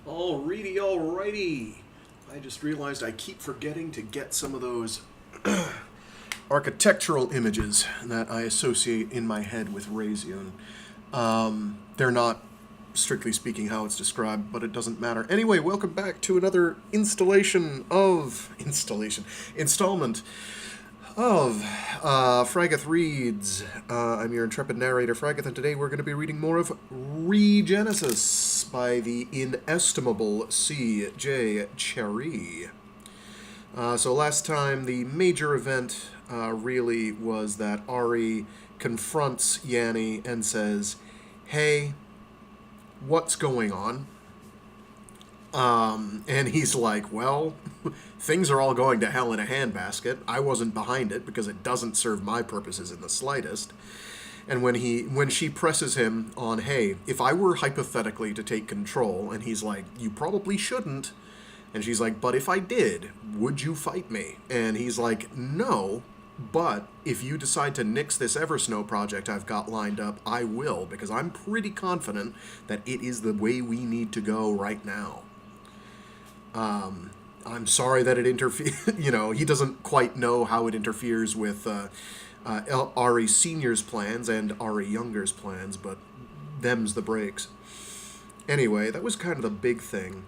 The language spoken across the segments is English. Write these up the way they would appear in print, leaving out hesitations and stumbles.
Alrighty. I just realized I keep forgetting to get some of those architectural images that I associate in my head with Razion. They're not, strictly speaking, how it's described, but it doesn't matter. Anyway, welcome back to another installment of Fraggoth Reads. I'm your intrepid narrator, Fraggoth, and today we're going to be reading more of Regenesis by the inestimable C.J. Cherryh. So last time, the major event really was that Ari confronts Yanni and says, "Hey, what's going on?" And he's like, "Well, things are all going to hell in a handbasket. I wasn't behind it because it doesn't serve my purposes in the slightest." And when she presses him on, "Hey, if I were hypothetically to take control," and he's like, "You probably shouldn't," and she's like, "But if I did, would you fight me?" And he's like, "No, but if you decide to nix this Eversnow project I've got lined up, I will, because I'm pretty confident that it is the way we need to go right now. I'm sorry that it interferes." He doesn't quite know how it interferes with Ari Senior's plans and Ari Younger's plans, but them's the breaks. Anyway, that was kind of the big thing.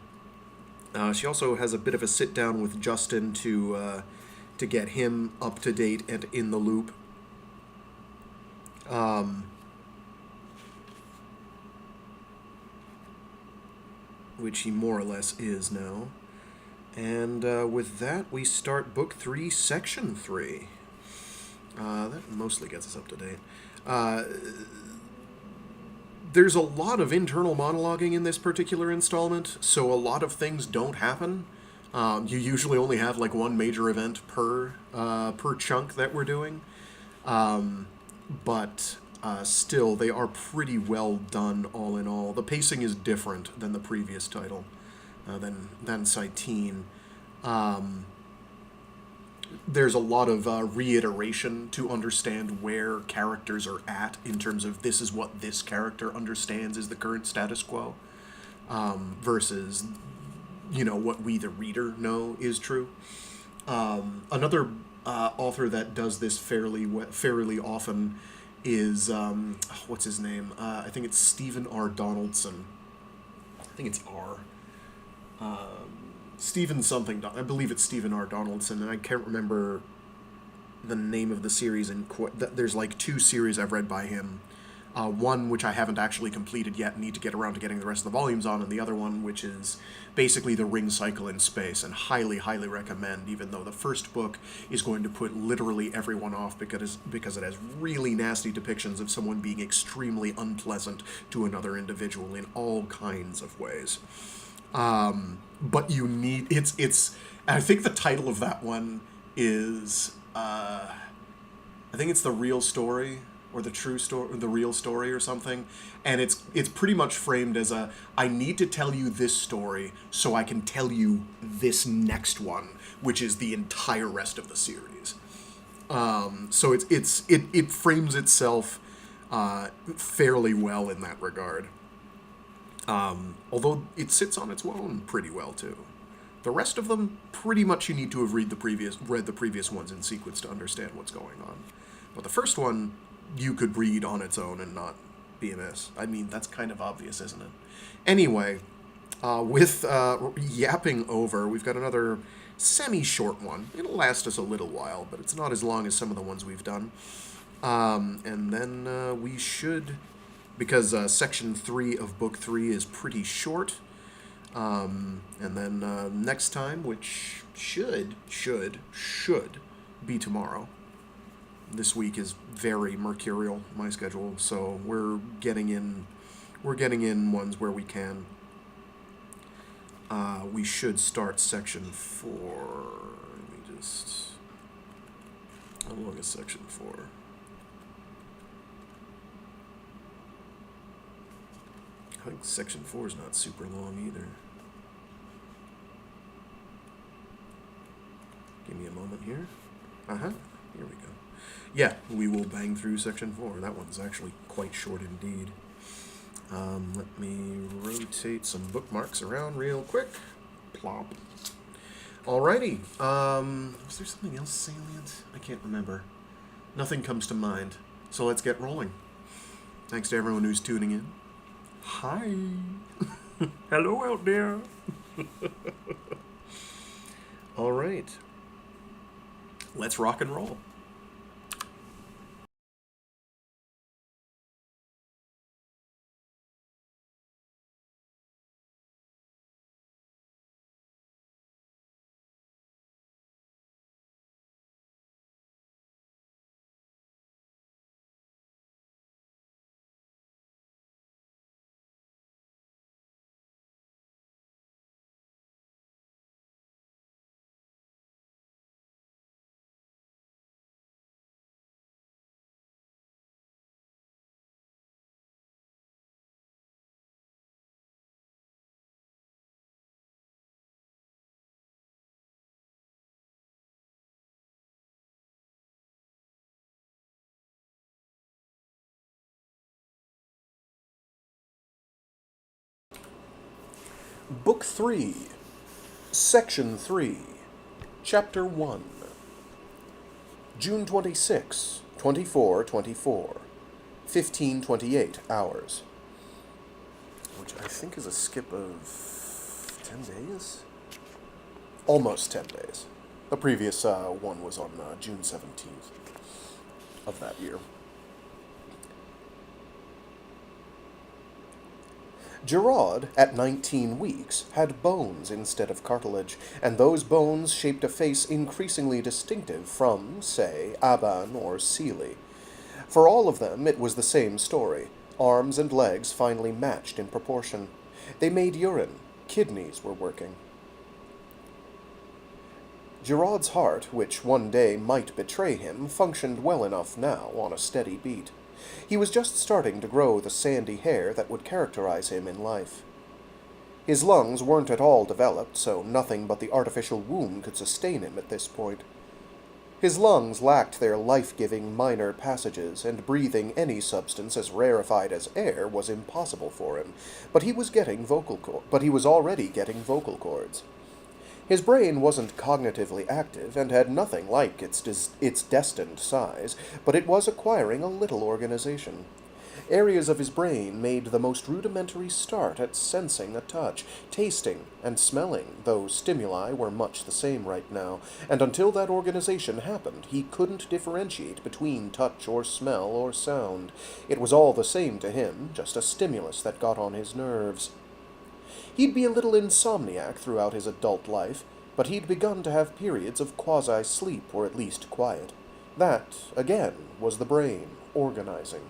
She also has a bit of a sit down with Justin to get him up to date and in the loop. Which he more or less is now. And with that, we start Book 3, Section 3. That mostly gets us up to date. There's a lot of internal monologuing in this particular installment, so a lot of things don't happen. You usually only have like one major event per chunk that we're doing. But still, they are pretty well done all in all. The pacing is different than the previous title, than Cytine. There's a lot of reiteration to understand where characters are at in terms of this is what this character understands is the current status quo, versus, what we the reader know is true. Another author that does this fairly often is, what's his name? I think it's Stephen R. Donaldson. I think it's R. Stephen something. I believe it's Stephen R. Donaldson, and I can't remember the name of the series. There's like two series I've read by him. One which I haven't actually completed yet, need to get around to getting the rest of the volumes on, and the other one which is basically the ring cycle in space, and highly, highly recommend, even though the first book is going to put literally everyone off because it has really nasty depictions of someone being extremely unpleasant to another individual in all kinds of ways. But you need it's I think the title of that one is I think it's The Real Story or The True Story, The Real Story or something, and it's pretty much framed as I need to tell you this story so I can tell you this next one, which is the entire rest of the series. So it frames itself fairly well in that regard. Although it sits on its own pretty well too. The rest of them, pretty much you need to have read the previous ones in sequence to understand what's going on. But the first one, you could read on its own and not be amiss. I mean, that's kind of obvious, isn't it? Anyway, with yapping over, we've got another semi-short one. It'll last us a little while, but it's not as long as some of the ones we've done. And then we should, because Section 3 of Book 3 is pretty short. And then next time, which should be tomorrow. This week is very mercurial, my schedule, so we're getting in ones where we can. We should start Section 4. Let me just... How long is Section 4? I think Section 4 is not super long either. Give me a moment here. Here we go. Yeah, we will bang through Section 4. That one's actually quite short indeed. Let me rotate some bookmarks around real quick. Plop. Alrighty. Was there something else salient? I can't remember. Nothing comes to mind. So let's get rolling. Thanks to everyone who's tuning in. Hi. Hello out there. All right. Let's rock and roll. Book 3, Section 3, Chapter 1, June 26, 2424, 1528 hours. Which I think is a skip of 10 days? Almost 10 days. The previous one was on June 17th of that year. Gerard, at 19 weeks, had bones instead of cartilage, and those bones shaped a face increasingly distinctive from, say, Aban or Seeley. For all of them, it was the same story. Arms and legs finally matched in proportion. They made urine. Kidneys were working. Gerard's heart, which one day might betray him, functioned well enough now on a steady beat. He was just starting to grow the sandy hair that would characterize him in life. His lungs weren't at all developed, so nothing but the artificial womb could sustain him at this point. His lungs lacked their life-giving minor passages, and breathing any substance as rarefied as air was impossible for him, but he was already getting vocal cords. His brain wasn't cognitively active and had nothing like its destined size, but it was acquiring a little organization. Areas of his brain made the most rudimentary start at sensing a touch, tasting, and smelling, though stimuli were much the same right now, and until that organization happened, he couldn't differentiate between touch or smell or sound. It was all the same to him, just a stimulus that got on his nerves. He'd be a little insomniac throughout his adult life, but he'd begun to have periods of quasi-sleep, or at least quiet. That, again, was the brain, organizing.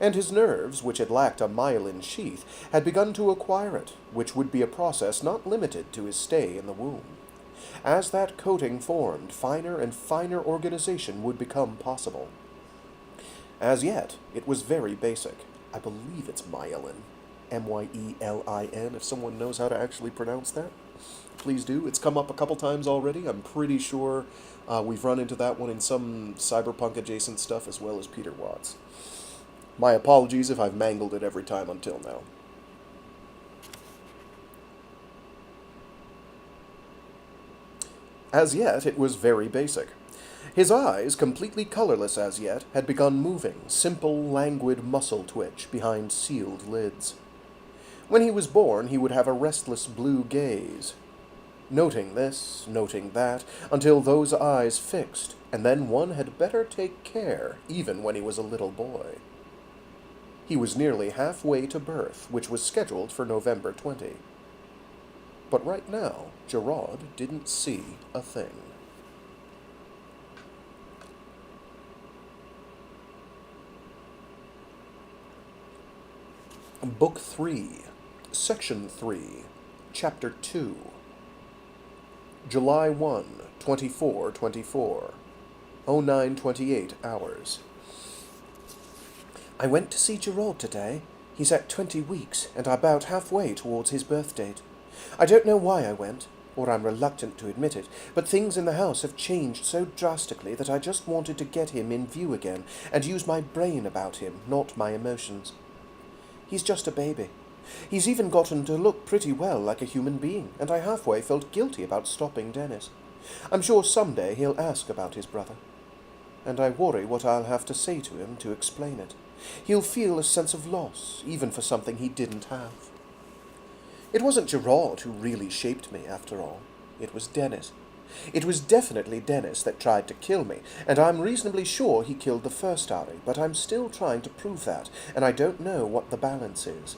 And his nerves, which had lacked a myelin sheath, had begun to acquire it, which would be a process not limited to his stay in the womb. As that coating formed, finer and finer organization would become possible. As yet, it was very basic. I believe it's myelin. Myelin, if someone knows how to actually pronounce that. Please do. It's come up a couple times already. I'm pretty sure we've run into that one in some cyberpunk-adjacent stuff as well as Peter Watts. My apologies if I've mangled it every time until now. As yet, it was very basic. His eyes, completely colorless as yet, had begun moving, simple, languid muscle twitch behind sealed lids. When he was born, he would have a restless blue gaze, noting this, noting that, until those eyes fixed, and then one had better take care, even when he was a little boy. He was nearly halfway to birth, which was scheduled for November 20. But right now, Gerard didn't see a thing. Book 3, Section 3, Chapter 2, July 1, 2424, 0928 hours. I went to see Gerard today. He's at 20 weeks, and about halfway towards his birth date. I don't know why I went, or I'm reluctant to admit it, but things in the house have changed so drastically that I just wanted to get him in view again, and use my brain about him, not my emotions. He's just a baby. He's even gotten to look pretty well like a human being, and I halfway felt guilty about stopping Dennis. I'm sure someday he'll ask about his brother. And I worry what I'll have to say to him to explain it. He'll feel a sense of loss, even for something he didn't have. It wasn't Gerard who really shaped me, after all. It was Dennis. It was definitely Dennis that tried to kill me, and I'm reasonably sure he killed the first Ari, but I'm still trying to prove that, and I don't know what the balance is.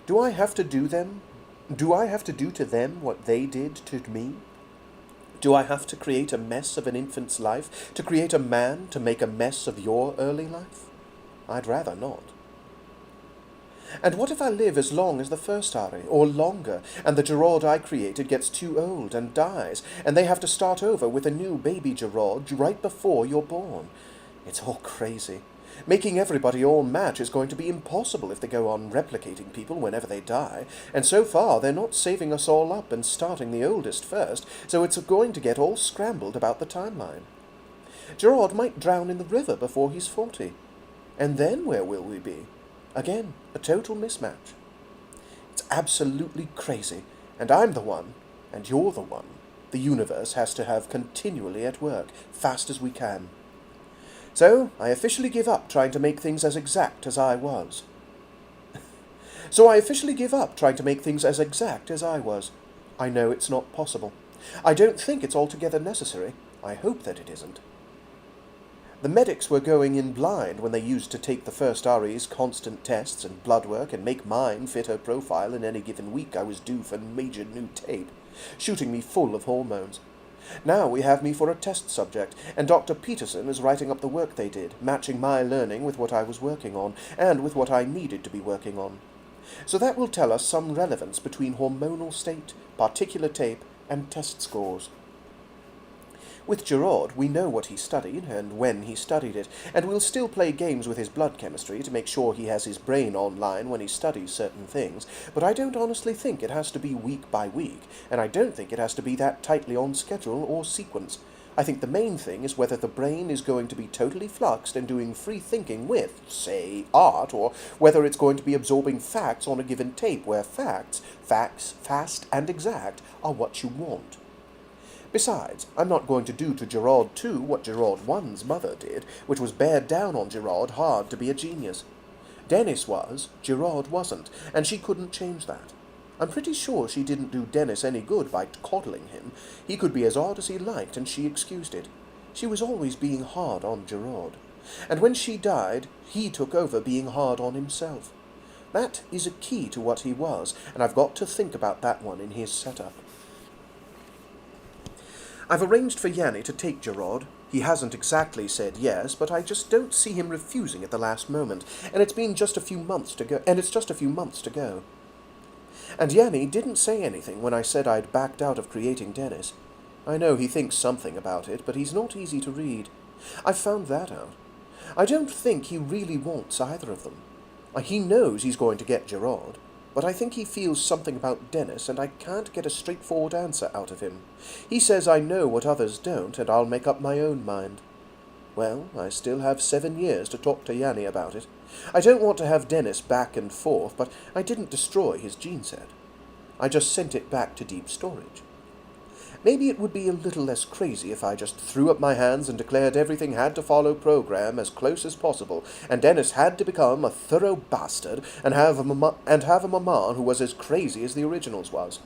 Do I have to do to them what they did to me? Do I have to create a mess of an infant's life, to create a man to make a mess of your early life? I'd rather not. And what if I live as long as the first Ari, or longer, and the Gerard I created gets too old and dies, and they have to start over with a new baby Gerard right before you're born? It's all crazy. Making everybody all match is going to be impossible if they go on replicating people whenever they die, and so far they're not saving us all up and starting the oldest first, so it's going to get all scrambled about the timeline. Gerard might drown in the river before he's 40. And then where will we be? Again, a total mismatch. It's absolutely crazy, and I'm the one, and you're the one. The universe has to have continually at work, fast as we can. So, I officially give up trying to make things as exact as I was. I know it's not possible. I don't think it's altogether necessary. I hope that it isn't. The medics were going in blind when they used to take the first Ari's constant tests and blood work and make mine fit her profile in any given week I was due for major new tape, shooting me full of hormones. Now we have me for a test subject, and Dr. Peterson is writing up the work they did, matching my learning with what I was working on, and with what I needed to be working on. So that will tell us some relevance between hormonal state, particular tape, and test scores. With Gerard, we know what he studied and when he studied it, and we'll still play games with his blood chemistry to make sure he has his brain online when he studies certain things, but I don't honestly think it has to be week by week, and I don't think it has to be that tightly on schedule or sequence. I think the main thing is whether the brain is going to be totally fluxed and doing free thinking with, say, art, or whether it's going to be absorbing facts on a given tape where facts, fast and exact, are what you want. Besides, I'm not going to do to Gerard 2 what Gerard 1's mother did, which was bear down on Gerard hard to be a genius. Dennis was, Gerard wasn't, and she couldn't change that. I'm pretty sure she didn't do Dennis any good by coddling him. He could be as odd as he liked, and she excused it. She was always being hard on Gerard. And when she died, he took over being hard on himself. That is a key to what he was, and I've got to think about that one in his setup. I've arranged for Yanni to take Gerard. He hasn't exactly said yes, but I just don't see him refusing at the last moment, and it's just a few months to go. And Yanni didn't say anything when I said I'd backed out of creating Dennis. I know he thinks something about it, but he's not easy to read. I've found that out. I don't think he really wants either of them. He knows he's going to get Gerard, but I think he feels something about Dennis, and I can't get a straightforward answer out of him. He says I know what others don't, and I'll make up my own mind. Well, I still have 7 years to talk to Yanni about it. I don't want to have Dennis back and forth, but I didn't destroy his gene set. I just sent it back to deep storage. Maybe it would be a little less crazy if I just threw up my hands and declared everything had to follow program as close as possible, and Dennis had to become a thorough bastard and have a mama who was as crazy as the originals was.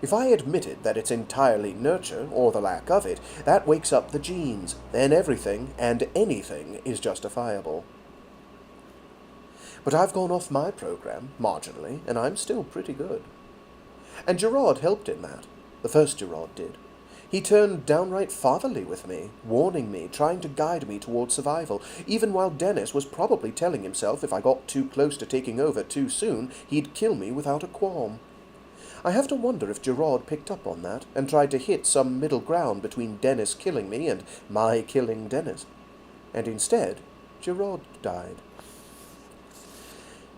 If I admitted that it's entirely nurture, or the lack of it, that wakes up the genes. Then everything and anything is justifiable. But I've gone off my program, marginally, and I'm still pretty good. And Gerard helped in that. The first Gerard did. He turned downright fatherly with me, warning me, trying to guide me towards survival, even while Dennis was probably telling himself if I got too close to taking over too soon, he'd kill me without a qualm. I have to wonder if Gerard picked up on that, and tried to hit some middle ground between Dennis killing me and my killing Dennis. And instead, Gerard died.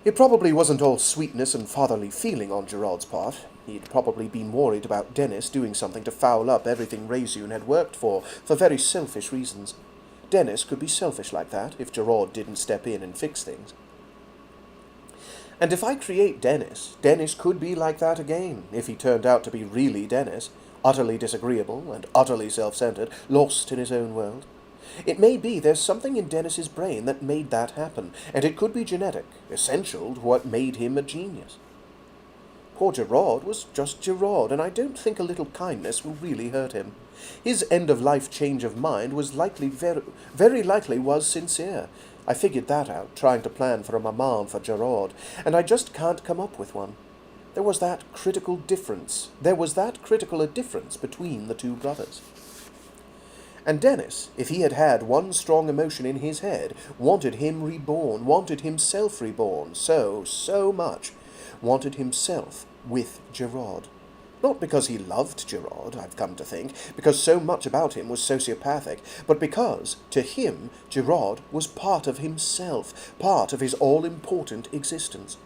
It probably wasn't all sweetness and fatherly feeling on Gerard's part. He'd probably been worried about Dennis doing something to foul up everything Regenesis had worked for very selfish reasons. Dennis could be selfish like that if Gerard didn't step in and fix things. And if I create Dennis, Dennis could be like that again, if he turned out to be really Dennis, utterly disagreeable and utterly self-centered, lost in his own world. It may be there's something in Dennis's brain that made that happen, and it could be genetic, essential to what made him a genius. Poor Gerard was just Gerard, and I don't think a little kindness will really hurt him. His end-of-life change of mind was very likely was sincere. I figured that out, trying to plan for a maman for Gerard, and I just can't come up with one. There was that critical a difference between the two brothers. And Dennis, if he had had one strong emotion in his head, wanted him reborn, wanted himself reborn, so much, wanted himself with Gerard. Not because he loved Gerard, I've come to think, because so much about him was sociopathic, but because, to him, Gerard was part of himself, part of his all-important existence.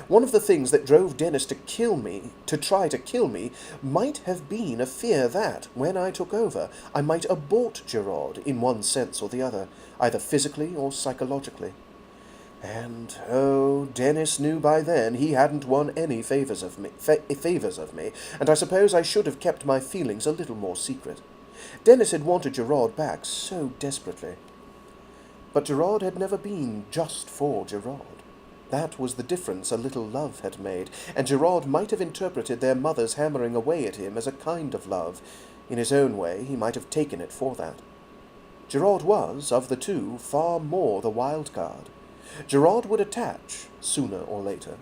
One of the things that drove Dennis to try to kill me, might have been a fear that, when I took over, I might abort Gerard in one sense or the other, either physically or psychologically. And, Dennis knew by then he hadn't won any favours of me, and I suppose I should have kept my feelings a little more secret. Dennis had wanted Gerard back so desperately. But Gerard had never been just for Gerard. That was the difference a little love had made, and Gerard might have interpreted their mother's hammering away at him as a kind of love. In his own way, he might have taken it for that. Gerard was, of the two, far more the wild card. Gerard would attach, sooner or later.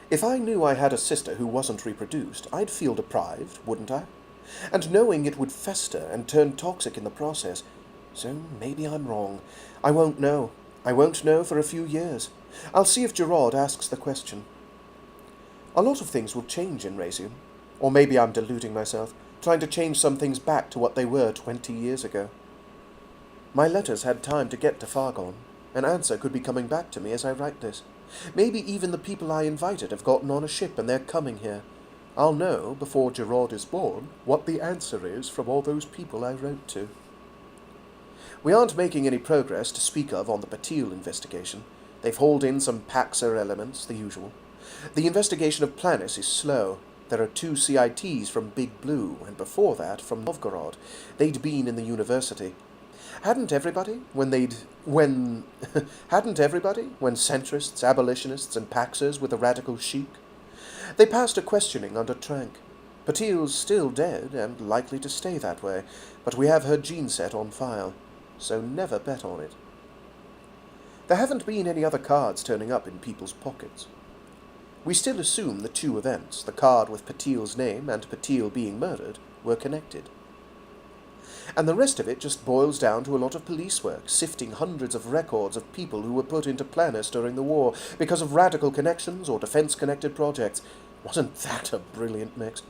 If I knew I had a sister who wasn't reproduced, I'd feel deprived, wouldn't I? And knowing it would fester and turn toxic in the process. So maybe I'm wrong. I won't know. I won't know for a few years. I'll see if Gerard asks the question. A lot of things will change in Regenesis. Or maybe I'm deluding myself, trying to change some things back to what they were 20 years ago. My letters had time to get to Fraggoth. An answer could be coming back to me as I write this. Maybe even the people I invited have gotten on a ship and they're coming here. I'll know, before Gerard is born, what the answer is from all those people I wrote to. We aren't making any progress to speak of on the Patil investigation. They've hauled in some Paxer elements, the usual. The investigation of Planis is slow. There are 2 CITs from Big Blue, and before that from Novgorod. They'd been in the university. Hadn't everybody, when centrists, abolitionists, and Paxers were the radical chic? They passed a questioning under Trank. Patil's still dead, and likely to stay that way, but we have her gene set on file, so never bet on it. There haven't been any other cards turning up in people's pockets. We still assume the 2 events, the card with Patil's name and Patil being murdered, were connected. And the rest of it just boils down to a lot of police work, sifting hundreds of records of people who were put into Planis during the war because of radical connections or defense-connected projects. Wasn't that a brilliant mix?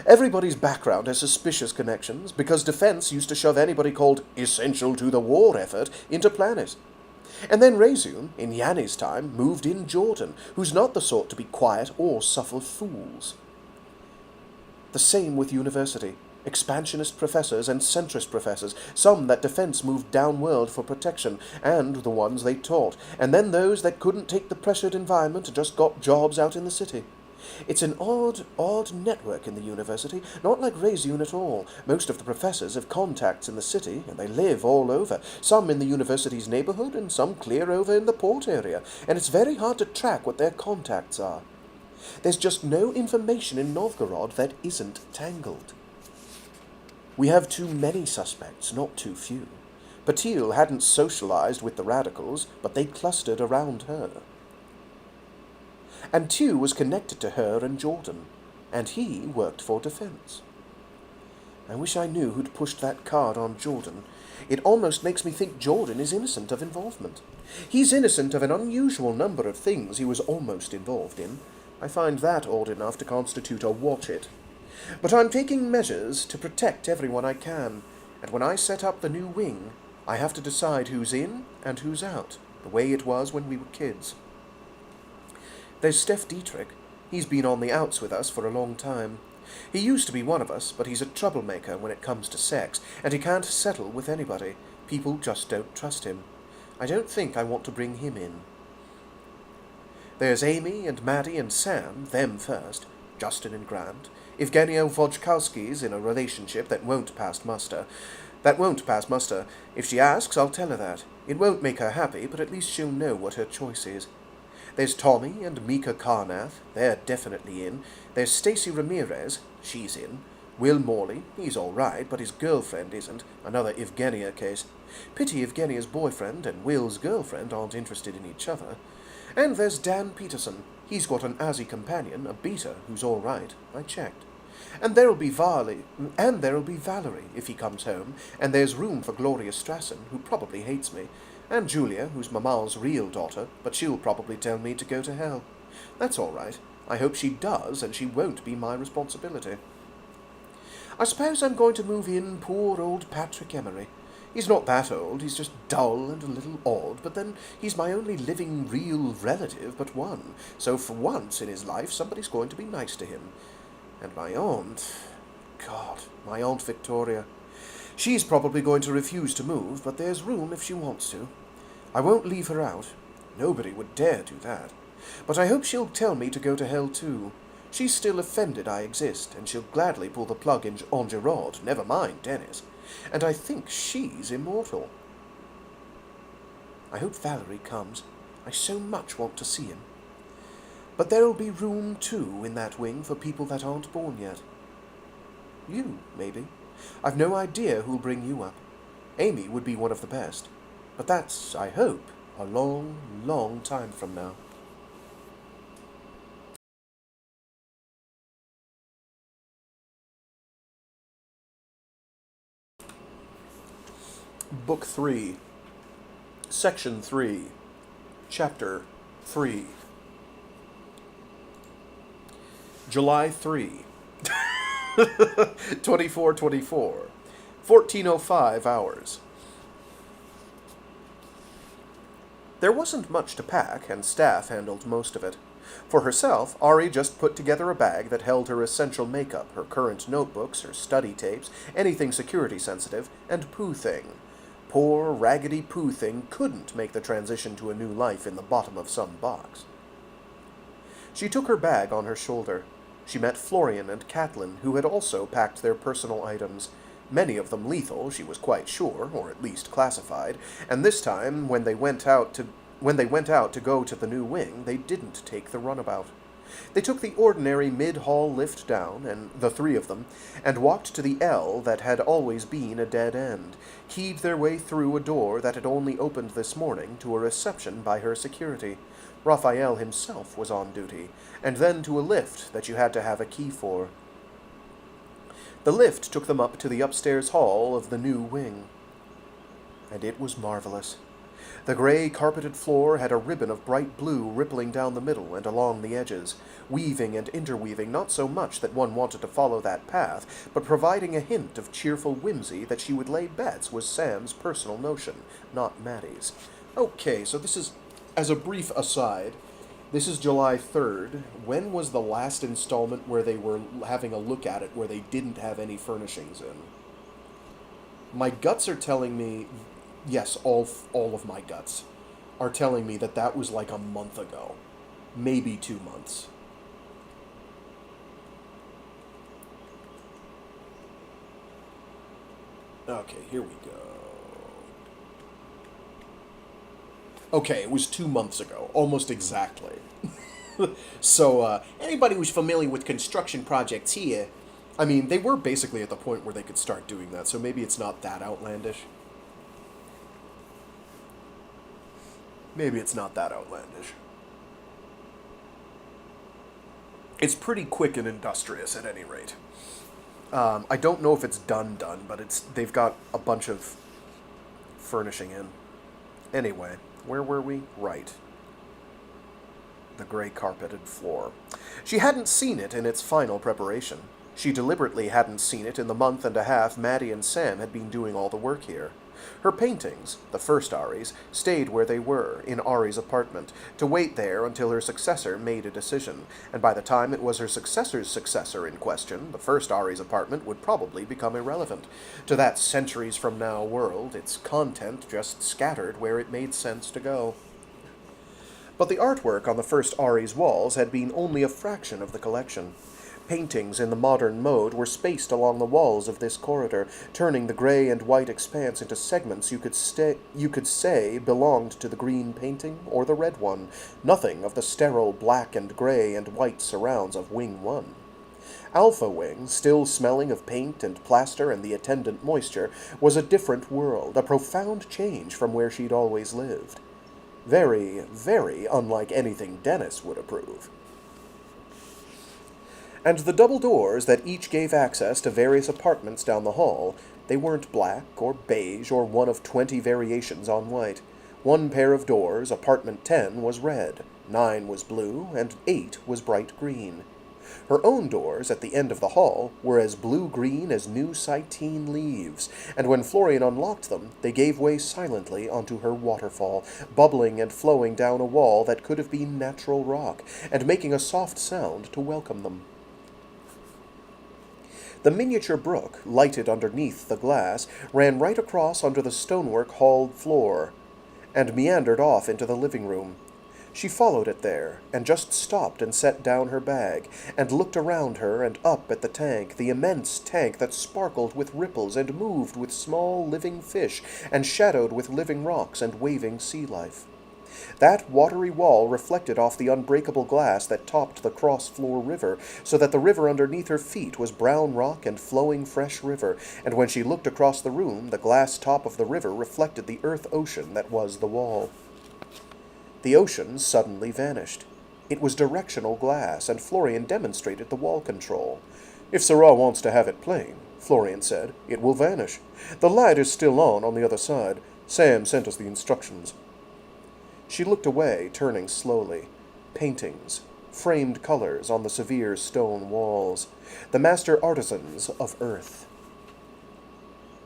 Everybody's background has suspicious connections because defense used to shove anybody called essential to the war effort into Planis. And then Regenesis, in Yanni's time, moved in Jordan, who's not the sort to be quiet or suffer fools. The same with university. Expansionist professors and centrist professors, some that defense moved downworld for protection, and the ones they taught, and then those that couldn't take the pressured environment and just got jobs out in the city. It's an odd network in the university, not like Regenesis at all. Most of the professors have contacts in the city, and they live all over, some in the university's neighborhood and some clear over in the port area, and it's very hard to track what their contacts are. There's just no information in Novgorod that isn't tangled. We have too many suspects, not too few. Patil hadn't socialized with the radicals, but they clustered around her. And Thieu was connected to her and Jordan, and he worked for defense. I wish I knew who'd pushed that card on Jordan. It almost makes me think Jordan is innocent of involvement. He's innocent of an unusual number of things he was almost involved in. I find that odd enough to constitute a watch it. But I'm taking measures to protect everyone I can, and when I set up the new wing, I have to decide who's in and who's out, the way it was when we were kids. There's Steph Dietrich. He's been on the outs with us for a long time. He used to be one of us, but he's a troublemaker when it comes to sex, and he can't settle with anybody. People just don't trust him. I don't think I want to bring him in. There's Amy and Maddie and Sam, them first, Justin and Grant. Evgenia Wojtkowski's in a relationship that won't pass muster. If she asks, I'll tell her that. It won't make her happy, but at least she'll know what her choice is. There's Tommy and Mika Karnath, they're definitely in. There's Stacy Ramirez, she's in. Will Morley, he's all right, but his girlfriend isn't. Another Evgenia case. Pity Evgenia's boyfriend and Will's girlfriend aren't interested in each other. And there's Dan Peterson. He's got an Aussie companion, a beta, who's all right. I checked. And there'll be Valerie, if he comes home, and there's room for Gloria Strassen, who probably hates me, and Julia, who's Mama's real daughter, but she'll probably tell me to go to hell. That's all right. I hope she does, and she won't be my responsibility. I suppose I'm going to move in poor old Patrick Emery. He's not that old, he's just dull and a little odd, but then he's my only living real relative but one, so for once in his life somebody's going to be nice to him. And my aunt... God, my Aunt Victoria. She's probably going to refuse to move, but there's room if she wants to. I won't leave her out. Nobody would dare do that. But I hope she'll tell me to go to hell too. She's still offended I exist, and she'll gladly pull the plug on Gerard, never mind Dennis. And I think she's immortal. I hope Valerie comes. I so much want to see him. But there'll be room, too, in that wing for people that aren't born yet. You, maybe. I've no idea who'll bring you up. Amy would be one of the best. But that's, I hope, a long, long time from now. Book 3, Section 3, Chapter 3. July 3, 2424, 14:05 hours. There wasn't much to pack, and staff handled most of it. For herself, Ari just put together a bag that held her essential makeup, her current notebooks, her study tapes, anything security sensitive, and Pooh Thing. Poor, raggedy Pooh Thing couldn't make the transition to a new life in the bottom of some box. She took her bag on her shoulder. She met Florian and Catelyn, who had also packed their personal items, many of them lethal, she was quite sure, or at least classified, and this time, when they went out to go to the new wing, they didn't take the runabout. They took the ordinary mid-hall lift down, and the three of them, and walked to the L that had always been a dead end, keyed their way through a door that had only opened this morning to a reception by her security. Raphael himself was on duty, and then to a lift that you had to have a key for. The lift took them up to the upstairs hall of the new wing. And it was marvelous. The gray carpeted floor had a ribbon of bright blue rippling down the middle and along the edges, weaving and interweaving not so much that one wanted to follow that path, but providing a hint of cheerful whimsy that she would lay bets was Sam's personal notion, not Maddie's. Okay, so this is, as a brief aside, this is July 3rd. When was the last installment where they were having a look at it where they didn't have any furnishings in? My guts are telling me... Yes, all of my guts are telling me that that was like a month ago. Maybe 2 months. Okay, here we go. Okay, it was 2 months ago, almost exactly. So, anybody who's familiar with construction projects here, I mean, they were basically at the point where they could start doing that, so maybe it's not that outlandish. Maybe it's not that outlandish. It's pretty quick and industrious at any rate. I don't know if it's done, but they've got a bunch of furnishing in. Anyway, where were we? Right. The gray carpeted floor. She hadn't seen it in its final preparation. She deliberately hadn't seen it in the month and a half Maddie and Sam had been doing all the work here. Her paintings, the first Ari's, stayed where they were, in Ari's apartment, to wait there until her successor made a decision, and by the time it was her successor's successor in question, the first Ari's apartment would probably become irrelevant. To that centuries-from-now world, its content just scattered where it made sense to go. But the artwork on the first Ari's walls had been only a fraction of the collection. Paintings in the modern mode were spaced along the walls of this corridor, turning the gray and white expanse into segments you could say belonged to the green painting or the red one, nothing of the sterile black and gray and white surrounds of Wing 1. Alpha Wing, still smelling of paint and plaster and the attendant moisture, was a different world, a profound change from where she'd always lived. Very, very unlike anything Dennis would approve. And the double doors that each gave access to various apartments down the hall, they weren't black or beige or one of 20 variations on white. One pair of doors, apartment 10, was red, 9 was blue, and 8 was bright green. Her own doors at the end of the hall were as blue-green as new Cytine leaves, and when Florian unlocked them, they gave way silently onto her waterfall, bubbling and flowing down a wall that could have been natural rock, and making a soft sound to welcome them. The miniature brook, lighted underneath the glass, ran right across under the stonework hall floor, and meandered off into the living room. She followed it there, and just stopped and set down her bag, and looked around her and up at the tank, the immense tank that sparkled with ripples and moved with small living fish, and shadowed with living rocks and waving sea life. That watery wall reflected off the unbreakable glass that topped the cross-floor river, so that the river underneath her feet was brown rock and flowing fresh river, and when she looked across the room, the glass top of the river reflected the earth ocean that was the wall. The ocean suddenly vanished. It was directional glass, and Florian demonstrated the wall control. "If Syrah wants to have it playing," Florian said, "it will vanish. The light is still on the other side. Sam sent us the instructions." She looked away, turning slowly. Paintings, framed colors on the severe stone walls. The master artisans of Earth.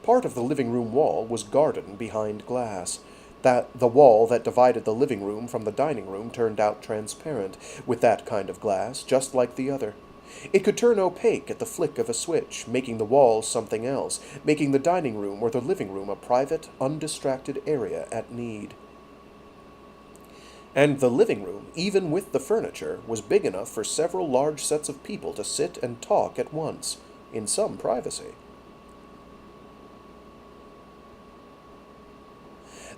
Part of the living room wall was garden behind glass. The wall that divided the living room from the dining room turned out transparent, with that kind of glass, just like the other. It could turn opaque at the flick of a switch, making the walls something else, making the dining room or the living room a private, undistracted area at need. And the living room, even with the furniture, was big enough for several large sets of people to sit and talk at once, in some privacy.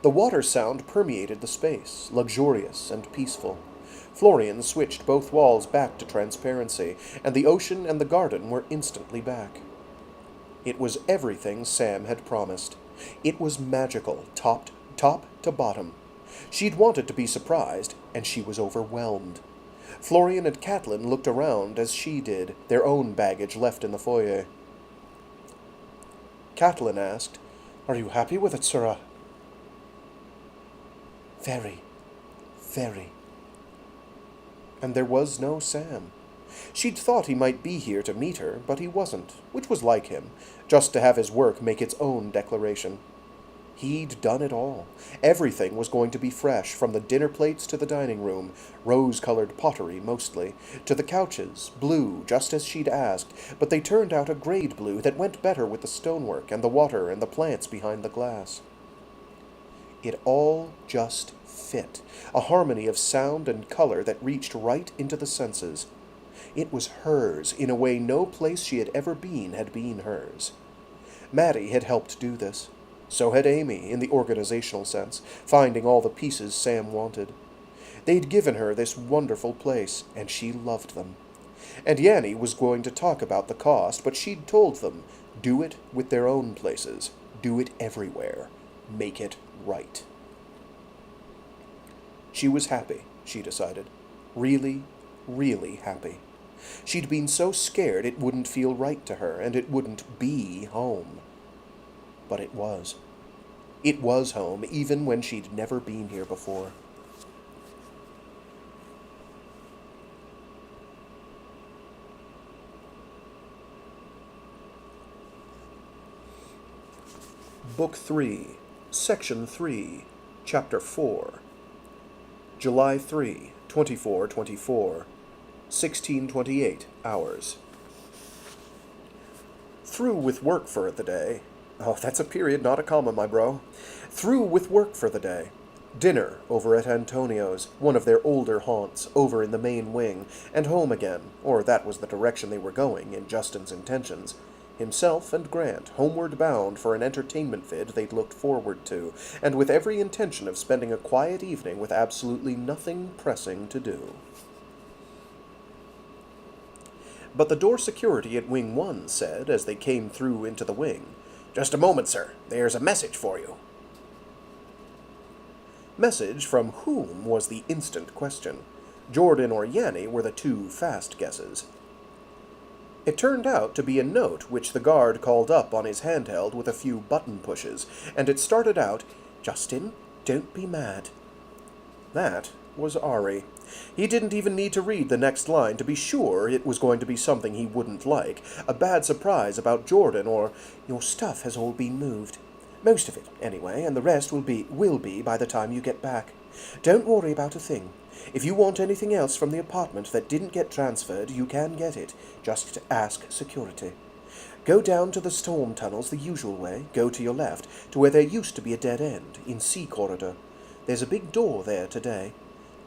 The water sound permeated the space, luxurious and peaceful. Florian switched both walls back to transparency, and the ocean and the garden were instantly back. It was everything Sam had promised. It was magical, top to bottom. She'd wanted to be surprised, and she was overwhelmed. Florian and Catelyn looked around as she did, their own baggage left in the foyer. Catelyn asked, "Are you happy with it, Syrah?" "Very, very." And there was no Sam. She'd thought he might be here to meet her, but he wasn't, which was like him, just to have his work make its own declaration. He'd done it all. Everything was going to be fresh, from the dinner plates to the dining room, rose-colored pottery mostly, to the couches, blue, just as she'd asked, but they turned out a grade blue that went better with the stonework and the water and the plants behind the glass. It all just fit, a harmony of sound and color that reached right into the senses. It was hers, in a way no place she had ever been had been hers. Maddie had helped do this. So had Amy, in the organizational sense, finding all the pieces Sam wanted. They'd given her this wonderful place, and she loved them. And Yanni was going to talk about the cost, but she'd told them, do it with their own places. Do it everywhere. Make it right. She was happy, she decided. Really, really happy. She'd been so scared it wouldn't feel right to her, and it wouldn't be home. But it was. It was home, even when she'd never been here before. Book 3, Section 3, Chapter 4. July 3, 2424, 1628 hours. Through with work for the day. Oh, that's a period, not a comma, my bro. Through with work for the day. Dinner over at Antonio's, one of their older haunts, over in the main wing, and home again, or that was the direction they were going, in Justin's intentions. Himself and Grant, homeward bound for an entertainment vid they'd looked forward to, and with every intention of spending a quiet evening with absolutely nothing pressing to do. But the door security at Wing 1 said, as they came through into the wing, "Just a moment, sir. There's a message for you." Message from whom was the instant question. Jordan or Yanni were the two fast guesses. It turned out to be a note which the guard called up on his handheld with a few button pushes, and it started out, "Justin, don't be mad." That was Ari. He didn't even need to read the next line to be sure it was going to be something he wouldn't like, a bad surprise about Jordan, or, "Your stuff has all been moved. Most of it, anyway, and the rest will be by the time you get back. Don't worry about a thing. If you want anything else from the apartment that didn't get transferred, you can get it. Just ask security. Go down to the storm tunnels the usual way, go to your left, to where there used to be a dead end, in C corridor. There's a big door there today.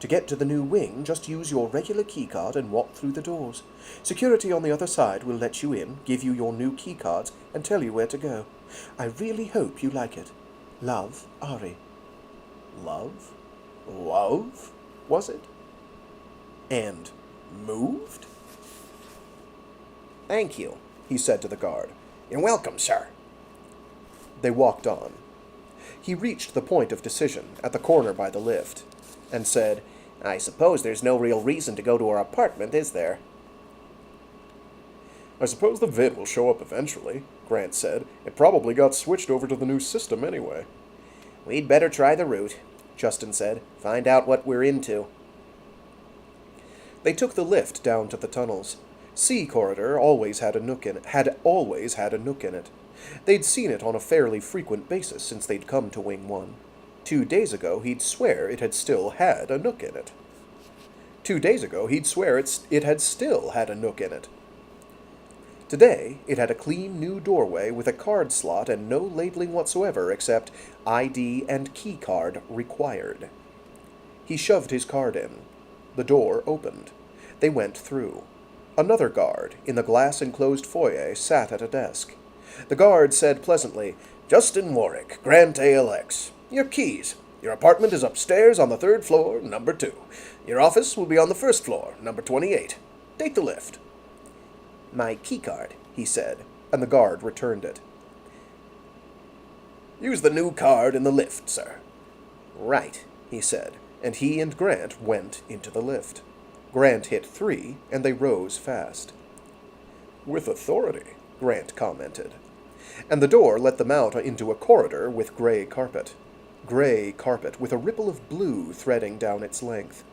To get to the new wing, just use your regular keycard and walk through the doors. Security on the other side will let you in, give you your new keycards, and tell you where to go. I really hope you like it. Love, Ari." Love? Love? Was it? And moved? "Thank you," he said to the guard. "You're welcome, sir." They walked on. He reached the point of decision, at the corner by the lift, and said, "I suppose there's no real reason to go to our apartment, is there?" "I suppose the vid will show up eventually," Grant said. "It probably got switched over to the new system anyway." "We'd better try the route," Justin said. "Find out what we're into." They took the lift down to the tunnels. C corridor always had a nook in it. They'd seen it on a fairly frequent basis since they'd come to Wing 1. 2 days ago, he'd swear it had still had a nook in it. Today, it had a clean new doorway with a card slot and no labeling whatsoever except ID and key card required. He shoved his card in. The door opened. They went through. Another guard, in the glass-enclosed foyer, sat at a desk. The guard said pleasantly, "Justin Warwick, Grant ALX. Your keys. Your apartment is upstairs on the 3rd floor, number 2. Your office will be on the 1st floor, number 28. Take the lift." "My keycard," he said, and the guard returned it. "Use the new card in the lift, sir." "Right," he said, and he and Grant went into the lift. Grant hit 3, and they rose fast. "With authority," Grant commented. And the door let them out into a corridor with gray carpet. Gray carpet with a ripple of blue threading down its length.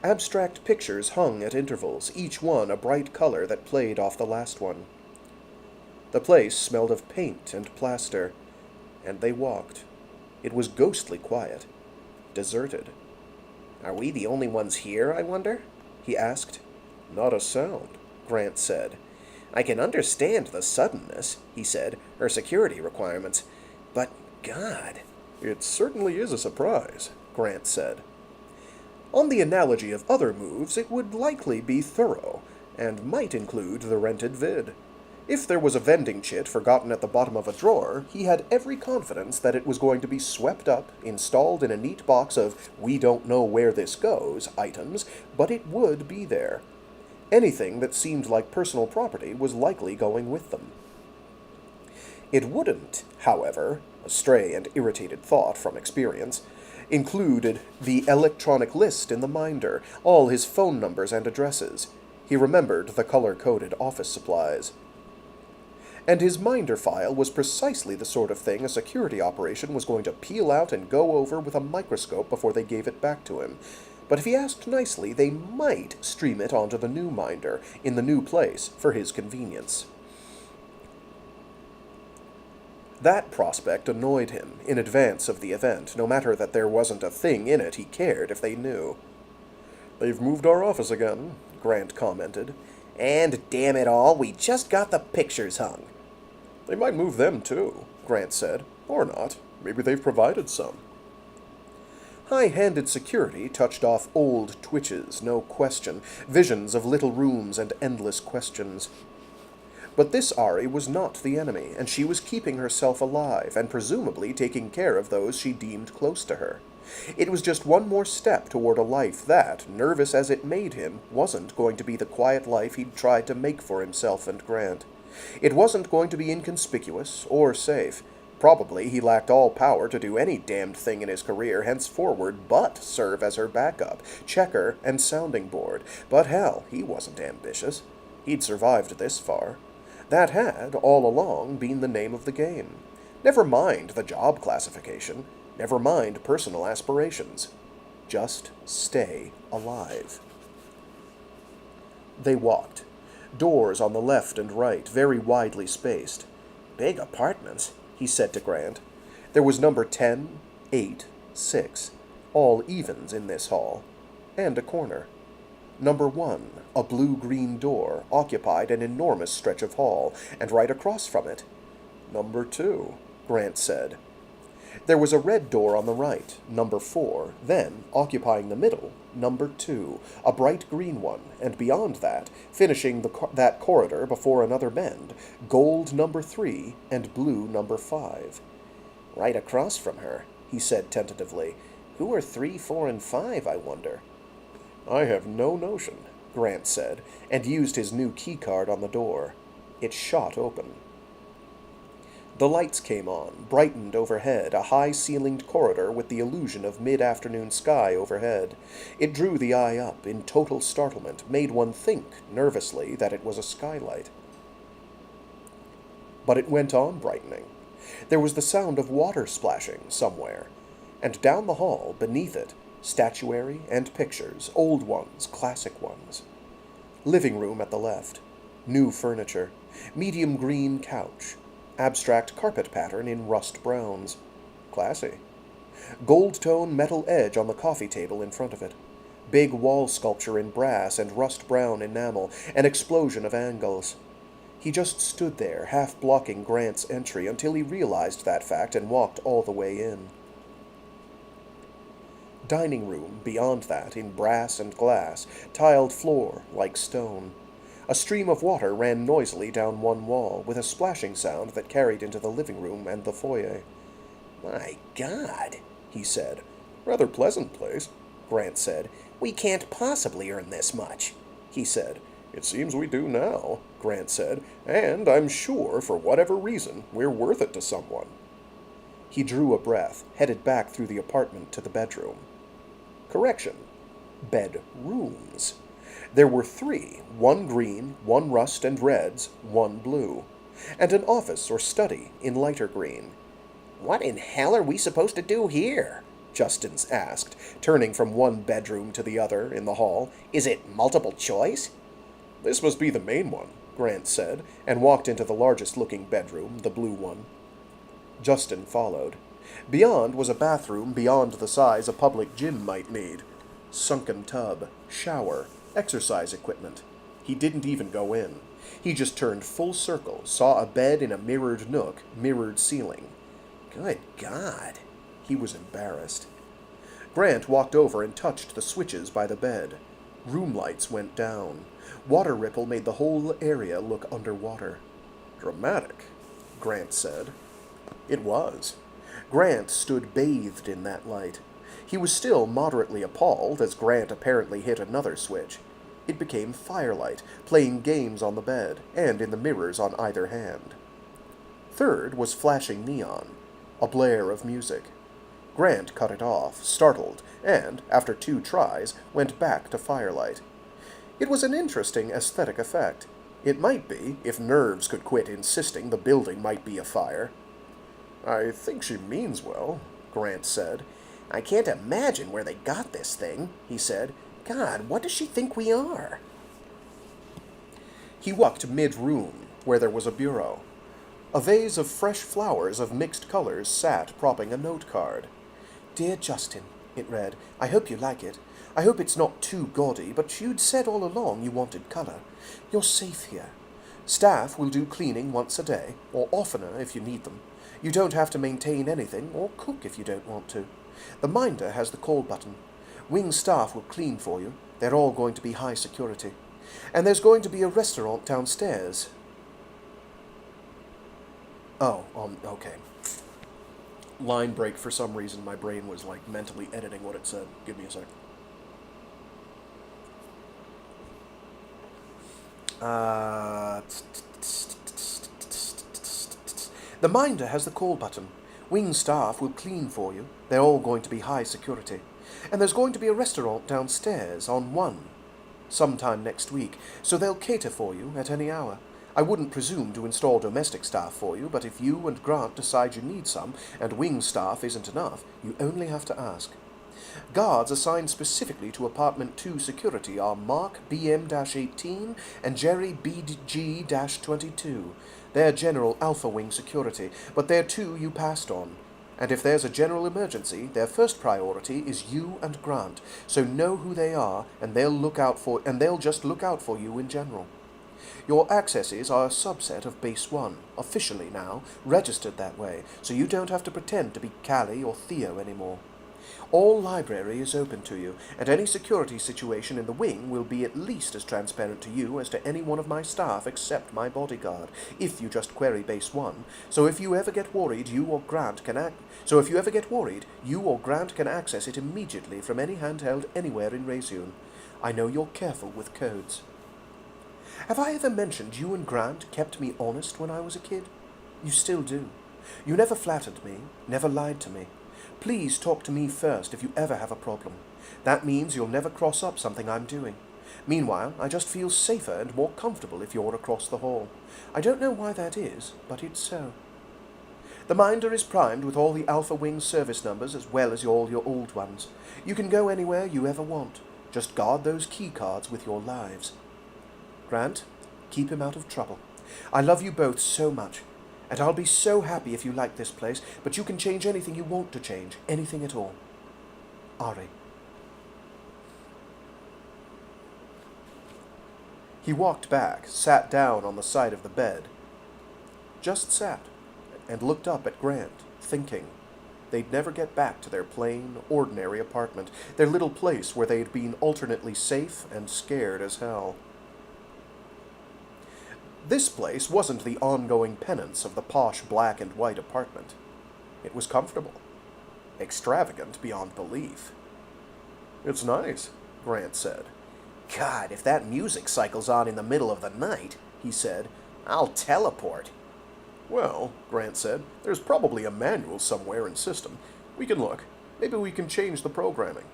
Abstract pictures hung at intervals, each one a bright color that played off the last one. The place smelled of paint and plaster, and they walked. It was ghostly quiet, deserted. "Are we the only ones here, I wonder?" he asked. "Not a sound," Grant said. "I can understand the suddenness," he said, "her security requirements. But, God." "It certainly is a surprise," Grant said. On the analogy of other moves, it would likely be thorough, and might include the rented vid. If there was a vending chit forgotten at the bottom of a drawer, he had every confidence that it was going to be swept up, installed in a neat box of "we don't know where this goes" items, but it would be there. Anything that seemed like personal property was likely going with them. It wouldn't, however, a stray and irritated thought from experience, included the electronic list in the minder, all his phone numbers and addresses. He remembered the color-coded office supplies. And his minder file was precisely the sort of thing a security operation was going to peel out and go over with a microscope before they gave it back to him. But if he asked nicely, they might stream it onto the new minder, in the new place, for his convenience. That prospect annoyed him, in advance of the event, no matter that there wasn't a thing in it he cared if they knew. "They've moved our office again," Grant commented. "And damn it all, we just got the pictures hung." "They might move them too," Grant said. "Or not. Maybe they've provided some." High-handed security touched off old twitches, no question, visions of little rooms and endless questions. But this Ari was not the enemy, and she was keeping herself alive, and presumably taking care of those she deemed close to her. It was just one more step toward a life that, nervous as it made him, wasn't going to be the quiet life he'd tried to make for himself and Grant. It wasn't going to be inconspicuous or safe. Probably he lacked all power to do any damned thing in his career henceforward but serve as her backup, checker, and sounding board. But hell, he wasn't ambitious. He'd survived this far. That had, all along, been the name of the game. Never mind the job classification. Never mind personal aspirations. Just stay alive. They walked. Doors on the left and right, very widely spaced. Big apartments, he said to Grant. There was number 10, 8, 6, all evens in this hall, and a corner. Number 1, a blue-green door, occupied an enormous stretch of hall, and right across from it. Number 2, Grant said. There was a red door on the right, number 4, then, occupying the middle, number 2, a bright green one, and beyond that, finishing that corridor before another bend, gold number 3 and blue number 5. Right across from her, he said tentatively. Who are 3, 4, and 5, I wonder? I have no notion, Grant said, and used his new keycard on the door. It shot open. The lights came on, brightened overhead, a high-ceilinged corridor with the illusion of mid-afternoon sky overhead. It drew the eye up, in total startlement, made one think, nervously, that it was a skylight. But it went on brightening. There was the sound of water splashing somewhere, and down the hall, beneath it, statuary and pictures, old ones, classic ones. Living room at the left. New furniture. Medium green couch. Abstract carpet pattern in rust browns. Classy. Gold-tone metal edge on the coffee table in front of it. Big wall sculpture in brass and rust brown enamel, an explosion of angles. He just stood there, half blocking Grant's entry, until he realized that fact and walked all the way in. Dining room, beyond that, in brass and glass, tiled floor, like stone. A stream of water ran noisily down one wall, with a splashing sound that carried into the living room and the foyer. My God, he said. Rather pleasant place, Grant said. We can't possibly earn this much, he said. It seems we do now, Grant said, and I'm sure, for whatever reason, we're worth it to someone. He drew a breath, headed back through the apartment to the bedroom. Correction. Bedrooms. There were 3, 1 green, 1 rust and reds, 1 blue, and an office or study in lighter green. What in hell are we supposed to do here? Justin asked, turning from one bedroom to the other in the hall. Is it multiple choice? This must be the main one, Grant said, and walked into the largest-looking bedroom, the blue one. Justin followed. Beyond was a bathroom beyond the size a public gym might need. Sunken tub, shower, exercise equipment. He didn't even go in. He just turned full circle, saw a bed in a mirrored nook, mirrored ceiling. Good God! He was embarrassed. Grant walked over and touched the switches by the bed. Room lights went down. Water ripple made the whole area look underwater. Dramatic, Grant said. It was. Grant stood bathed in that light. He was still moderately appalled as Grant apparently hit another switch. It became firelight, playing games on the bed, and in the mirrors on either hand. Third was flashing neon, a blare of music. Grant cut it off, startled, and, after 2 tries, went back to firelight. It was an interesting aesthetic effect. It might be, if nerves could quit insisting the building might be afire. I think she means well, Grant said. I can't imagine where they got this thing, he said. God, what does she think we are? He walked mid-room, where there was a bureau. A vase of fresh flowers of mixed colors sat propping a note card. Dear Justin, it read, I hope you like it. I hope it's not too gaudy, but you'd said all along you wanted color. You're safe here. Staff will do cleaning once a day, or oftener if you need them. You don't have to maintain anything, or cook if you don't want to. The minder has the call button. Wing staff will clean for you. They're all going to be high security. And there's going to be a restaurant downstairs. Oh, okay. Line break for some reason. My brain was like mentally editing what it said. Give me a sec. The minder has the call button. Wing staff will clean for you. They're all going to be high security. And there's going to be a restaurant downstairs on 1 sometime next week, so they'll cater for you at any hour. I wouldn't presume to install domestic staff for you, but if you and Grant decide you need some, and wing staff isn't enough, you only have to ask. Guards assigned specifically to Apartment 2 security are Mark BM-18 and Jerry BG-22. They're General Alpha Wing security, but they're 2 you passed on. And if there's a general emergency, their first priority is you and Grant, so know who they are, and they'll just look out for you in general. Your accesses are a subset of Base 1, officially now, registered that way, so you don't have to pretend to be Callie or Thieu anymore. All library is open to you, and any security situation in the wing will be at least as transparent to you as to any one of my staff except my bodyguard, if you just query Base 1. So if you ever get worried, you or Grant can access it immediately from any handheld anywhere in Regenesis. I know you're careful with codes. Have I ever mentioned you and Grant kept me honest when I was a kid? You still do. You never flattered me, never lied to me. Please talk to me first if you ever have a problem. That means you'll never cross up something I'm doing. Meanwhile, I just feel safer and more comfortable if you're across the hall. I don't know why that is, but it's so. The minder is primed with all the Alpha Wing service numbers as well as all your old ones. You can go anywhere you ever want. Just guard those key cards with your lives. Grant, keep him out of trouble. I love you both so much. And I'll be so happy if you like this place, but you can change anything you want to change, anything at all. Ari. He walked back, sat down on the side of the bed. Just sat, and looked up at Grant, thinking. They'd never get back to their plain, ordinary apartment, their little place where they'd been alternately safe and scared as hell. This place wasn't the ongoing penance of the posh black and white apartment. It was comfortable. Extravagant beyond belief. "It's nice," Grant said. God, if that music cycles on in the middle of the night, he said, I'll teleport. "Well," Grant said, "there's probably a manual somewhere in system. We can look. Maybe we can change the programming."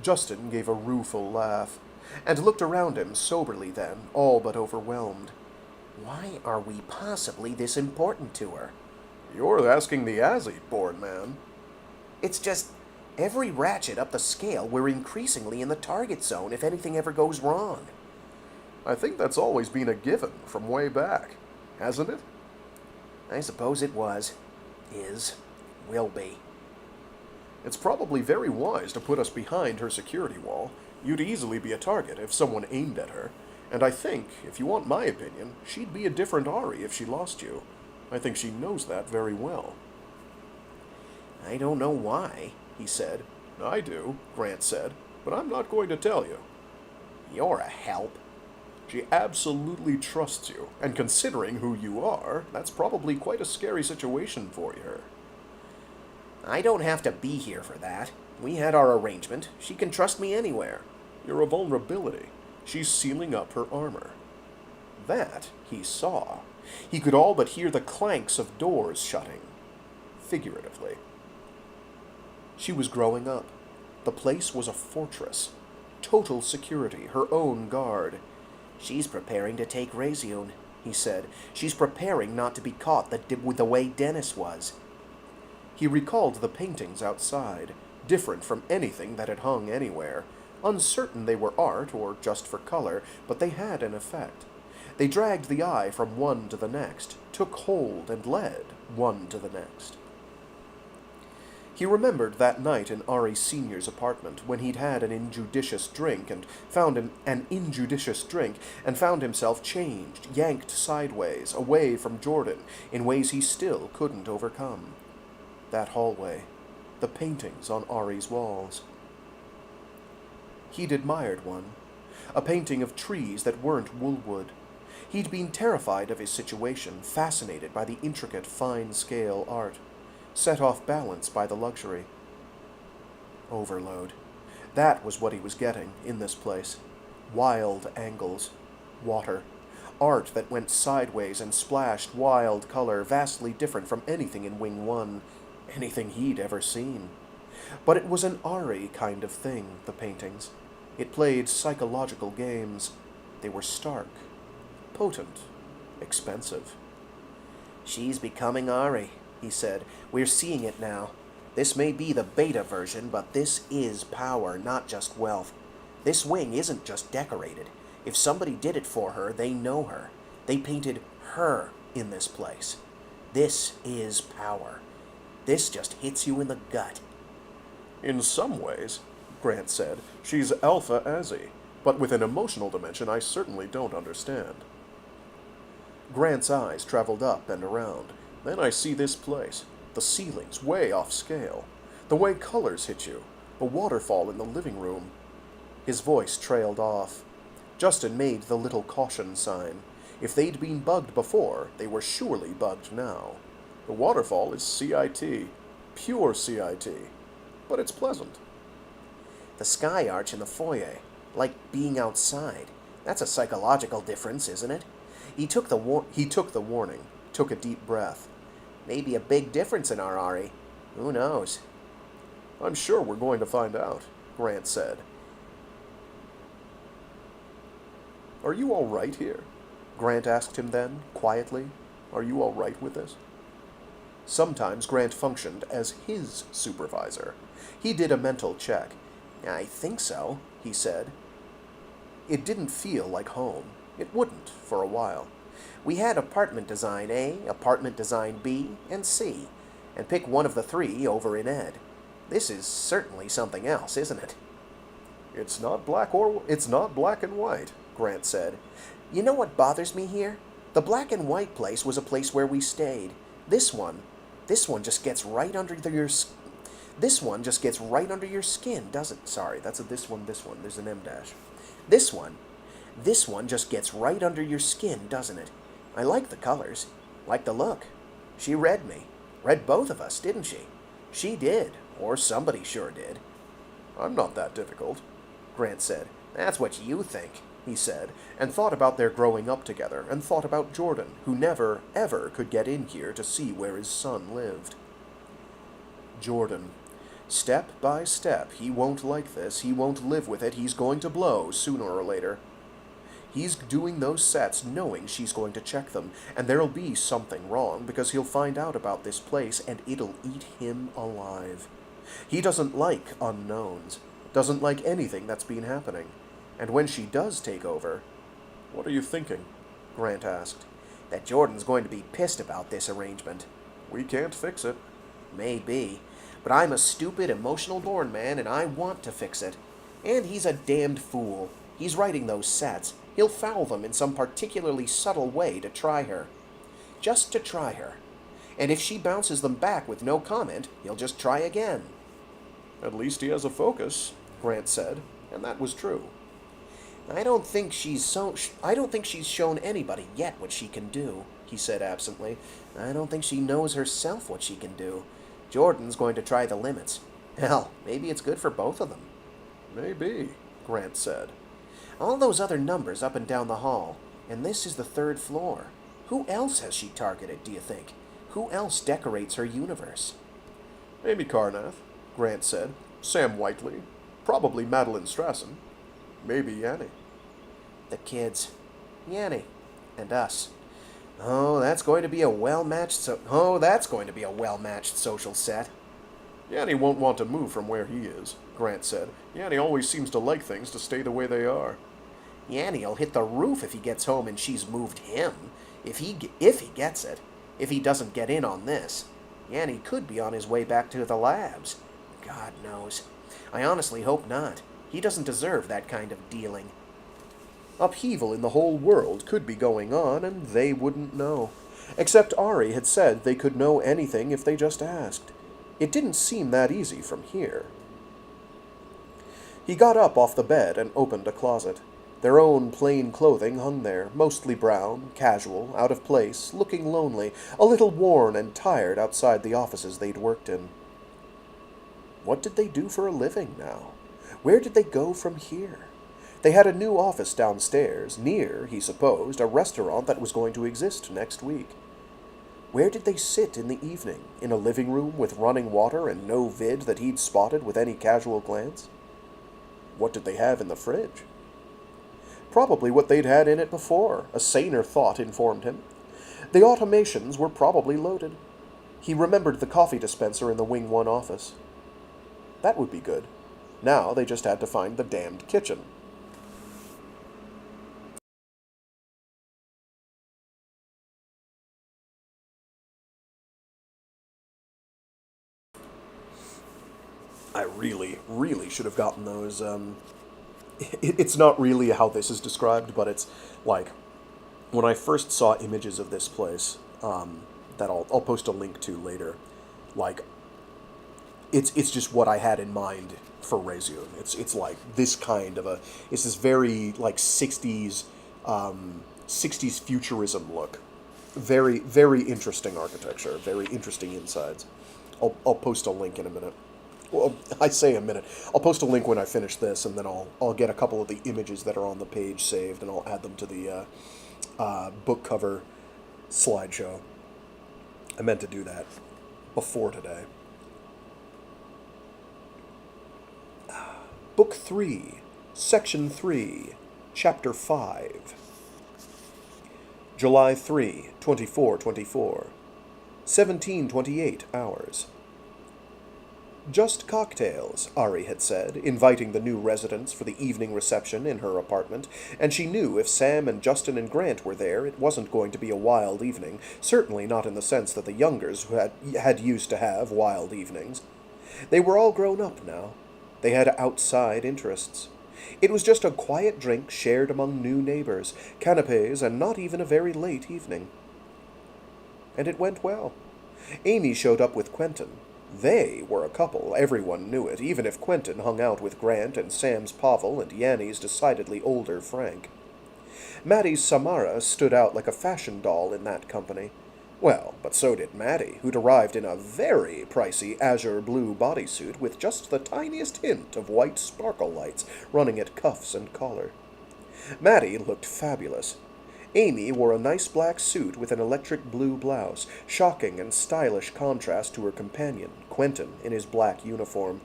Justin gave a rueful laugh, and looked around him soberly then, all but overwhelmed. Why are we possibly this important to her? "You're asking the Azzy, born man." It's just, every ratchet up the scale, we're increasingly in the target zone if anything ever goes wrong. "I think that's always been a given from way back, hasn't it?" I suppose it was. Is. Will be. "It's probably very wise to put us behind her security wall. You'd easily be a target if someone aimed at her. And I think, if you want my opinion, she'd be a different Ari if she lost you. I think she knows that very well." I don't know why, he said. "I do," Grant said, "but I'm not going to tell you." You're a help. "She absolutely trusts you, and considering who you are, that's probably quite a scary situation for her." I don't have to be here for that. We had our arrangement. She can trust me anywhere. "You're a vulnerability. She's sealing up her armor." That he saw. He could all but hear the clanks of doors shutting. Figuratively. She was growing up. The place was a fortress. Total security, her own guard. She's preparing to take Regenesis, he said. She's preparing not to be caught the way Dennis was. He recalled the paintings outside, different from anything that had hung anywhere. Uncertain they were art or just for color, but they had an effect. They dragged the eye from one to the next, took hold and led one to the next. He remembered that night in Ari Sr.'s apartment when he'd had an injudicious drink and found himself changed, yanked sideways, away from Jordan, in ways he still couldn't overcome. That hallway. the paintings on Ari's walls. He'd admired one, a painting of trees that weren't woolwood. He'd been terrified of his situation, fascinated by the intricate, fine-scale art, set off balance by the luxury. Overload. That was what he was getting in this place. Wild angles, water, art that went sideways and splashed wild color, vastly different from anything in Wing 1, anything he'd ever seen. But it was an Ari kind of thing, the paintings. It played psychological games. They were stark, potent, expensive. She's becoming Ari, he said. We're seeing it now. This may be the beta version, but this is power, not just wealth. This wing isn't just decorated. If somebody did it for her, they know her. They painted her in this place. This is power. This just hits you in the gut. In some ways, Grant said, she's Alpha Azzy, but with an emotional dimension I certainly don't understand. Grant's eyes traveled up and around. Then I see this place. The ceilings way off scale. The way colors hit you. The waterfall in the living room. His voice trailed off. Justin made the little caution sign. If they'd been bugged before, they were surely bugged now. The waterfall is CIT. Pure CIT. But it's pleasant. The sky arch in the foyer, like being outside. That's a psychological difference, isn't it? He took the warning, took a deep breath. Maybe a big difference in our Ari. Who knows? I'm sure we're going to find out, Grant said. Are you all right here? Grant asked him then, quietly. Are you all right with this? Sometimes Grant functioned as his supervisor. He did a mental check. I think so, he said. It didn't feel like home. It wouldn't for a while. We had apartment design A, apartment design B, and C, and pick one of the three over in Ed. This is certainly something else, isn't it? It's not black and white, Grant said. You know what bothers me here? The black and white place was a place where we stayed. This one just gets right under your This one just gets right under your skin, doesn't? Sorry, that's a this one. There's an M dash. This one just gets right under your skin, doesn't it? I like the colors, like the look. She read me. Read both of us, didn't she? She did, or somebody sure did. I'm not that difficult, Grant said. That's what you think, he said, and thought about their growing up together, and thought about Jordan, who never, ever could get in here to see where his son lived. Jordan. Step by step, he won't like this, he won't live with it, he's going to blow sooner or later. He's doing those sets knowing she's going to check them, and there'll be something wrong, because he'll find out about this place, and it'll eat him alive. He doesn't like unknowns, doesn't like anything that's been happening, and when she does take over... What are you thinking? Grant asked. That Jordan's going to be pissed about this arrangement. We can't fix it. Maybe. But I'm a stupid, emotional-born man, and I want to fix it. And he's a damned fool. He's writing those sets. He'll foul them in some particularly subtle way to try her. Just to try her. And if she bounces them back with no comment, he'll just try again. At least he has a focus, Grant said, and that was true. I don't think she's shown anybody yet what she can do, he said absently. I don't think she knows herself what she can do. Jordan's going to try the limits. Hell, maybe it's good for both of them. Maybe, Grant said. All those other numbers up and down the hall, and this is the 3rd floor. Who else has she targeted, do you think? Who else decorates her universe? Amy Carnath, Grant said. Sam Whiteley. Probably Madeline Strassen. Maybe Yanni. The kids. Yanni. And us. That's going to be a well-matched social set. Yanni won't want to move from where he is, Grant said. Yanni always seems to like things to stay the way they are. Yanni'll hit the roof if he gets home and she's moved him. If he gets it. If he doesn't get in on this. Yanni could be on his way back to the labs. God knows. I honestly hope not. He doesn't deserve that kind of dealing. Upheaval in the whole world could be going on, and they wouldn't know. Except Ari had said they could know anything if they just asked. It didn't seem that easy from here. He got up off the bed and opened a closet. Their own plain clothing hung there, mostly brown, casual, out of place, looking lonely, a little worn and tired outside the offices they'd worked in. What did they do for a living now? Where did they go from here? They had a new office downstairs, near, he supposed, a restaurant that was going to exist next week. Where did they sit in the evening? In a living room with running water and no vid that he'd spotted with any casual glance? What did they have in the fridge? Probably what they'd had in it before, a saner thought informed him. The automations were probably loaded. He remembered the coffee dispenser in the Wing 1 office. That would be good. Now they just had to find the damned kitchen. I really should have gotten those. It's not really how this is described, but it's like when I first saw images of this place, that I'll post a link to later. Like, it's just what I had in mind for Regenesis. It's like this kind of a. It's this very like 60s futurism look. Very interesting architecture. Very interesting insides. I'll post a link in a minute. Well, I say a minute. I'll post a link when I finish this, and then I'll get a couple of the images that are on the page saved, and I'll add them to the book cover slideshow. I meant to do that before today. Book 3, Section 3, Chapter 5. July 3, 2424. 17:28 hours. Just cocktails, Ari had said, inviting the new residents for the evening reception in her apartment, and she knew if Sam and Justin and Grant were there, it wasn't going to be a wild evening, certainly not in the sense that the youngers had used to have wild evenings. They were all grown up now. They had outside interests. It was just a quiet drink shared among new neighbors, canapes, and not even a very late evening. And it went well. Amy showed up with Quentin. They were a couple, everyone knew it, even if Quentin hung out with Grant and Sam's Pavel and Yanni's decidedly older Frank. Maddie's Samara stood out like a fashion doll in that company. Well, but so did Maddie, who'd arrived in a very pricey azure blue bodysuit with just the tiniest hint of white sparkle lights running at cuffs and collar. Maddie looked fabulous. Amy wore a nice black suit with an electric blue blouse, shocking and stylish contrast to her companion, Quentin, in his black uniform.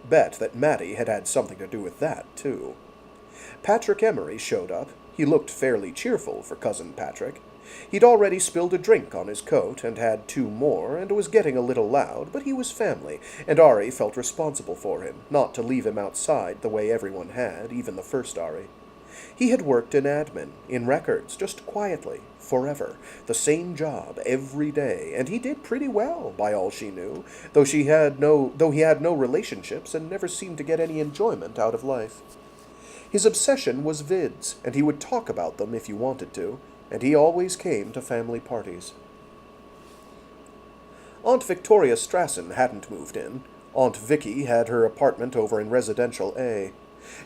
Bet that Maddie had had something to do with that, too. Patrick Emery showed up. He looked fairly cheerful for Cousin Patrick. He'd already spilled a drink on his coat and had 2 more, and was getting a little loud, but he was family, and Ari felt responsible for him, not to leave him outside the way everyone had, even the first Ari. He had worked in admin, in records, just quietly, forever, the same job every day, and he did pretty well, by all she knew, though he had no relationships and never seemed to get any enjoyment out of life. His obsession was vids, and he would talk about them if you wanted to, and he always came to family parties. Aunt Victoria Strassen hadn't moved in. Aunt Vicky had her apartment over in Residential A.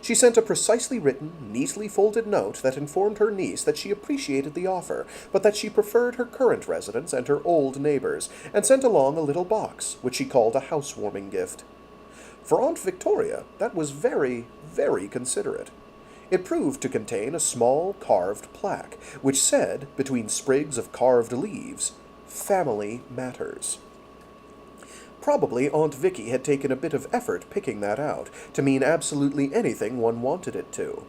She sent a precisely written, neatly folded note that informed her niece that she appreciated the offer, but that she preferred her current residence and her old neighbors, and sent along a little box, which she called a housewarming gift. For Aunt Victoria, that was very, very considerate. It proved to contain a small carved plaque, which said, between sprigs of carved leaves, "Family Matters." Probably Aunt Vicky had taken a bit of effort picking that out, to mean absolutely anything one wanted it to.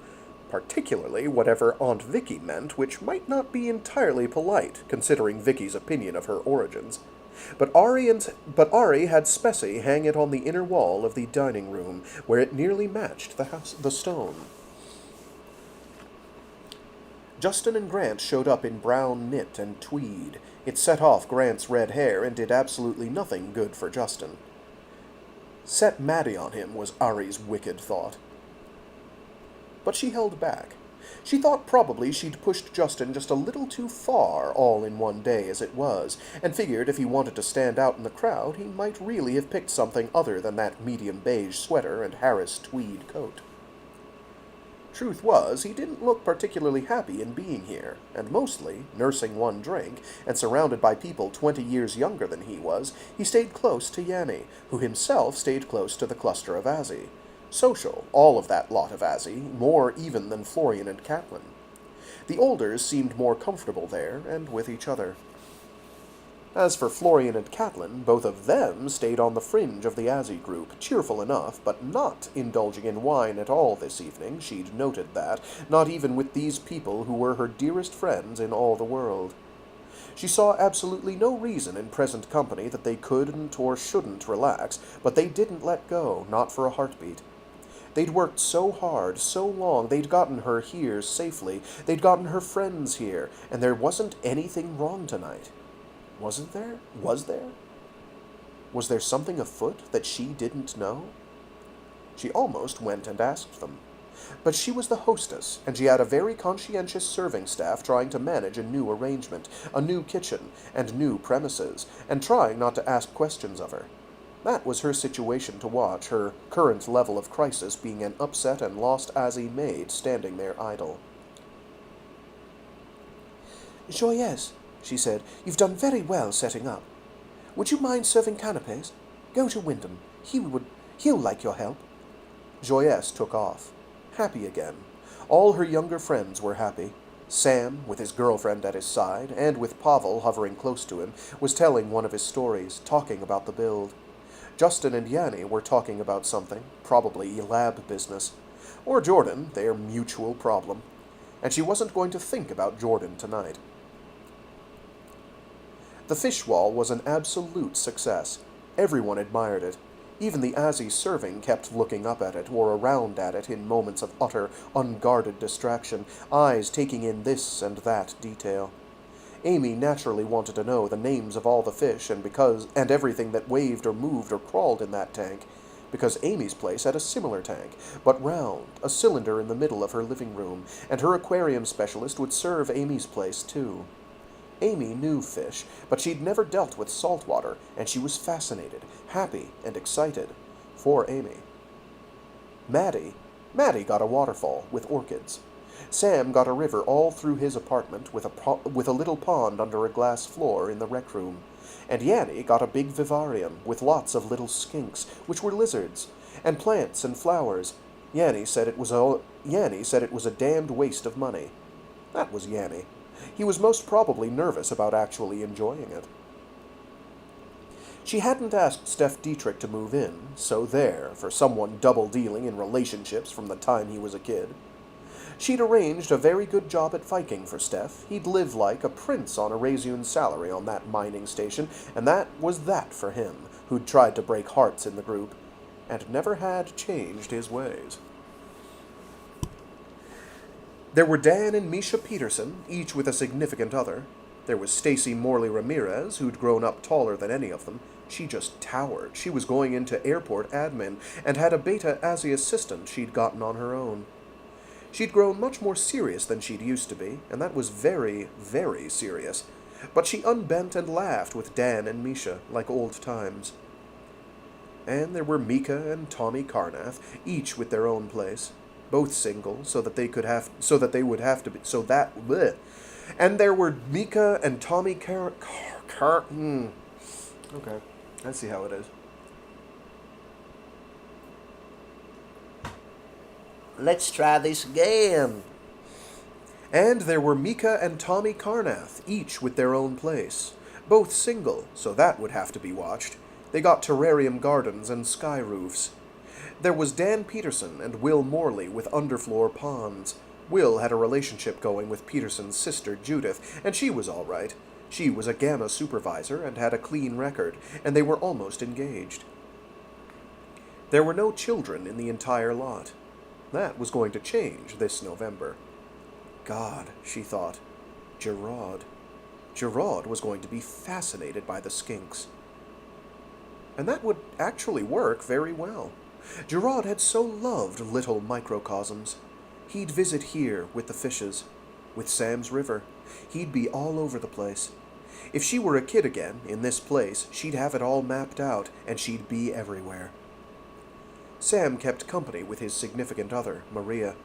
Particularly whatever Aunt Vicky meant, which might not be entirely polite, considering Vicky's opinion of her origins. But Ari had Spessy hang it on the inner wall of the dining room, where it nearly matched the stone. Justin and Grant showed up in brown knit and tweed. It set off Grant's red hair and did absolutely nothing good for Justin. Set Maddie on him was Ari's wicked thought. But she held back. She thought probably she'd pushed Justin just a little too far all in one day as it was, and figured if he wanted to stand out in the crowd, he might really have picked something other than that medium beige sweater and Harris tweed coat. Truth was, he didn't look particularly happy in being here, and mostly, nursing one drink, and surrounded by people 20 years younger than he was, he stayed close to Yanni, who himself stayed close to the cluster of Azzi. Social, all of that lot of Azzi, more even than Florian and Catelyn. The Olders seemed more comfortable there, and with each other. As for Florian and Catelyn, both of them stayed on the fringe of the Azzi group, cheerful enough, but not indulging in wine at all this evening. She'd noted that, not even with these people who were her dearest friends in all the world. She saw absolutely no reason in present company that they couldn't or shouldn't relax, but they didn't let go, not for a heartbeat. They'd worked so hard, so long, they'd gotten her here safely, they'd gotten her friends here, and there wasn't anything wrong tonight. Wasn't there? Was there? Was there something afoot that she didn't know? She almost went and asked them. But she was the hostess, and she had a very conscientious serving staff trying to manage a new arrangement, a new kitchen, and new premises, and trying not to ask questions of her. That was her situation to watch, her current level of crisis being an upset and lost Azzi maid standing there idle. Joyeuse, she said, "you've done very well setting up. Would you mind serving canapes? Go to Wyndham. He'll like your help." Joyeuse took off, happy again. All her younger friends were happy. Sam, with his girlfriend at his side, and with Pavel hovering close to him, was telling one of his stories, talking about the build. Justin and Yanni were talking about something, probably lab business. Or Jordan, their mutual problem. And she wasn't going to think about Jordan tonight. The fish wall was an absolute success. Everyone admired it. Even the Azzi serving kept looking up at it or around at it in moments of utter, unguarded distraction, eyes taking in this and that detail. Amy naturally wanted to know the names of all the fish and everything that waved or moved or crawled in that tank, because Amy's place had a similar tank, but round, a cylinder in the middle of her living room, and her aquarium specialist would serve Amy's place too. Amy knew fish, but she'd never dealt with saltwater, and she was fascinated, happy, and excited. For Amy. Maddie got a waterfall with orchids. Sam got a river all through his apartment with a little pond under a glass floor in the rec room. And Yanni got a big vivarium with lots of little skinks, which were lizards, and plants and flowers. Yanni said it was a damned waste of money. That was Yanni. He was most probably nervous about actually enjoying it. She hadn't asked Steph Dietrich to move in, so there, for someone double-dealing in relationships from the time he was a kid. She'd arranged a very good job at Viking for Steph. He'd live like a prince on a Razun's salary on that mining station, and that was that for him, who'd tried to break hearts in the group, and never had changed his ways. There were Dan and Misha Peterson, each with a significant other. There was Stacy Morley Ramirez, who'd grown up taller than any of them. She just towered. She was going into airport admin, and had a beta Azzi assistant she'd gotten on her own. She'd grown much more serious than she'd used to be, and that was very, very serious. But she unbent and laughed with Dan and Misha, like old times. And there were Mika and Tommy Carnath, each with their own place. Both single, And there were Mika and Tommy Okay, I see how it is. Let's try this again. And there were Mika and Tommy Carnath, each with their own place. Both single, so that would have to be watched. They got terrarium gardens and sky roofs. There was Dan Peterson and Will Morley with underfloor ponds. Will had a relationship going with Peterson's sister, Judith, and she was all right. She was a Gamma supervisor and had a clean record, and they were almost engaged. There were no children in the entire lot. That was going to change this November. God, she thought. Gerard. Gerard was going to be fascinated by the skinks. And that would actually work very well. Gerard had so loved little microcosms. He'd visit here with the fishes, with Sam's river. He'd be all over the place. If she were a kid again, in this place, she'd have it all mapped out, and she'd be everywhere. Sam kept company with his significant other, Maria.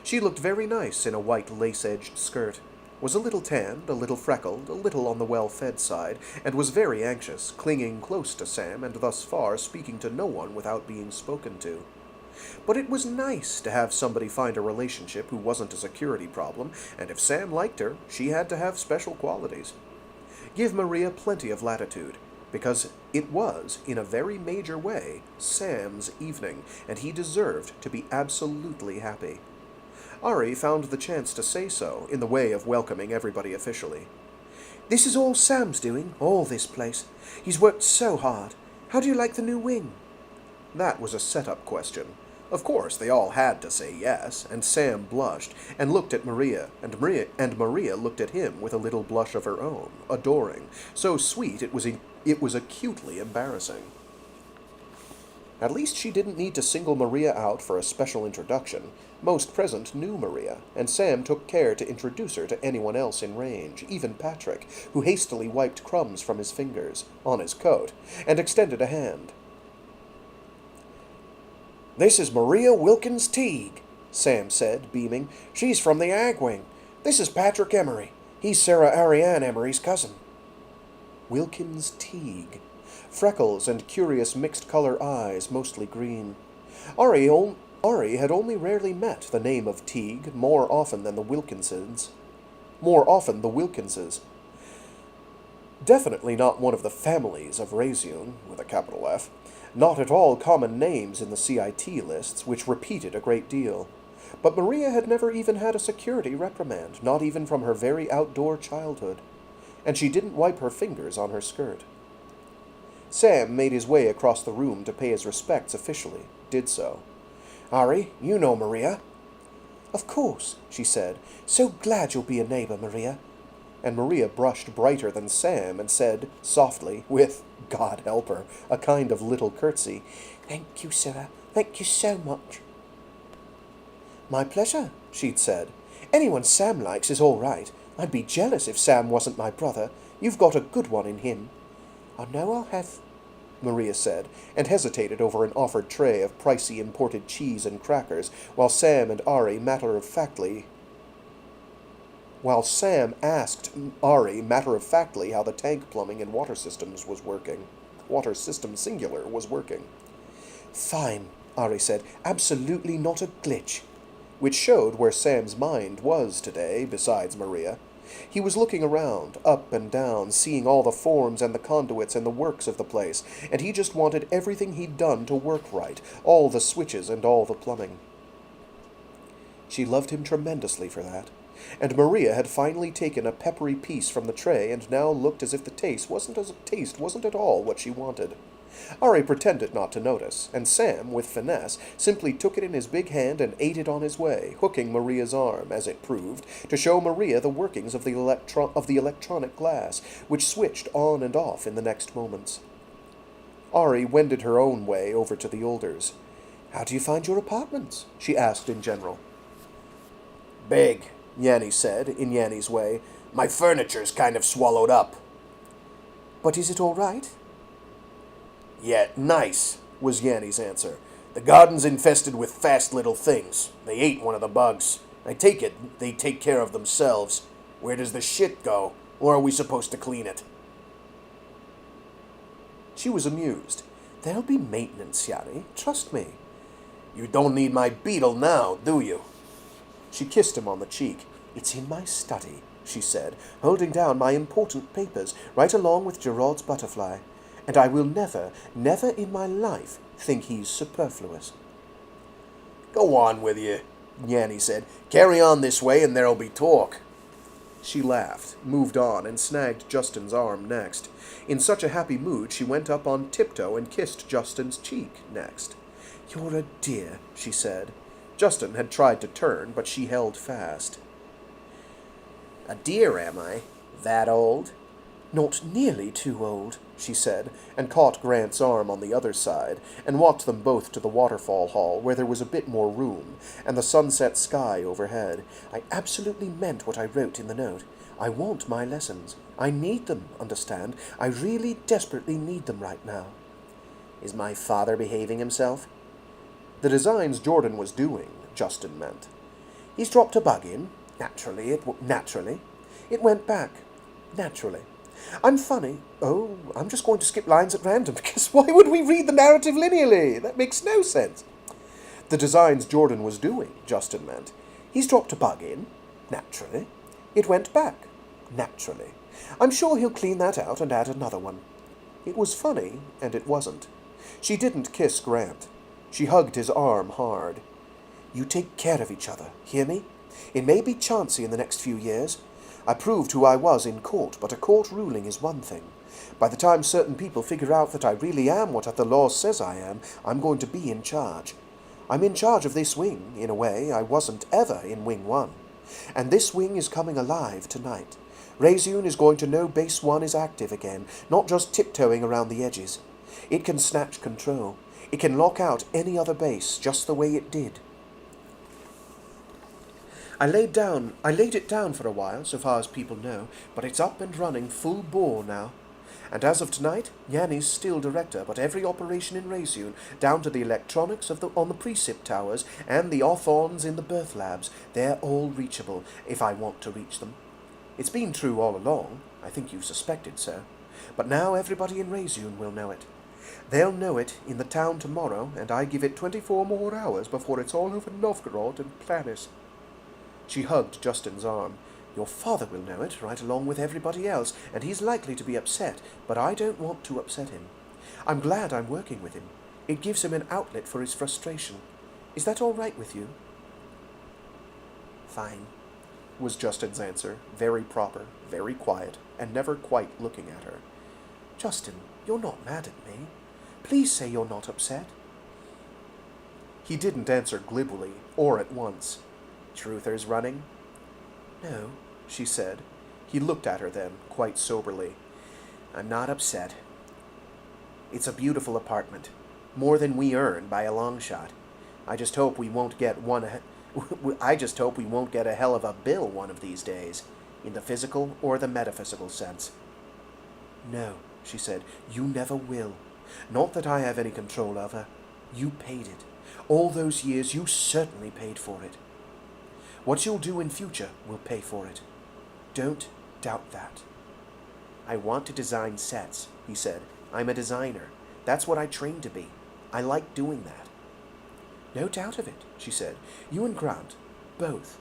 She looked very nice in a white lace-edged skirt, was a little tanned, a little freckled, a little on the well-fed side, and was very anxious, clinging close to Sam and thus far speaking to no one without being spoken to. But it was nice to have somebody find a relationship who wasn't a security problem, and if Sam liked her, she had to have special qualities. Give Maria plenty of latitude, because it was, in a very major way, Sam's evening, and he deserved to be absolutely happy. Ari found the chance to say so, in the way of welcoming everybody officially. "This is all Sam's doing, all this place. He's worked so hard. How do you like the new wing?" That was a set-up question. Of course, they all had to say yes, and Sam blushed, and looked at Maria, and Maria looked at him with a little blush of her own, adoring, so sweet it was acutely embarrassing. At least she didn't need to single Maria out for a special introduction. Most present knew Maria, and Sam took care to introduce her to anyone else in range, even Patrick, who hastily wiped crumbs from his fingers, on his coat, and extended a hand. "This is Maria Wilkins Teague," Sam said, beaming. "She's from the Ag Wing. This is Patrick Emery. He's Sarah Ariane Emery's cousin." Wilkins Teague. Freckles and curious mixed-color eyes, mostly green. Ari had only rarely met the name of Teague, more often the Wilkinses. Definitely not one of the families of Razion, with a capital F. Not at all common names in the CIT lists, which repeated a great deal. But Maria had never even had a security reprimand, not even from her very outdoor childhood. And she didn't wipe her fingers on her skirt. Sam made his way across the room to pay his respects officially, did so. "Ari, you know Maria?" "Of course," she said. "So glad you'll be a neighbor, Maria." And Maria brushed brighter than Sam and said, softly, with, God help her, a kind of little curtsy, "Thank you, Sarah. Thank you so much." "My pleasure," she'd said. "Anyone Sam likes is all right. I'd be jealous if Sam wasn't my brother. You've got a good one in him." "I know I'll have," Maria said, and hesitated over an offered tray of pricey imported cheese and crackers, while Sam asked Ari matter-of-factly how the tank plumbing and water system singular was working. "Fine," Ari said. "Absolutely not a glitch." Which showed where Sam's mind was today, besides Maria. He was looking around, up and down, seeing all the forms and the conduits and the works of the place, and he just wanted everything he'd done to work right, all the switches and all the plumbing. She loved him tremendously for that. And Maria had finally taken a peppery piece from the tray and now looked as if the taste wasn't at all what she wanted. Ari pretended not to notice, and Sam, with finesse, simply took it in his big hand and ate it on his way, hooking Maria's arm, as it proved, to show Maria the workings of the electronic glass, which switched on and off in the next moments. Ari wended her own way over to the Olders. "How do you find your apartments?" she asked in general. "Big," Yanni said, in Yanni's way. "My furniture's kind of swallowed up." "But is it all right?" "Yeah, nice," was Yanni's answer. "The garden's infested with fast little things. They ate one of the bugs. I take it they take care of themselves. Where does the shit go? Or are we supposed to clean it?" She was amused. "There'll be maintenance, Yanni. Trust me." "You don't need my beetle now, do you?" She kissed him on the cheek. "It's in my study," she said, holding down my important papers, right along with Gerard's butterfly. "And I will never, never in my life think he's superfluous." "Go on with you," Yanni said. "Carry on this way and there'll be talk." She laughed, moved on, and snagged Justin's arm next. In such a happy mood she went up on tiptoe and kissed Justin's cheek next. "You're a dear," she said. Justin had tried to turn, but she held fast. "A deer, am I? That old?" Not nearly too old, she said, and caught Grant's arm on the other side, and walked them both to the waterfall hall, where there was a bit more room, and the sunset sky overhead. I absolutely meant what I wrote in the note. I want my lessons. I need them, understand? I really desperately need them right now. Is my father behaving himself? The designs Jordan was doing, Justin meant. He's dropped a bug in. Naturally. It went back. Naturally. I'm funny. Oh, I'm just going to skip lines at random, because why would we read the narrative linearly? That makes no sense. The designs Jordan was doing, Justin meant. He's dropped a bug in. Naturally. It went back. Naturally. I'm sure he'll clean that out and add another one. It was funny, and it wasn't. She didn't kiss Grant. She hugged his arm hard. You take care of each other, hear me? It may be chancy in the next few years. I proved who I was in court, but a court ruling is one thing. By the time certain people figure out that I really am what the law says I am, I'm going to be in charge. I'm in charge of this wing, in a way I wasn't ever in Wing 1. And this wing is coming alive tonight. Regenesis is going to know Base 1 is active again, not just tiptoeing around the edges. It can snatch control. It can lock out any other base, just the way it did. I laid it down for a while, so far as people know, but it's up and running full bore now. And as of tonight, Yanni's still director, but every operation in Regenesis, down to the electronics on the precip towers and the off-ons in the birth labs, they're all reachable, if I want to reach them. It's been true all along. I think you suspected so. But now everybody in Regenesis will know it. They'll know it in the town tomorrow, and I give it 24 more hours before it's all over Novgorod and Planis. She hugged Justin's arm. Your father will know it, right along with everybody else, and he's likely to be upset, but I don't want to upset him. I'm glad I'm working with him. It gives him an outlet for his frustration. Is that all right with you? Fine, was Justin's answer, very proper, very quiet, and never quite looking at her. Justin, you're not mad at me. Please say you're not upset. He didn't answer glibly, or at once. Truthers running? No, she said. He looked at her then, quite soberly. I'm not upset. It's a beautiful apartment. More than we earn by a long shot. I just hope we won't get a hell of a bill one of these days, in the physical or the metaphysical sense. No, she said, you never will. Not that I have any control over. You paid it. All those years you certainly paid for it. What you'll do in future will pay for it. Don't doubt that. I want to design sets, he said. I'm a designer. That's what I trained to be. I like doing that. No doubt of it, she said. You and Grant, both.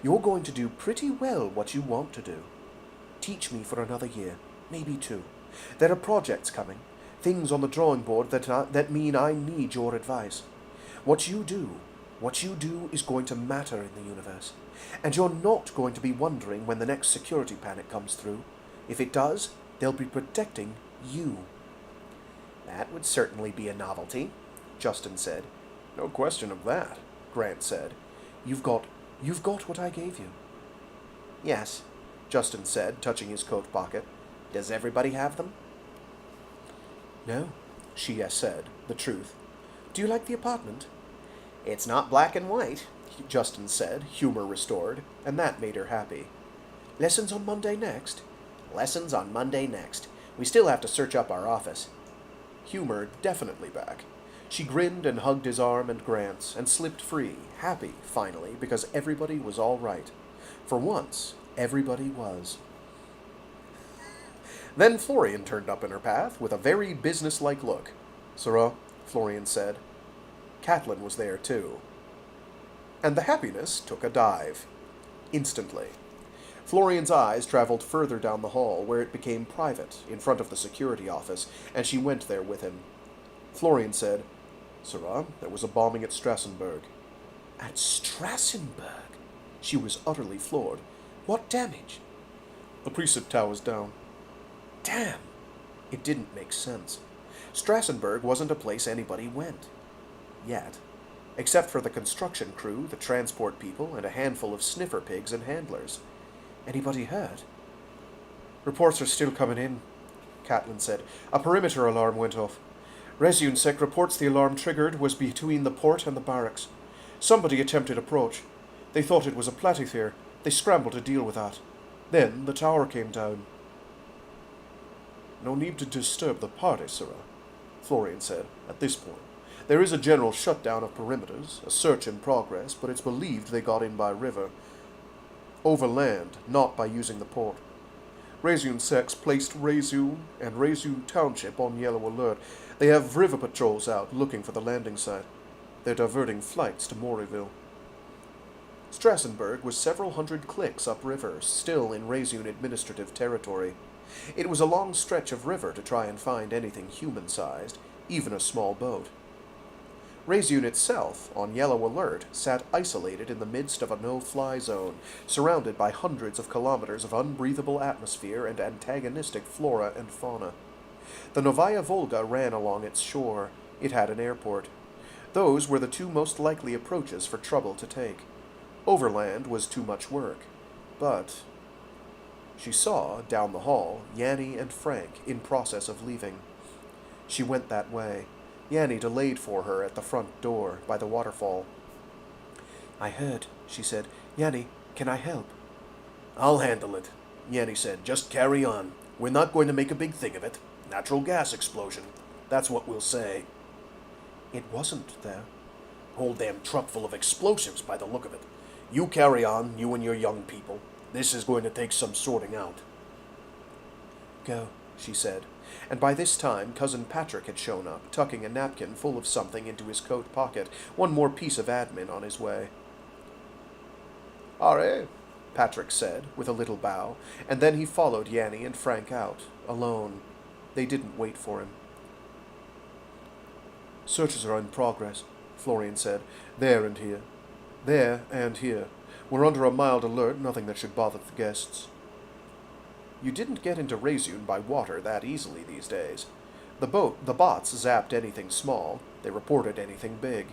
You're going to do pretty well what you want to do. Teach me for another year, maybe 2. There are projects coming, things on the drawing board that mean I need your advice. What you do is going to matter in the universe. And you're not going to be wondering when the next security panic comes through. If it does, they'll be protecting you. That would certainly be a novelty, Justin said. No question of that, Grant said. You've got what I gave you. Yes, Justin said, touching his coat pocket. Does everybody have them? No, she said, the truth. Do you like the apartment? It's not black and white, Justin said, humor restored, and that made her happy. Lessons on Monday next? Lessons on Monday next. We still have to search up our office. Humor definitely back. She grinned and hugged his arm and Grant's, and slipped free, happy, finally, because everybody was all right. For once, everybody was. Then Florian turned up in her path, with a very businesslike look. Sirrah, Florian said. Catelyn was there, too. And the happiness took a dive. Instantly. Florian's eyes traveled further down the hall, where it became private, in front of the security office, and she went there with him. Florian said, Sirrah, there was a bombing at Strassenburg. At Strassenburg? She was utterly floored. What damage? The precip tower's down. Damn! It didn't make sense. Strassenburg wasn't a place anybody went. Yet. Except for the construction crew, the transport people, and a handful of sniffer pigs and handlers. Anybody hurt? Reports are still coming in, Catelyn said. A perimeter alarm went off. Resunsec reports the alarm triggered was between the port and the barracks. Somebody attempted approach. They thought it was a Platithyr. They scrambled to deal with that. Then the tower came down. No need to disturb the party, Sirrah, Florian said, at this point. There is a general shutdown of perimeters, a search in progress, but it's believed they got in by river. Overland, not by using the port. Resunsec placed Resun and Resun Township on yellow alert. They have river patrols out looking for the landing site. They're diverting flights to Morrieville. Strassenburg was several hundred clicks upriver, still in Resun administrative territory. It was a long stretch of river to try and find anything human-sized, even a small boat. Resun itself, on yellow alert, sat isolated in the midst of a no-fly zone, surrounded by hundreds of kilometers of unbreathable atmosphere and antagonistic flora and fauna. The Novaya Volga ran along its shore. It had an airport. Those were the two most likely approaches for trouble to take. Overland was too much work. But she saw, down the hall, Yanni and Frank in process of leaving. She went that way. Yanni delayed for her at the front door, by the waterfall. I heard, she said. Yanni, can I help? I'll handle it, Yanni said. Just carry on. We're not going to make a big thing of it. Natural gas explosion. That's what we'll say. It wasn't, though. Whole damn truck full of explosives by the look of it. You carry on, you and your young people. This is going to take some sorting out. Go, she said. And by this time, Cousin Patrick had shown up, tucking a napkin full of something into his coat pocket, one more piece of admin on his way. Are, Patrick said, with a little bow, and then he followed Yanni and Frank out, alone. They didn't wait for him. Searches are in progress, Florian said. There and here. There and here. We're under a mild alert, nothing that should bother the guests. You didn't get into Resun by water that easily these days. The bots zapped anything small. They reported anything big.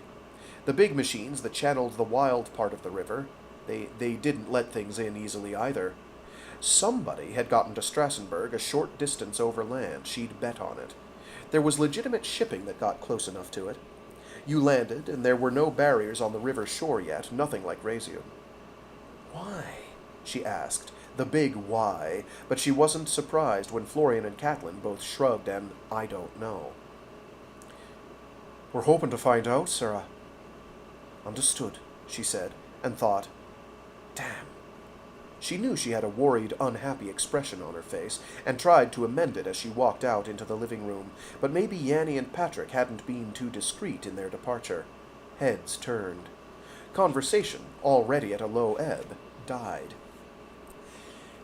The big machines that channeled the wild part of the river, they didn't let things in easily either. Somebody had gotten to Strassenburg a short distance overland. She'd bet on it. There was legitimate shipping that got close enough to it. You landed, and there were no barriers on the river shore yet, nothing like Resun. Why? She asked. The big why, but she wasn't surprised when Florian and Catelyn both shrugged and I don't know. We're hoping to find out, Sirrah. Understood, she said, and thought, damn. She knew she had a worried, unhappy expression on her face, and tried to amend it as she walked out into the living room, but maybe Yanni and Patrick hadn't been too discreet in their departure. Heads turned. Conversation, already at a low ebb, died.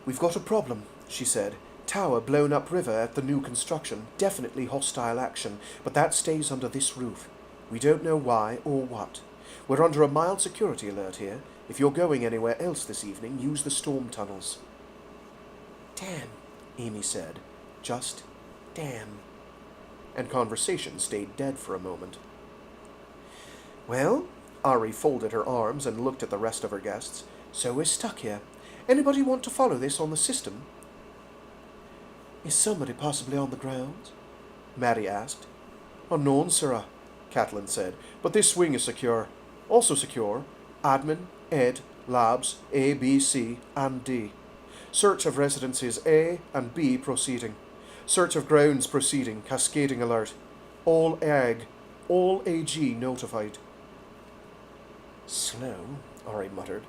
We've got a problem, she said. Tower blown upriver at the new construction. Definitely hostile action, but that stays under this roof. We don't know why or what. We're under a mild security alert here. If you're going anywhere else this evening, use the storm tunnels. Damn, Amy said. Just damn. And conversation stayed dead for a moment. Well, Ari folded her arms and looked at the rest of her guests. So we're stuck here. Anybody want to follow this on the system? Is somebody possibly on the grounds? Maddie asked. Unknown, Sirrah, Catelyn said, but this wing is secure. Also secure, admin, ed, labs, A, B, C, and D. Search of residences A and B proceeding. Search of grounds proceeding, cascading alert. All AG, all AG notified. Slow, Ari muttered.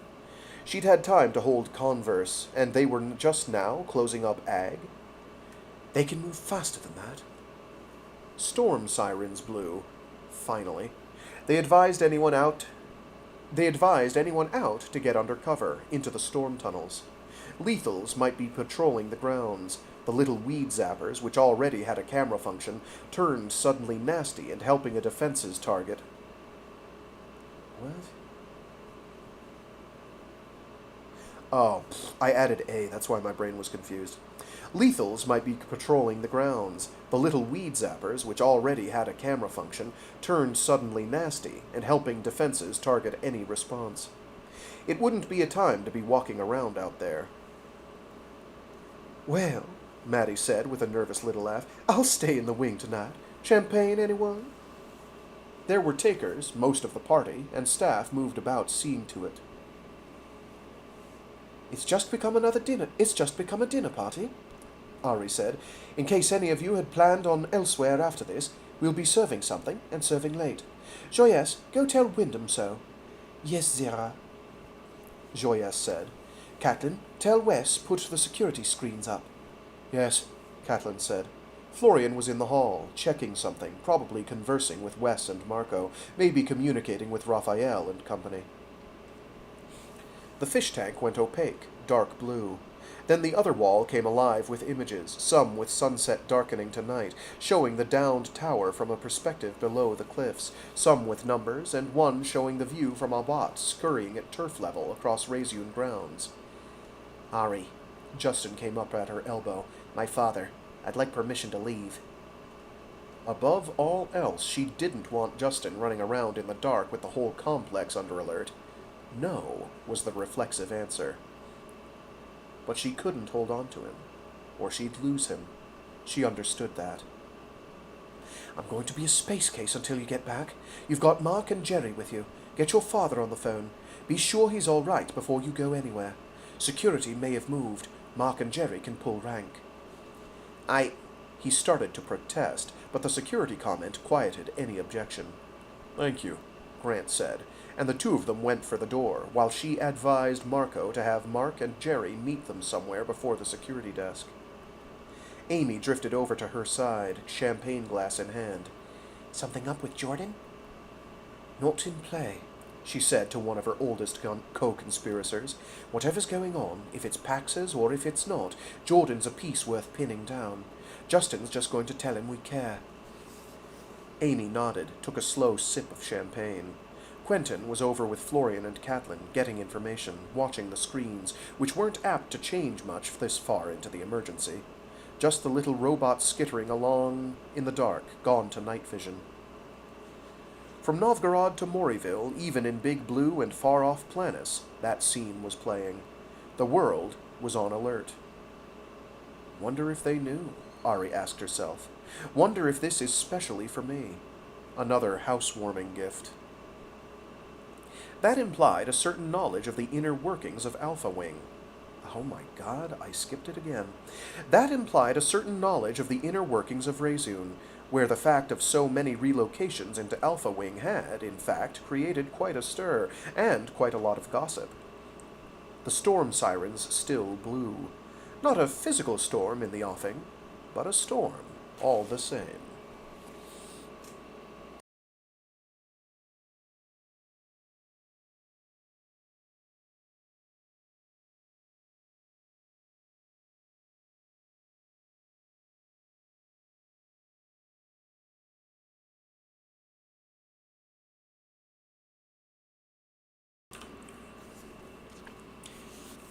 She'd had time to hold converse, and they were just now closing up AG. They can move faster than that. Storm sirens blew. Finally. They advised anyone out to get under cover, into the storm tunnels. Lethals might be patrolling the grounds. The little weed zappers, which already had a camera function, turned suddenly nasty and helping a defense's target. What? Oh, I added A, that's why my brain was confused. Lethals might be patrolling the grounds. The little weed zappers, which already had a camera function, turned suddenly nasty and helping defenses target any response. It wouldn't be a time to be walking around out there. Well, Maddie said with a nervous little laugh, I'll stay in the wing tonight. Champagne, anyone? There were takers, most of the party, and staff moved about seeing to it. It's just become a dinner party, Ari said. In case any of you had planned on elsewhere after this, we'll be serving something, and serving late. Joyous, go tell Wyndham so. Yes, Zira, Joyous said. Catelyn, tell Wes put the security screens up. Yes, Catelyn said. Florian was in the hall, checking something, probably conversing with Wes and Marco, maybe communicating with Raphael and company. The fish tank went opaque, dark blue. Then the other wall came alive with images, some with sunset darkening to night, showing the downed tower from a perspective below the cliffs, some with numbers, and one showing the view from a bot scurrying at turf level across Razun grounds. Ari, Justin came up at her elbow. My father. I'd like permission to leave. Above all else, she didn't want Justin running around in the dark with the whole complex under alert. No, was the reflexive answer. But she couldn't hold on to him, or she'd lose him. She understood that. I'm going to be a space case until you get back. You've got Mark and Cherryh with you. Get your father on the phone. Be sure he's all right before you go anywhere. Security may have moved. Mark and Cherryh can pull rank. He started to protest, but the security comment quieted any objection. Thank you, Grant said, and the two of them went for the door, while she advised Marco to have Mark and Cherryh meet them somewhere before the security desk. Amy drifted over to her side, champagne glass in hand. Something up with Jordan? Not in play, she said to one of her oldest co-conspirators. Whatever's going on, if it's Pax's or if it's not, Jordan's a piece worth pinning down. Justin's just going to tell him we care. Amy nodded, took a slow sip of champagne. Quentin was over with Florian and Catelyn, getting information, watching the screens, which weren't apt to change much this far into the emergency. Just the little robot skittering along in the dark, gone to night vision. From Novgorod to Morryville, even in Big Blue and far-off Planis, that scene was playing. The world was on alert. Wonder if they knew, Ari asked herself. Wonder if this is specially for me. Another housewarming gift. That implied a certain knowledge of the inner workings of Alpha Wing. Oh my god, I skipped it again. That implied a certain knowledge of the inner workings of Razun, where the fact of so many relocations into Alpha Wing had, in fact, created quite a stir, and quite a lot of gossip. The storm sirens still blew. Not a physical storm in the offing, but a storm, all the same.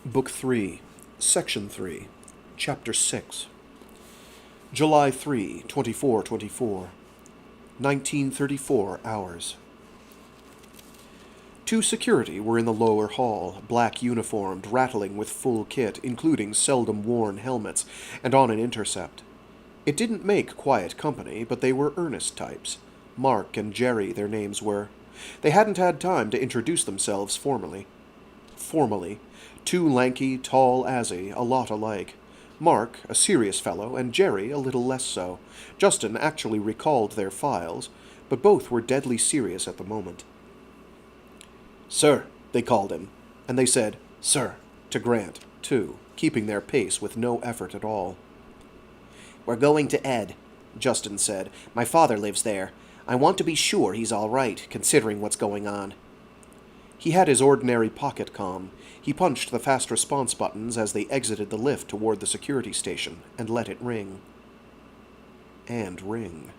Book 3, Section 3, Chapter 6. July 3, 2424. 1934 hours. Two security were in the lower hall, black uniformed, rattling with full kit, including seldom-worn helmets, and on an intercept. It didn't make quiet company, but they were earnest types. Mark and Cherryh, their names were. They hadn't had time to introduce themselves formally. Two lanky, tall Azzy, a lot alike. Mark, a serious fellow, and Cherryh a little less so. Justin actually recalled their files, but both were deadly serious at the moment. Sir, they called him, and they said, Sir, to Grant, too, keeping their pace with no effort at all. We're going to Ed, Justin said. My father lives there. I want to be sure he's all right, considering what's going on. He had his ordinary pocket comm. He punched the fast response buttons as they exited the lift toward the security station, and let it ring. And ring.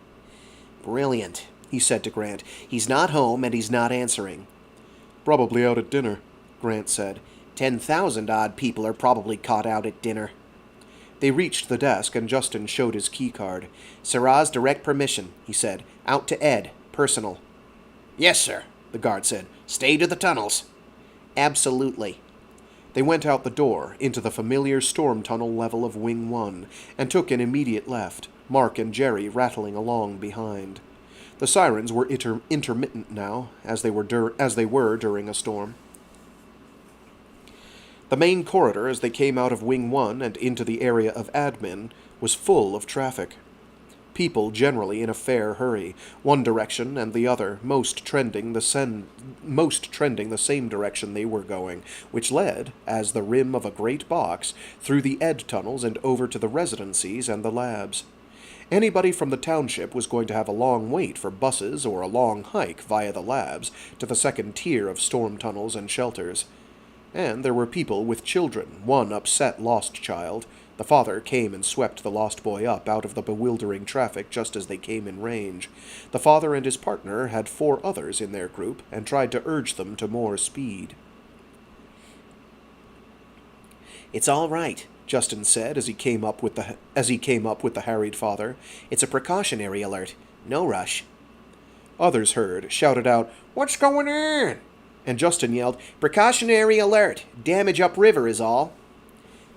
Brilliant, he said to Grant. He's not home, and he's not answering. Probably out at dinner, Grant said. 10,000-odd people are probably caught out at dinner. They reached the desk, and Justin showed his keycard. Sirrah's direct permission, he said. Out to Ed. Personal. Yes, sir, the guard said. Stay to the tunnels. Absolutely. They went out the door, into the familiar storm tunnel level of Wing 1, and took an immediate left, Mark and Cherryh rattling along behind. The sirens were intermittent now, as they were during a storm. The main corridor, as they came out of Wing 1 and into the area of admin, was full of traffic. People generally in a fair hurry, one direction and the other, most trending the same direction they were going, which led, as the rim of a great box, through the ed tunnels and over to the residencies and the labs. Anybody from the township was going to have a long wait for buses or a long hike via the labs to the second tier of storm tunnels and shelters. And there were people with children, one upset lost child. The father came and swept the lost boy up out of the bewildering traffic just as they came in range. The father and his partner had 4 others in their group and tried to urge them to more speed. It's all right, Justin said as he came up with the harried father. It's a precautionary alert. No rush. Others heard, shouted out, "What's going on?" And Justin yelled, "Precautionary alert! Damage upriver is all."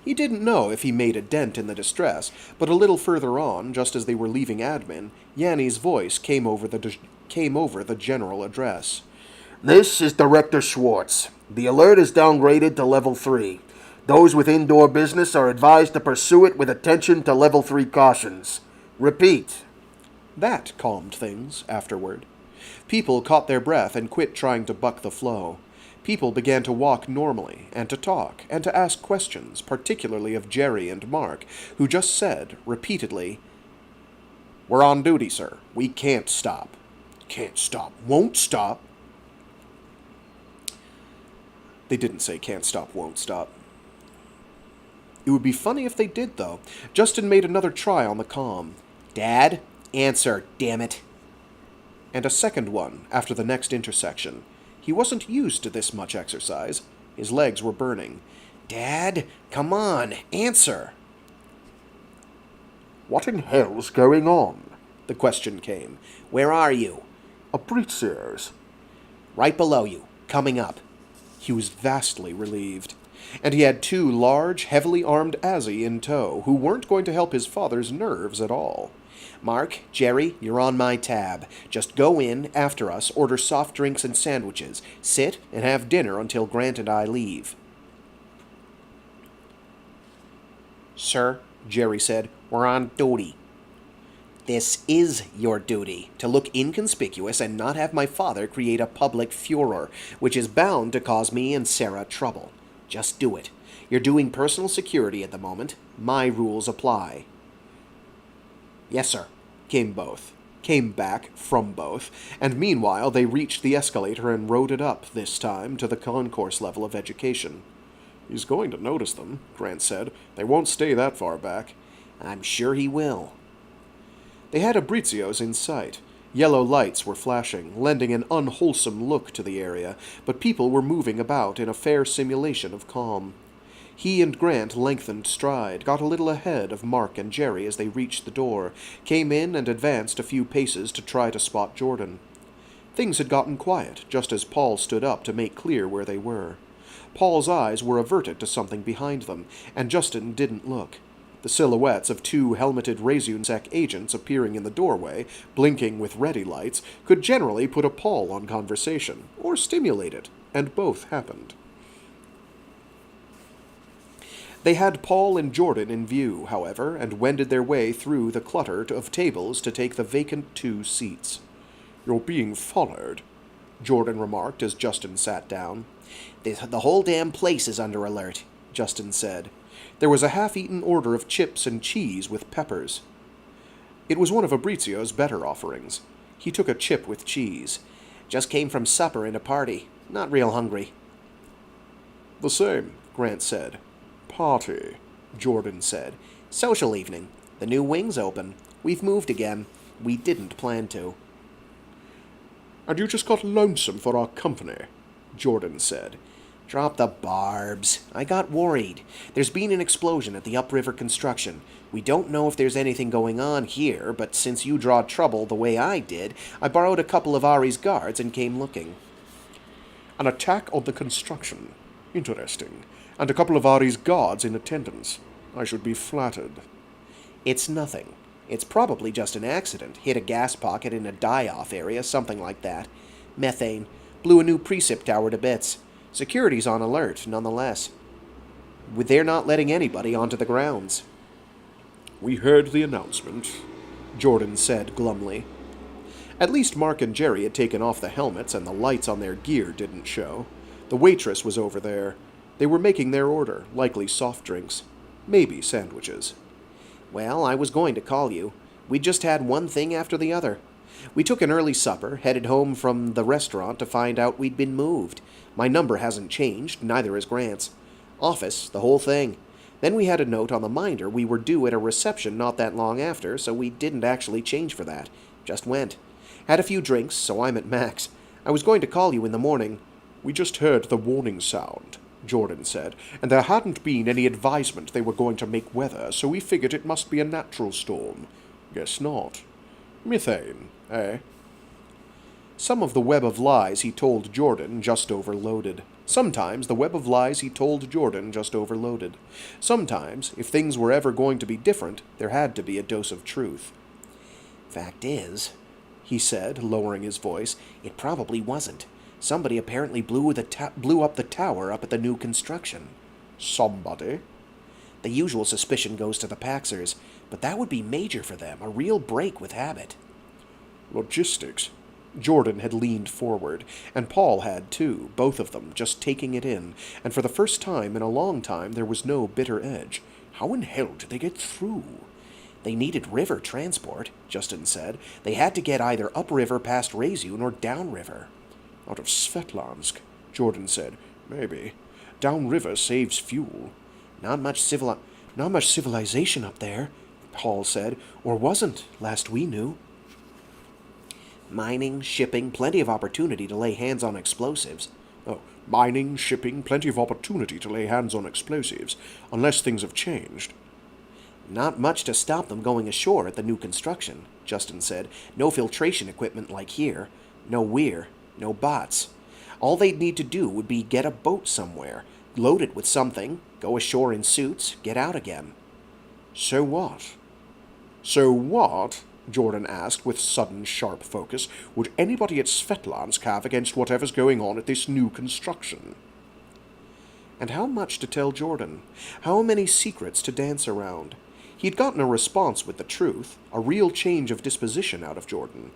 He didn't know if he made a dent in the distress, but a little further on, just as they were leaving admin, Yanni's voice came over the general address. This is Director Schwartz. The alert is downgraded to Level 3. Those with indoor business are advised to pursue it with attention to Level 3 cautions. Repeat. That calmed things afterward. People caught their breath and quit trying to buck the flow. People began to walk normally, and to talk, and to ask questions, particularly of Cherryh and Mark, who just said, repeatedly, "We're on duty, sir. We can't stop." "Can't stop. Won't stop." They didn't say can't stop, won't stop. It would be funny if they did, though. Justin made another try on the comm. "Dad, answer, damn it." And a second one after the next intersection. He wasn't used to this much exercise. His legs were burning. "Dad, come on, answer." What in hell's going on? The question came. "Where are you?" Abrizios. "Right below you, coming up." He was vastly relieved. And he had 2 large, heavily armed Azzi in tow, who weren't going to help his father's nerves at all. "Mark, Cherryh, you're on my tab. Just go in, after us, order soft drinks and sandwiches. Sit and have dinner until Grant and I leave." "Sir," Cherryh said, "we're on duty." "This is your duty, to look inconspicuous and not have my father create a public furor, which is bound to cause me and Sarah trouble. Just do it. You're doing personal security at the moment. My rules apply." "Yes, sir," came back from both, and meanwhile they reached the escalator and rode it up, this time, to the concourse level of education. "He's going to notice them," Grant said. "They won't stay that far back." "I'm sure he will." They had Abrizios in sight. Yellow lights were flashing, lending an unwholesome look to the area, but people were moving about in a fair simulation of calm. He and Grant lengthened stride, got a little ahead of Mark and Cherryh as they reached the door, came in and advanced a few paces to try to spot Jordan. Things had gotten quiet, just as Paul stood up to make clear where they were. Paul's eyes were averted to something behind them, and Justin didn't look. The silhouettes of 2 helmeted Razun-Sec agents appearing in the doorway, blinking with ready lights, could generally put a Paul on conversation, or stimulate it, and both happened. They had Paul and Jordan in view, however, and wended their way through the clutter of tables to take the vacant 2 seats. "You're being followed," Jordan remarked as Justin sat down. The whole damn place is under alert," Justin said. There was a half-eaten order of chips and cheese with peppers. It was one of Abrizios' better offerings. He took a chip with cheese. "Just came from supper and a party. Not real hungry." "The same," Grant said. "Party," Jordan said. "Social evening. The new wing's open. We've moved again. We didn't plan to." "And you just got lonesome for our company," Jordan said. "Drop the barbs. I got worried. There's been an explosion at the upriver construction. We don't know if there's anything going on here, but since you draw trouble the way I did, I borrowed a couple of Ari's guards and came looking." "An attack on the construction. Interesting. and a couple of Ari's guards in attendance. I should be flattered. It's nothing. It's probably just an accident. Hit a gas pocket in a die-off area, something like that. Methane. Blew a new precip tower to bits. Security's on alert, nonetheless. They're not letting anybody onto the grounds. We heard the announcement, Jordan said glumly. At least Mark and Jerry had taken off the helmets and the lights on their gear didn't show. The waitress was over there. They were making their order, likely soft drinks. Maybe sandwiches. Well, I was going to call you. We just had one thing after the other. We took an early supper, headed home from the restaurant to find out we'd been moved. My number hasn't changed, neither has Grant's. Office, the whole thing. Then we had a note on the minder we were due at a reception not that long after, so we didn't actually change for that. Just went. Had a few drinks, so I'm at max. I was going to call you in the morning. We just heard the warning sound, Jordan said, and there hadn't been any advisement they were going to make weather, so we figured it must be a natural storm. Guess not. Methane, eh? Some of the web of lies he told Jordan just overloaded. Sometimes the web of lies he told Jordan just overloaded. Sometimes, if things were ever going to be different, there had to be a dose of truth. Fact is, he said, lowering his voice, it probably wasn't. Somebody apparently blew up the tower up at the new construction. Somebody? The usual suspicion goes to the Paxers, but that would be major for them, a real break with habit. Logistics. Jordan had leaned forward, and Paul had too, both of them just taking it in, and for the first time in a long time there was no bitter edge. How in hell did they get through? They needed river transport, Justin said. They had to get either upriver past Razun or downriver. Out of Svetlansk, Jordan said. Maybe. Downriver saves fuel. Not much civilization up there, Paul said, or wasn't, last we knew. Mining, shipping, plenty of opportunity to lay hands on explosives. Oh, mining, shipping, plenty of opportunity to lay hands on explosives, unless things have changed. Not much to stop them going ashore at the new construction, Justin said. No filtration equipment like here. No weir. No bots. All they'd need to do would be get a boat somewhere, load it with something, go ashore in suits, get out again. So what? So what? Jordan asked with sudden sharp focus, would anybody at Svetlansk have against whatever's going on at this new construction? And how much to tell Jordan? How many secrets to dance around? He'd gotten a response with the truth, a real change of disposition out of Jordan.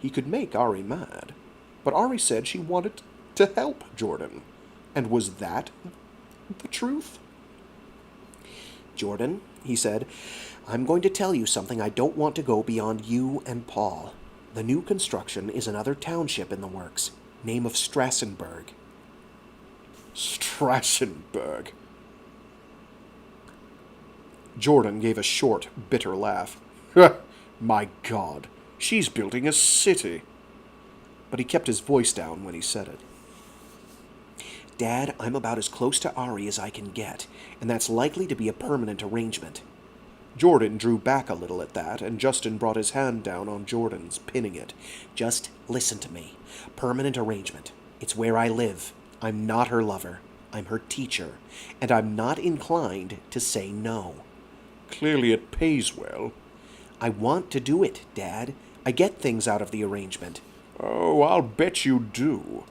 He could make Ari mad. But Ari said she wanted to help Jordan. And was that the truth? Jordan, he said, I'm going to tell you something I don't want to go beyond you and Paul. The new construction is another township in the works. Name of Strassenberg. Strassenberg. Jordan gave a short, bitter laugh. My God, she's building a city. But he kept his voice down when he said it. Dad, I'm about as close to Ari as I can get, and that's likely to be a permanent arrangement. Jordan drew back a little at that, and Justin brought his hand down on Jordan's, pinning it. Just listen to me. Permanent arrangement. It's where I live. I'm not her lover. I'm her teacher, and I'm not inclined to say no. Clearly it pays well. I want to do it, Dad. I get things out of the arrangement. Oh, I'll bet you do.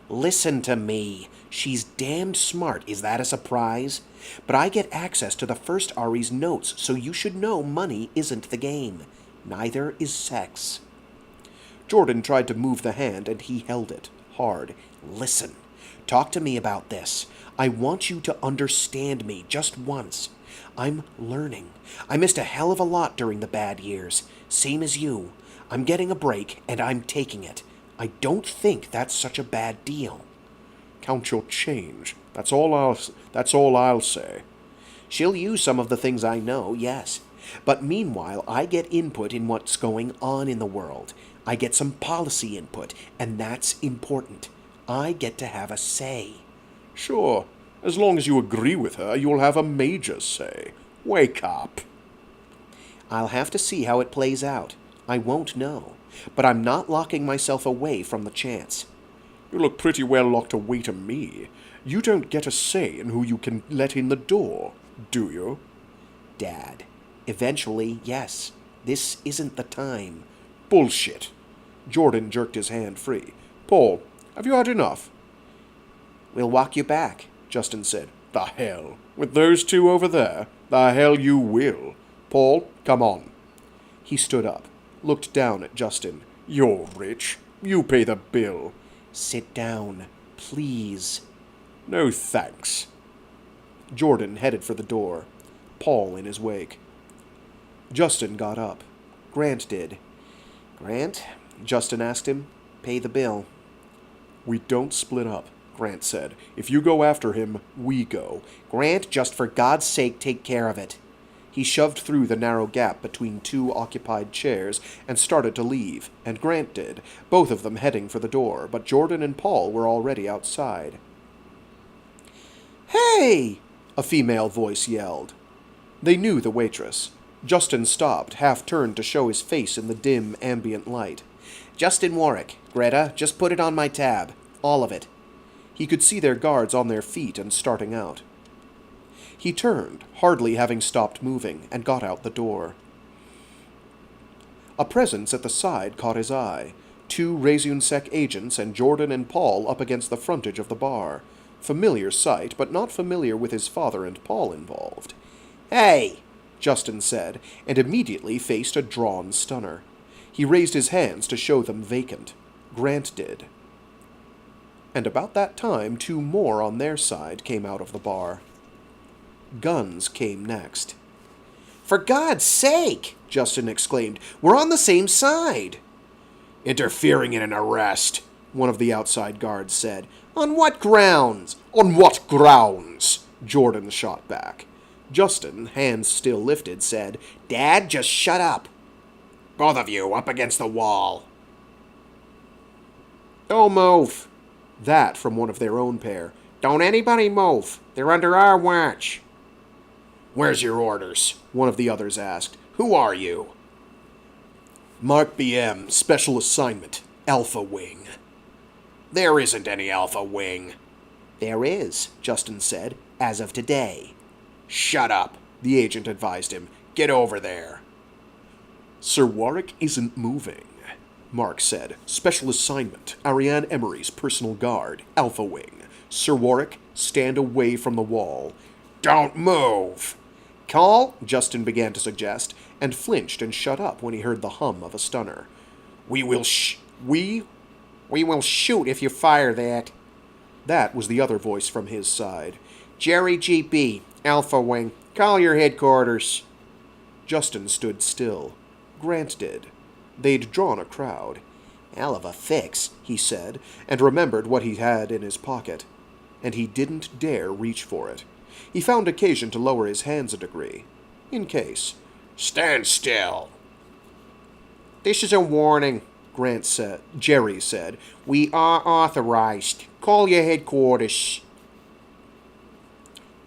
Listen to me. She's damned smart. Is that a surprise? But I get access to the first Ari's notes, so you should know money isn't the game. Neither is sex. Jordan tried to move the hand, and he held it, hard. Listen. Talk to me about this. I want you to understand me just once. I'm learning. I missed a hell of a lot during the bad years. Same as you. I'm getting a break, and I'm taking it. I don't think that's such a bad deal. Count your change. That's all I'll say. She'll use some of the things I know, yes. But meanwhile, I get input in what's going on in the world. I get some policy input, and that's important. I get to have a say. Sure. As long as you agree with her, you'll have a major say. Wake up. I'll have to see how it plays out. I won't know. But I'm not locking myself away from the chance. You look pretty well locked away to me. You don't get a say in who you can let in the door, do you? Dad, eventually, yes. This isn't the time. Bullshit. Jordan jerked his hand free. Paul, have you had enough? We'll walk you back, Justin said. The hell. With those two over there? The hell you will. Paul, come on. He stood up, looked down at Justin. You're rich. You pay the bill. Sit down, please. No thanks. Jordan headed for the door, Paul in his wake. Justin got up. Grant did. Grant, Justin asked him, pay the bill. We don't split up, Grant said. If you go after him, we go. Grant, just for God's sake, take care of it. He shoved through the narrow gap between two occupied chairs and started to leave, and Grant did, both of them heading for the door, but Jordan and Paul were already outside. "Hey!" a female voice yelled. They knew the waitress. Justin stopped, half-turned to show his face in the dim, ambient light. "Justin Warwick. Greta, just put it on my tab. All of it." He could see their guards on their feet and starting out. He turned, hardly having stopped moving, and got out the door. A presence at the side caught his eye. 2 Regenesis agents and Jordan and Paul up against the frontage of the bar. Familiar sight, but not familiar with his father and Paul involved. "Hey!" Justin said, and immediately faced a drawn stunner. He raised his hands to show them vacant. Grant did. And about that time, 2 more on their side came out of the bar. Guns came next. "For God's sake!" Justin exclaimed. "We're on the same side!" "Interfering in an arrest," one of the outside guards said. "On what grounds?" "On what grounds?" Jordan shot back. Justin, hands still lifted, said, "Dad, just shut up." "Both of you, up against the wall." "Don't move." That from one of their own pair. "Don't anybody move. They're under our watch." "Where's your orders?" one of the others asked. "Who are you?" "Mark BM, Special Assignment, Alpha Wing." "There isn't any Alpha Wing." "There is," Justin said, "as of today." "Shut up," the agent advised him. "Get over there." "Sir Warwick isn't moving," Mark said. "Special Assignment, Ariane Emery's personal guard, Alpha Wing. Sir Warwick, stand away from the wall." "Don't move." "Call," Justin began to suggest, and flinched and shut up when he heard the hum of a stunner. We will shoot if you fire that." That was the other voice from his side. "Jerry GP, Alpha Wing, call your headquarters." Justin stood still. Grant did. They'd drawn a crowd. "Hell of a fix," he said, and remembered what he had in his pocket. And he didn't dare reach for it. He found occasion to lower his hands a degree, in case. "Stand still." "This is a warning," Jerry said. "We are authorized. Call your headquarters."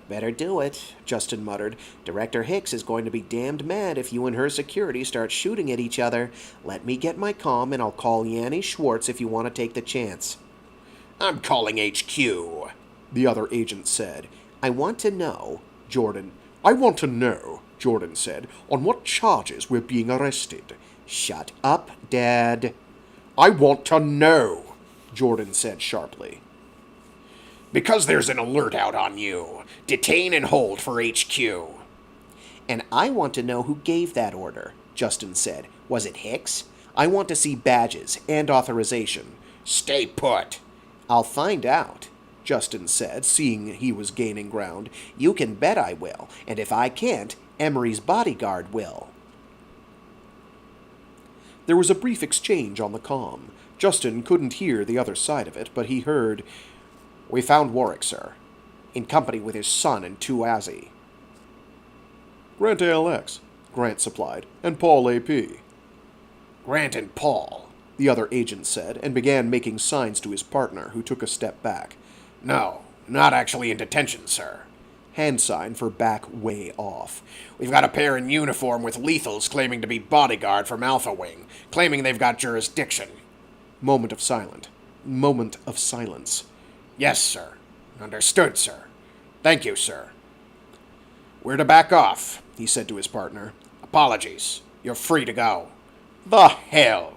"Better do it," Justin muttered. "Director Hicks is going to be damned mad if you and her security start shooting at each other. Let me get my comm and I'll call Yanni Schwartz if you want to take the chance." "I'm calling HQ," the other agent said. I want to know, Jordan said, "on what charges we're being arrested." "Shut up, Dad." "I want to know," Jordan said sharply. "Because there's an alert out on you. Detain and hold for HQ." "And I want to know who gave that order," Justin said. "Was it Hicks? I want to see badges and authorization." "Stay put." "I'll find out," Justin said, seeing he was gaining ground. "You can bet I will, and if I can't, Emery's bodyguard will." There was a brief exchange on the comm. Justin couldn't hear the other side of it, but he heard, "We found Warwick, sir, in company with his son and 2 Azzy." "Grant ALX," Grant supplied, "and Paul AP." "Grant and Paul," the other agent said, and began making signs to his partner, who took a step back. "No, not actually in detention, sir." Hand sign for back way off. "We've got a pair in uniform with lethals claiming to be bodyguard from Alpha Wing, claiming they've got jurisdiction." Moment of silence. "Yes, sir." Understood, sir. Thank you, sir. We're to back off, he said to his partner. Apologies. You're free to go. The hell!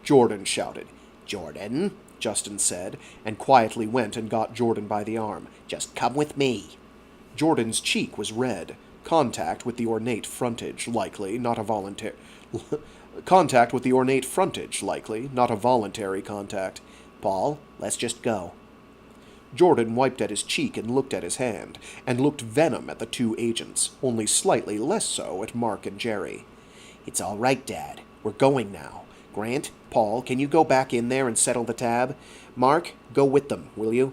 Jordan shouted. Jordan, Justin said, and quietly went and got Jordan by the arm. Just come with me. Jordan's cheek was red. Contact with the ornate frontage, likely, not a voluntary contact. Paul, let's just go. Jordan wiped at his cheek and looked at his hand, and looked venom at the two agents, only slightly less so at Mark and Cherryh. It's all right, Dad. We're going now. Grant, Paul, can you go back in there and settle the tab? Mark, go with them, will you?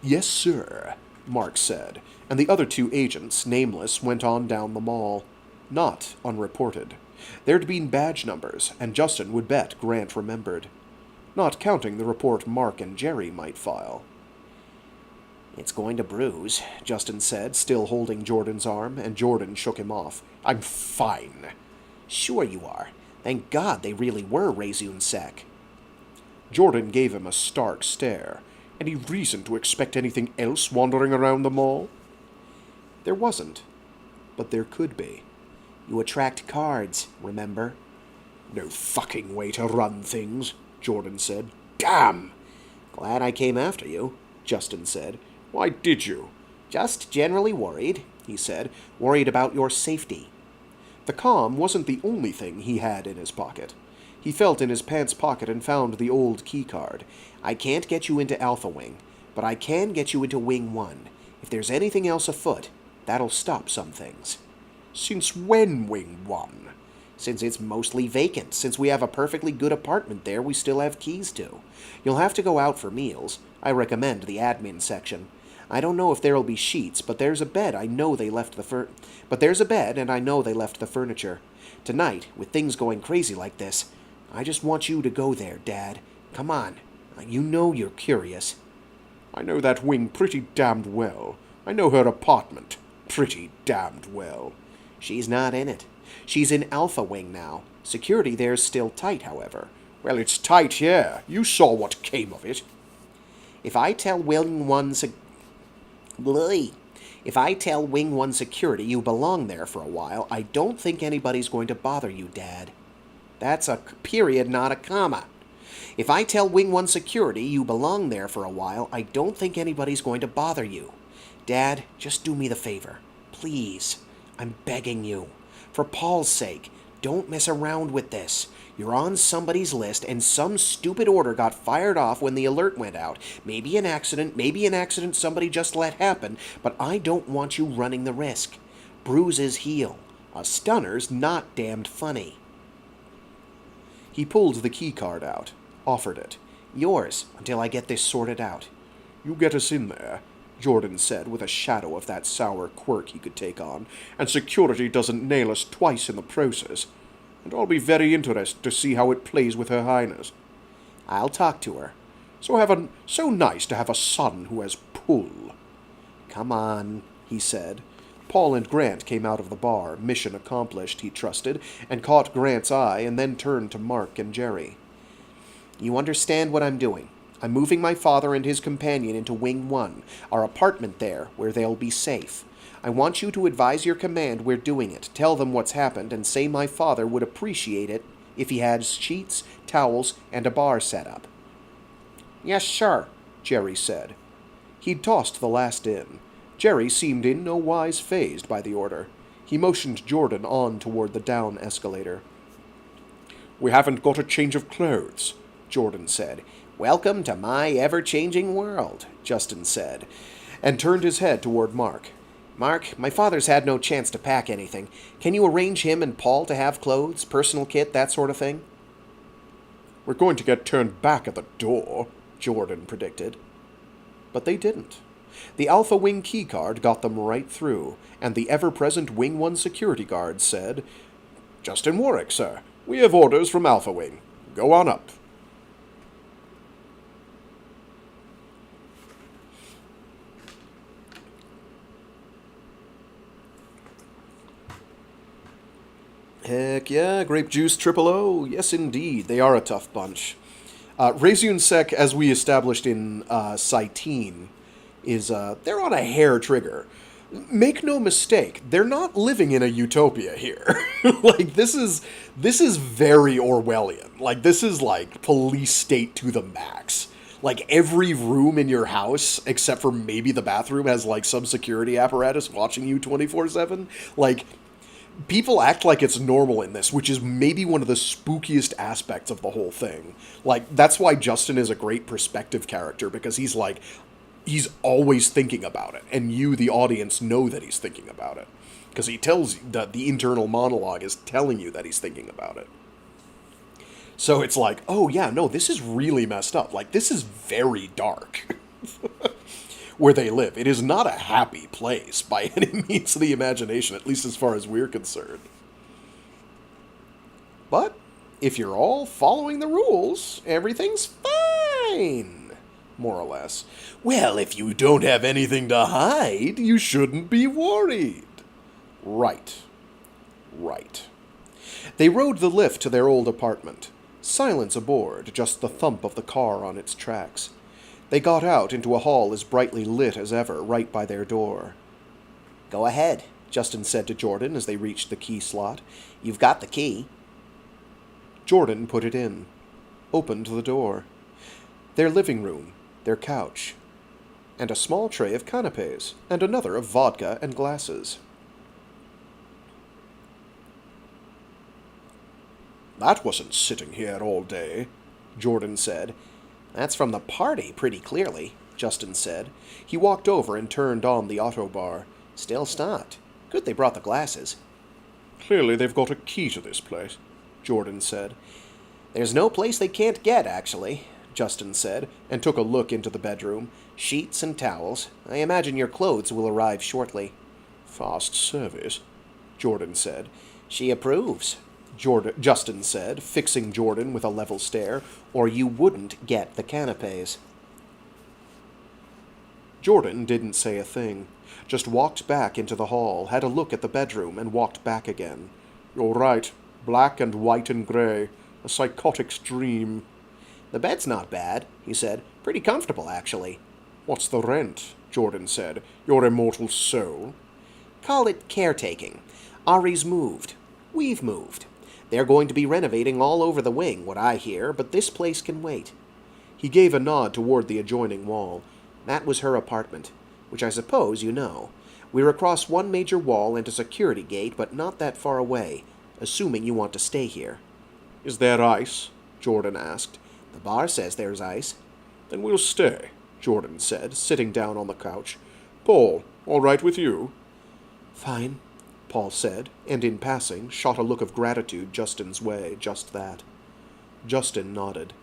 Yes, sir, Mark said, and the other two agents, nameless, went on down the mall. Not unreported. There'd been badge numbers, and Justin would bet Grant remembered. Not counting the report Mark and Cherryh might file. It's going to bruise, Justin said, still holding Jordan's arm, and Jordan shook him off. I'm fine. Sure you are. Thank God they really were Razun Sec. Jordan gave him a stark stare. Any reason to expect anything else wandering around the mall? There wasn't, but there could be. You attract cards, remember? No fucking way to run things, Jordan said. Damn! Glad I came after you, Justin said. Why did you? Just generally worried, he said. Worried about your safety. The comm wasn't the only thing he had in his pocket. He felt in his pants pocket and found the old keycard. I can't get you into Alpha Wing, but I can get you into Wing 1. If there's anything else afoot, that'll stop some things. Since when Wing 1? Since it's mostly vacant. Since we have a perfectly good apartment there we still have keys to. You'll have to go out for meals. I recommend the admin section. I don't know if there'll be sheets, but there's a bed. I know they left the and I know they left the furniture. Tonight, with things going crazy like this, I just want you to go there, Dad. Come on. You know you're curious. I know that wing pretty damned well. I know her apartment pretty damned well. She's not in it. She's in Alpha Wing now. Security there's still tight, however. Well, it's tight here. You saw what came of it. If I tell Wing 1 security you belong there for a while, I don't think anybody's going to bother you, Dad. That's a period, not a comma. If I tell Wing 1 security you belong there for a while, I don't think anybody's going to bother you. Dad, just do me the favor. Please. I'm begging you. For Paul's sake, don't mess around with this. You're on somebody's list, and some stupid order got fired off when the alert went out. Maybe an accident somebody just let happen, but I don't want you running the risk. Bruises heal. A stunner's not damned funny. He pulled the keycard out, offered it. Yours, until I get this sorted out. You get us in there, Jordan said with a shadow of that sour quirk he could take on, and security doesn't nail us twice in the process. And I'll be very interested to see how it plays with Her Highness. I'll talk to her. So nice to have a son who has pull. Come on, he said. Paul and Grant came out of the bar, mission accomplished, he trusted, and caught Grant's eye, and then turned to Mark and Cherryh. You understand what I'm doing. I'm moving my father and his companion into Wing 1, our apartment there, where they'll be safe. I want you to advise your command we're doing it, tell them what's happened, and say my father would appreciate it if he had sheets, towels, and a bar set up. Yes, sir, Cherryh said. He'd tossed the last in. Cherryh seemed in no wise fazed by the order. He motioned Jordan on toward the down escalator. We haven't got a change of clothes, Jordan said. Welcome to my ever-changing world, Justin said, and turned his head toward Mark. Mark, my father's had no chance to pack anything. Can you arrange him and Paul to have clothes, personal kit, that sort of thing? We're going to get turned back at the door, Jordan predicted. But they didn't. The Alpha Wing keycard got them right through, and the ever-present Wing 1 security guard said, Justin Warwick, sir. We have orders from Alpha Wing. Go on up. Heck yeah, Grape Juice Triple O. Yes, indeed, they are a tough bunch. Rezun Sec, as we established in Cytine, is they're on a hair trigger. Make no mistake, they're not living in a utopia here. Like, this is very Orwellian. Like, this is like police state to the max. Like, every room in your house, except for maybe the bathroom, has like some security apparatus watching you 24/7. Like, people act like it's normal in this, which is maybe one of the spookiest aspects of the whole thing. Like, that's why Justin is a great perspective character, because he's like, he's always thinking about it, and you, the audience, know that he's thinking about it. Because he tells you that the internal monologue is telling you that he's thinking about it. So it's like, oh yeah, no, this is really messed up. Like, this is very dark. Where they live. It is not a happy place by any means of the imagination, at least as far as we're concerned. But if you're all following the rules, everything's fine, more or less. Well, if you don't have anything to hide, you shouldn't be worried. Right. They rode the lift to their old apartment. Silence aboard, just the thump of the car on its tracks. They got out into a hall as brightly lit as ever, right by their door. Go ahead, Justin said to Jordan as they reached the key slot. You've got the key. Jordan put it in, opened the door. Their living room, their couch, and a small tray of canapes, and another of vodka and glasses. That wasn't sitting here all day, Jordan said. That's from the party, pretty clearly, Justin said. He walked over and turned on the auto bar. Still stopped. Good they brought the glasses. Clearly they've got a key to this place, Jordan said. There's no place they can't get, actually, Justin said, and took a look into the bedroom. Sheets and towels. I imagine your clothes will arrive shortly. Fast service, Jordan said. She approves, Justin said, fixing Jordan with a level stare, or you wouldn't get the canapes. Jordan didn't say a thing, just walked back into the hall, had a look at the bedroom, and walked back again. You're right, black and white and grey, a psychotic's dream. The bed's not bad, he said. Pretty comfortable, actually. What's the rent? Jordan said. Your immortal soul? Call it caretaking. Ari's moved. We've moved. They're going to be renovating all over the wing, what I hear, but this place can wait. He gave a nod toward the adjoining wall. That was her apartment, which I suppose you know. We're across one major wall and a security gate, but not that far away, assuming you want to stay here. Is there ice? Jordan asked. The bar says there's ice. Then we'll stay, Jordan said, sitting down on the couch. Paul, all right with you? Fine, Paul said, and in passing shot a look of gratitude Justin's way, just that. Justin nodded.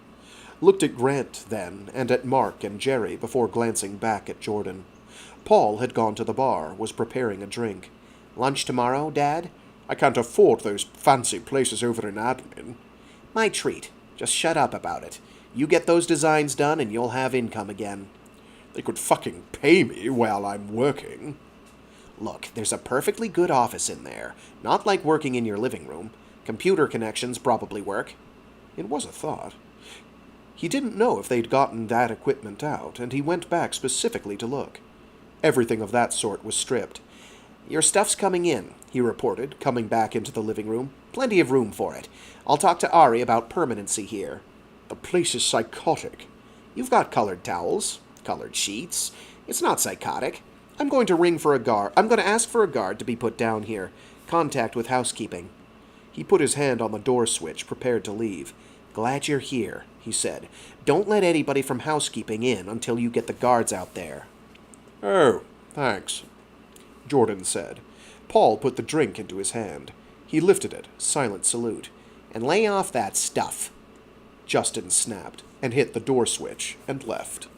Looked at Grant, then, and at Mark and Cherryh before glancing back at Jordan. Paul had gone to the bar, was preparing a drink. Lunch tomorrow, Dad? I can't afford those fancy places over in admin. My treat. Just shut up about it. You get those designs done and you'll have income again. They could fucking pay me while I'm working. Look, there's a perfectly good office in there. Not like working in your living room. Computer connections probably work. It was a thought. He didn't know if they'd gotten that equipment out, and he went back specifically to look. Everything of that sort was stripped. Your stuff's coming in, he reported, coming back into the living room. Plenty of room for it. I'll talk to Ari about permanency here. The place is psychotic. You've got colored towels, colored sheets. It's not psychotic. I'm going to ask for a guard to be put down here. Contact with housekeeping. He put his hand on the door switch, prepared to leave. Glad you're here, he said. Don't let anybody from housekeeping in until you get the guards out there. Oh, thanks, Jordan said. Paul put the drink into his hand. He lifted it, silent salute. And lay off that stuff. Justin snapped, and hit the door switch, and left.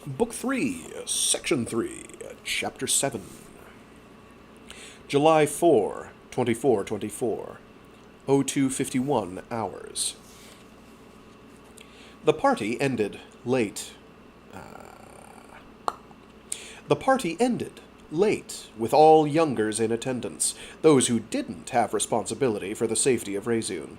Book 3, Section 3, Chapter 7. July 4, 2424. 0251 hours. The party ended late. The party ended, late, with all youngers in attendance, those who didn't have responsibility for the safety of Rezun.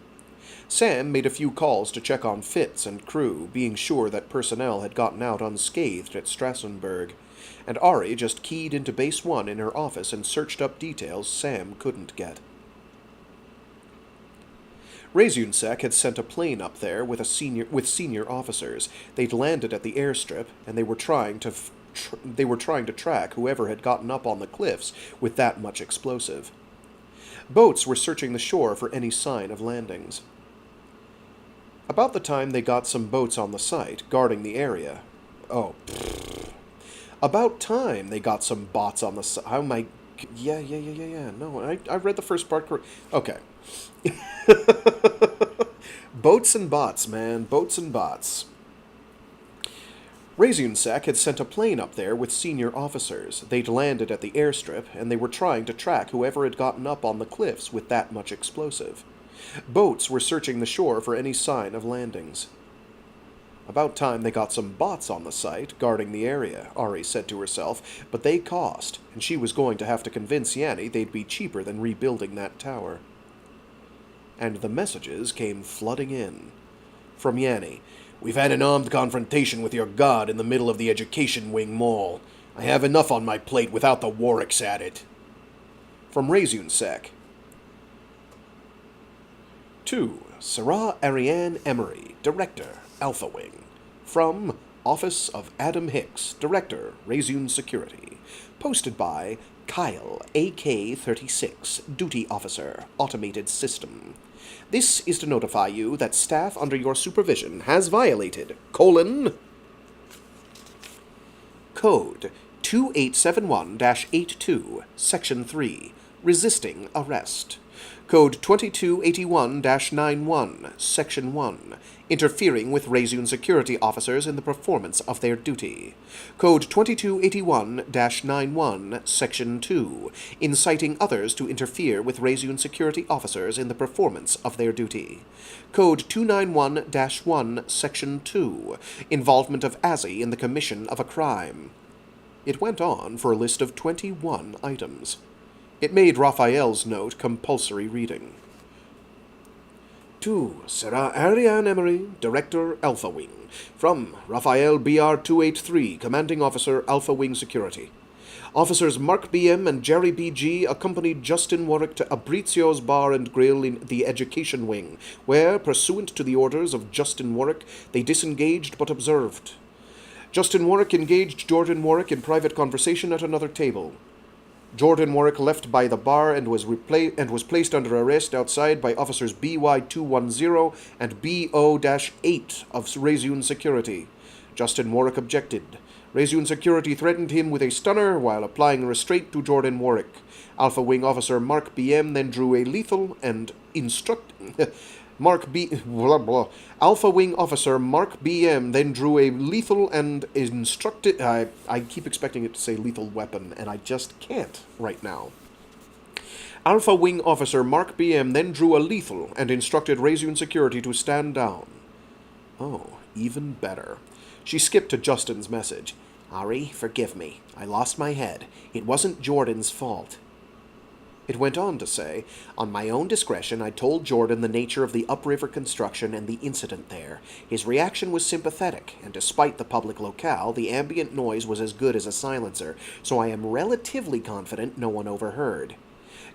Sam made a few calls to check on Fitz and crew, being sure that personnel had gotten out unscathed at Strassenberg, and Ari just keyed into Base 1 in her office and searched up details Sam couldn't get. Rezunsek had sent a plane up there with senior officers. They'd landed at the airstrip, and they were trying to track whoever had gotten up on the cliffs with that much explosive. Boats were searching the shore for any sign of landings. About the time they got some boats on the site, guarding the area. About time they got some bots on the site. How am I... Yeah. No, I read the first part correct. Okay. Boats and bots, man. Boats and bots. Rezunsek had sent a plane up there with senior officers. They'd landed at the airstrip, and they were trying to track whoever had gotten up on the cliffs with that much explosive. Boats were searching the shore for any sign of landings. About time they got some bots on the site, guarding the area, Ari said to herself, but they cost, and she was going to have to convince Yanni they'd be cheaper than rebuilding that tower. And the messages came flooding in. From Yanni: "We've had an armed confrontation with your god in the middle of the Education Wing Mall. I have enough on my plate without the Warwicks at it." From Rezunsek: To Sarah Ariane Emery, Director, Alpha Wing. From Office of Adam Hicks, Director, Rezun Security. Posted by Kyle, AK-36, Duty Officer, Automated System. This is to notify you that staff under your supervision has violated, Code 2871-82, Section 3, resisting arrest. Code 2281-91, Section 1, interfering with Rezun security officers in the performance of their duty. Code 2281-91, Section 2, inciting others to interfere with Rezun security officers in the performance of their duty. Code 291-1, Section 2, involvement of Azzy in the commission of a crime. It went on for a list of 21 items. It made Raphael's note compulsory reading. To Sarah Ariane Emery, Director, Alpha Wing. From Raphael BR-283, Commanding Officer, Alpha Wing Security. Officers Mark BM and Jerry BG accompanied Justin Warwick to Abrizio's Bar and Grill in the Education Wing, where, pursuant to the orders of Justin Warwick, they disengaged but observed. Justin Warwick engaged Jordan Warwick in private conversation at another table. Jordan Warwick left by the bar and was placed under arrest outside by officers BY-210 and BO-8 of Rezun Security. Justin Warwick objected. Rezun Security threatened him with a stunner while applying restraint to Jordan Warwick. Alpha Wing Officer Mark BM then drew a lethal and Alpha Wing Officer Mark BM then drew a lethal and instructed... I keep expecting it to say lethal weapon, and I just can't right now. Alpha Wing Officer Mark BM then drew a lethal and instructed Rezun Security to stand down. Oh, even better. She skipped to Justin's message. Ari, forgive me. I lost my head. It wasn't Jordan's fault. It went on to say, on my own discretion, I told Jordan the nature of the upriver construction and the incident there. His reaction was sympathetic, and despite the public locale, the ambient noise was as good as a silencer, so I am relatively confident no one overheard.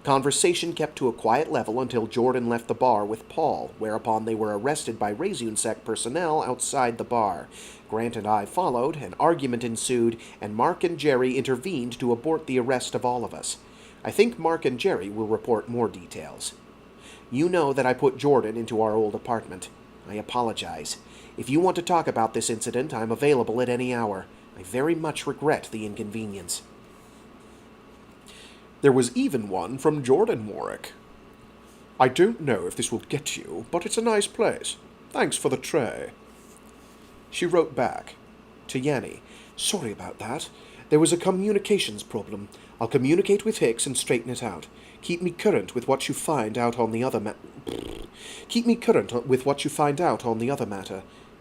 Conversation kept to a quiet level until Jordan left the bar with Paul, whereupon they were arrested by Rezunsek personnel outside the bar. Grant and I followed, an argument ensued, and Mark and Jerry intervened to abort the arrest of all of us. I think Mark and Jerry will report more details. You know that I put Jordan into our old apartment. I apologize. If you want to talk about this incident, I'm available at any hour. I very much regret the inconvenience. There was even one from Jordan Warwick. I don't know if this will get you, but it's a nice place. Thanks for the tray. She wrote back. To Yanni. Sorry about that. There was a communications problem. I'll communicate with Hicks and straighten it out. Keep me current with what you find out on the other matter.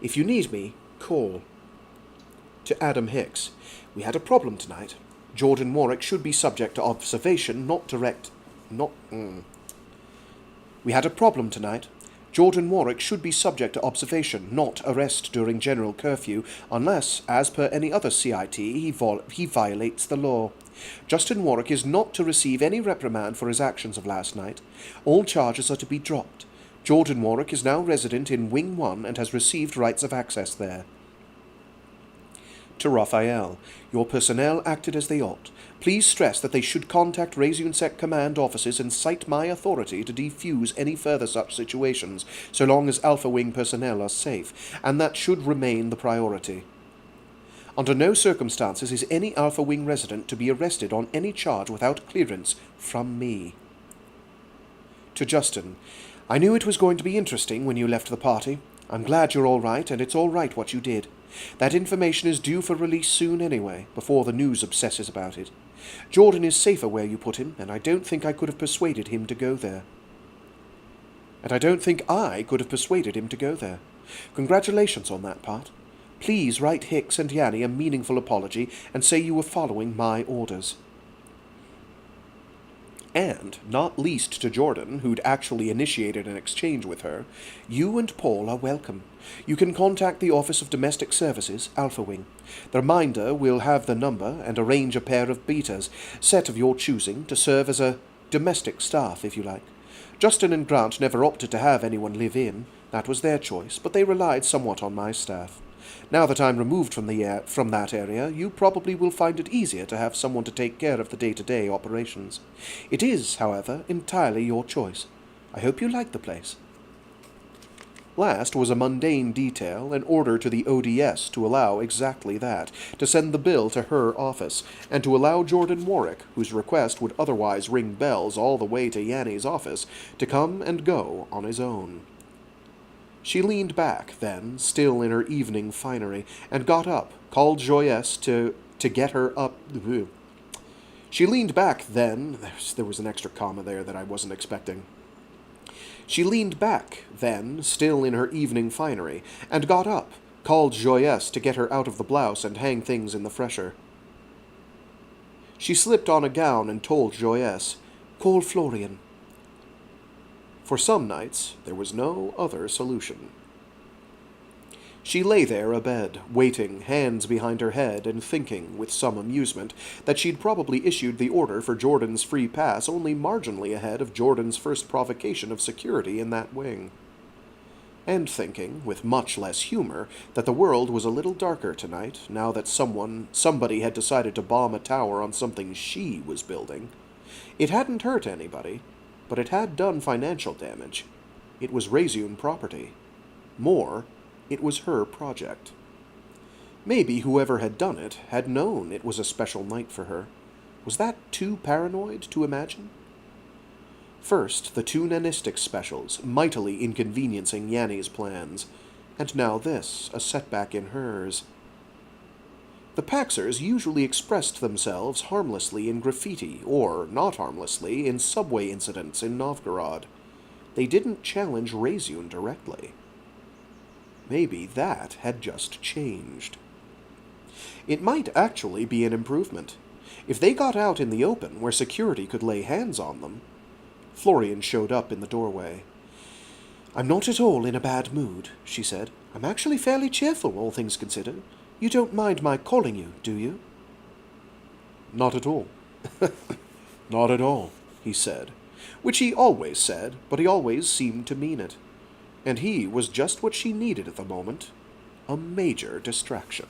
If you need me, call. To Adam Hicks. We had a problem tonight. Jordan Warwick should be subject to observation, We had a problem tonight. Jordan Warwick should be subject to observation, not arrest during general curfew, unless, as per any other CIT, he violates the law. Justin Warwick is not to receive any reprimand for his actions of last night. All charges are to be dropped. Jordan Warwick is now resident in Wing 1 and has received rights of access there. To Raphael, your personnel acted as they ought. Please stress that they should contact Regenesis command offices and cite my authority to defuse any further such situations, so long as Alpha Wing personnel are safe, and that should remain the priority. Under no circumstances is any Alpha Wing resident to be arrested on any charge without clearance from me. To Justin, I knew it was going to be interesting when you left the party. I'm glad you're all right, and it's all right what you did. That information is due for release soon anyway, before the news obsesses about it. Jordan is safer where you put him, and I don't think I could have persuaded him to go there. Congratulations on that part. Please write Hicks and Yanni a meaningful apology and say you were following my orders. And, not least to Jordan, who'd actually initiated an exchange with her, you and Paul are welcome. You can contact the Office of Domestic Services, Alpha Wing. The reminder will have the number and arrange a pair of beaters, set of your choosing, to serve as a domestic staff, if you like. Justin and Grant never opted to have anyone live in. That was their choice, but they relied somewhat on my staff. Now that I'm removed from that area, you probably will find it easier to have someone to take care of the day-to-day operations. It is, however, entirely your choice. I hope you like the place. Last was a mundane detail, an order to the ODS to allow exactly that, to send the bill to her office, and to allow Jordan Warwick, whose request would otherwise ring bells all the way to Yanni's office, to come and go on his own. She leaned back, then, still in her evening finery, and got up, called Joyce to get her up. She leaned back, then. There was an extra comma there that I wasn't expecting. She leaned back, then, still in her evening finery, and got up, called Joyce to get her out of the blouse and hang things in the fresher. She slipped on a gown and told Joyce, "Call Florian." For some nights, there was no other solution. She lay there abed, waiting, hands behind her head, and thinking, with some amusement, that she'd probably issued the order for Jordan's free pass only marginally ahead of Jordan's first provocation of security in that wing. And thinking, with much less humor, that the world was a little darker tonight, now that somebody had decided to bomb a tower on something she was building. It hadn't hurt anybody, but it had done financial damage. It was Razune property. More, it was her project. Maybe whoever had done it had known it was a special night for her. Was that too paranoid to imagine? First, the two nanistic specials, mightily inconveniencing Yanni's plans, and now this, a setback in hers. The Paxers usually expressed themselves harmlessly in graffiti, or, not harmlessly, in subway incidents in Novgorod. They didn't challenge Razune directly. Maybe that had just changed. It might actually be an improvement. If they got out in the open, where security could lay hands on them. Florian showed up in the doorway. "I'm not at all in a bad mood," she said. "I'm actually fairly cheerful, all things considered. You don't mind my calling you, do you?" "Not at all." "Not at all," he said, which he always said, but he always seemed to mean it. And he was just what she needed at the moment, a major distraction.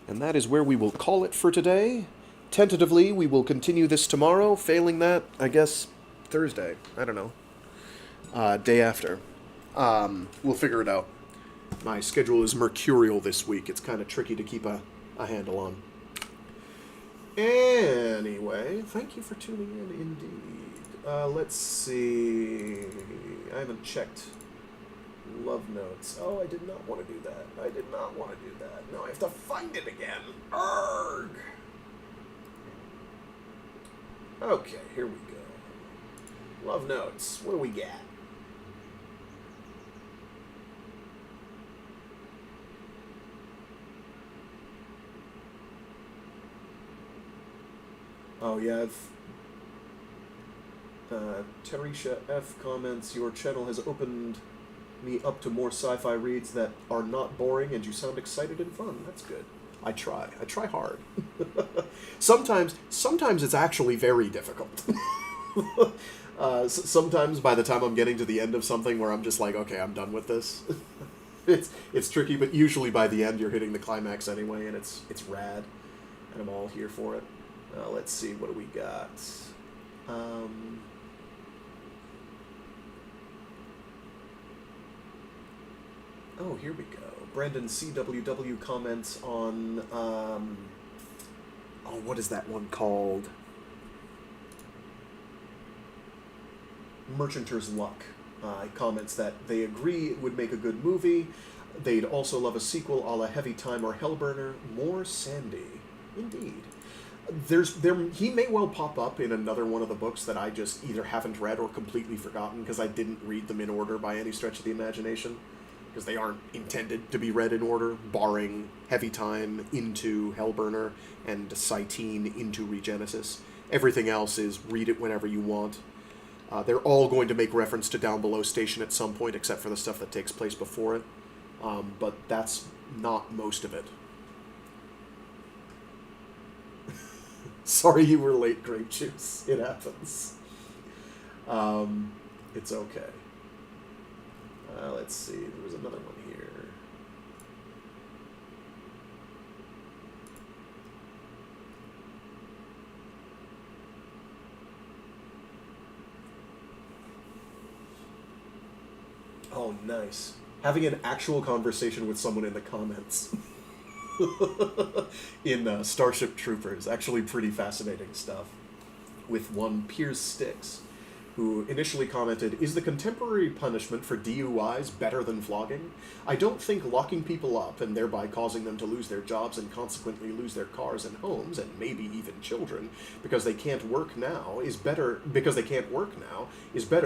And that is where we will call it for today. Tentatively, we will continue this tomorrow. Failing that, I guess, Thursday. I don't know. Day after. We'll figure it out. My schedule is mercurial this week. It's kind of tricky to keep a handle on. Anyway, thank you for tuning in indeed. Let's see. I haven't checked love notes. Oh, I did not want to do that. No, I have to find it again. Arrgh! Okay, here we go. Love notes. What do we got? Oh, yeah, Teresha F comments, your channel has opened me up to more sci-fi reads that are not boring, and you sound excited and fun. That's good. I try hard. Sometimes it's actually very difficult. Sometimes by the time I'm getting to the end of something where I'm just like, okay, I'm done with this. It's tricky, but usually by the end you're hitting the climax anyway, and it's rad, and I'm all here for it. Let's see, what do we got? Oh, here we go. Brandon CWW comments on, what is that one called? Merchanter's Luck. Comments that they agree it would make a good movie. They'd also love a sequel a la Heavy Time or Hellburner. More Sandy. Indeed. He may well pop up in another one of the books that I just either haven't read or completely forgotten because I didn't read them in order by any stretch of the imagination. Because they aren't intended to be read in order, barring Heavy Time into Hellburner and Cytine into Regenesis. Everything else is read it whenever you want. They're all going to make reference to Down Below Station at some point, except for the stuff that takes place before it. But that's not most of it. Sorry you were late, Grape Juice. It happens. It's okay. Let's see. There was another one here. Oh, nice. Having an actual conversation with someone in the comments in Starship Troopers. Actually pretty fascinating stuff. With one Piers Sticks, who initially commented, "Is the contemporary punishment for DUIs better than flogging? I don't think locking people up and thereby causing them to lose their jobs and consequently lose their cars and homes and maybe even children because they can't work now is better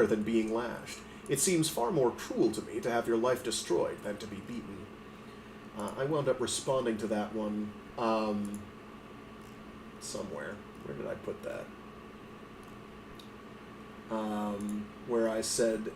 than being lashed. It seems far more cruel to me to have your life destroyed than to be beaten." I wound up responding to that one somewhere. Where did I put that? Where I said,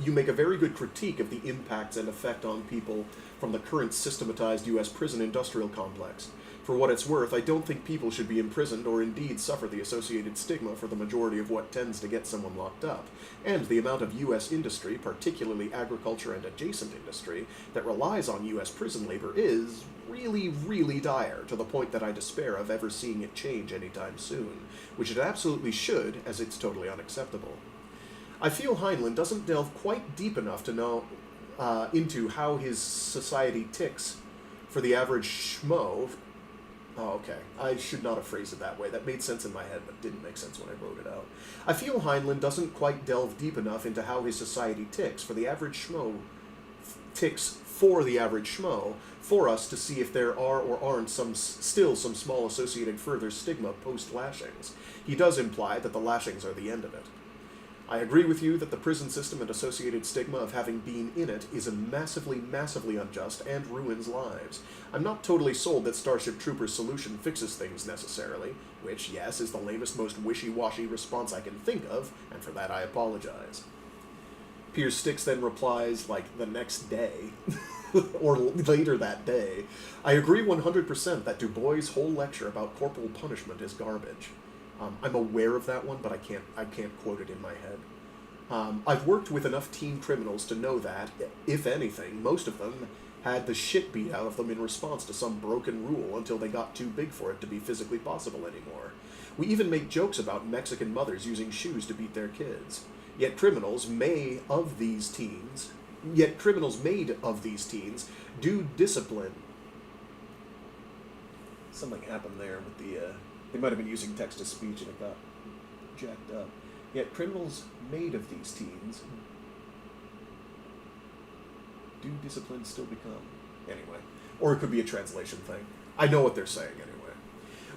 you make a very good critique of the impacts and effect on people from the current systematized U.S. prison industrial complex. For what it's worth, I don't think people should be imprisoned or indeed suffer the associated stigma for the majority of what tends to get someone locked up. And the amount of U.S. industry, particularly agriculture and adjacent industry, that relies on U.S. prison labor is really, really dire, to the point that I despair of ever seeing it change anytime soon, which it absolutely should, as it's totally unacceptable. I feel Heinlein doesn't delve quite deep enough to know into how his society ticks for the average schmo. Oh, okay. I should not have phrased it that way. That made sense in my head, but didn't make sense when I wrote it out. I feel Heinlein doesn't quite delve deep enough into how his society ticks for the average schmo, for us to see if there are or aren't still some small associated further stigma post-lashings. He does imply that the lashings are the end of it. I agree with you that the prison system and associated stigma of having been in it is massively, massively unjust and ruins lives. I'm not totally sold that Starship Troopers' solution fixes things necessarily, which, yes, is the lamest, most wishy-washy response I can think of, and for that I apologize. Piers Sticks then replies, like, the next day, or later that day, I agree 100% that Du Bois' whole lecture about corporal punishment is garbage. I'm aware of that one, but I can't quote it in my head. I've worked with enough teen criminals to know that, if anything, most of them had the shit beat out of them in response to some broken rule until they got too big for it to be physically possible anymore. We even make jokes about Mexican mothers using shoes to beat their kids. Yet criminals made of these teens do discipline. Something happened there with the, they might have been using text-to-speech and it got jacked up. Yet criminals made of these teens do discipline still become? Anyway. Or it could be a translation thing. I know what they're saying anyway.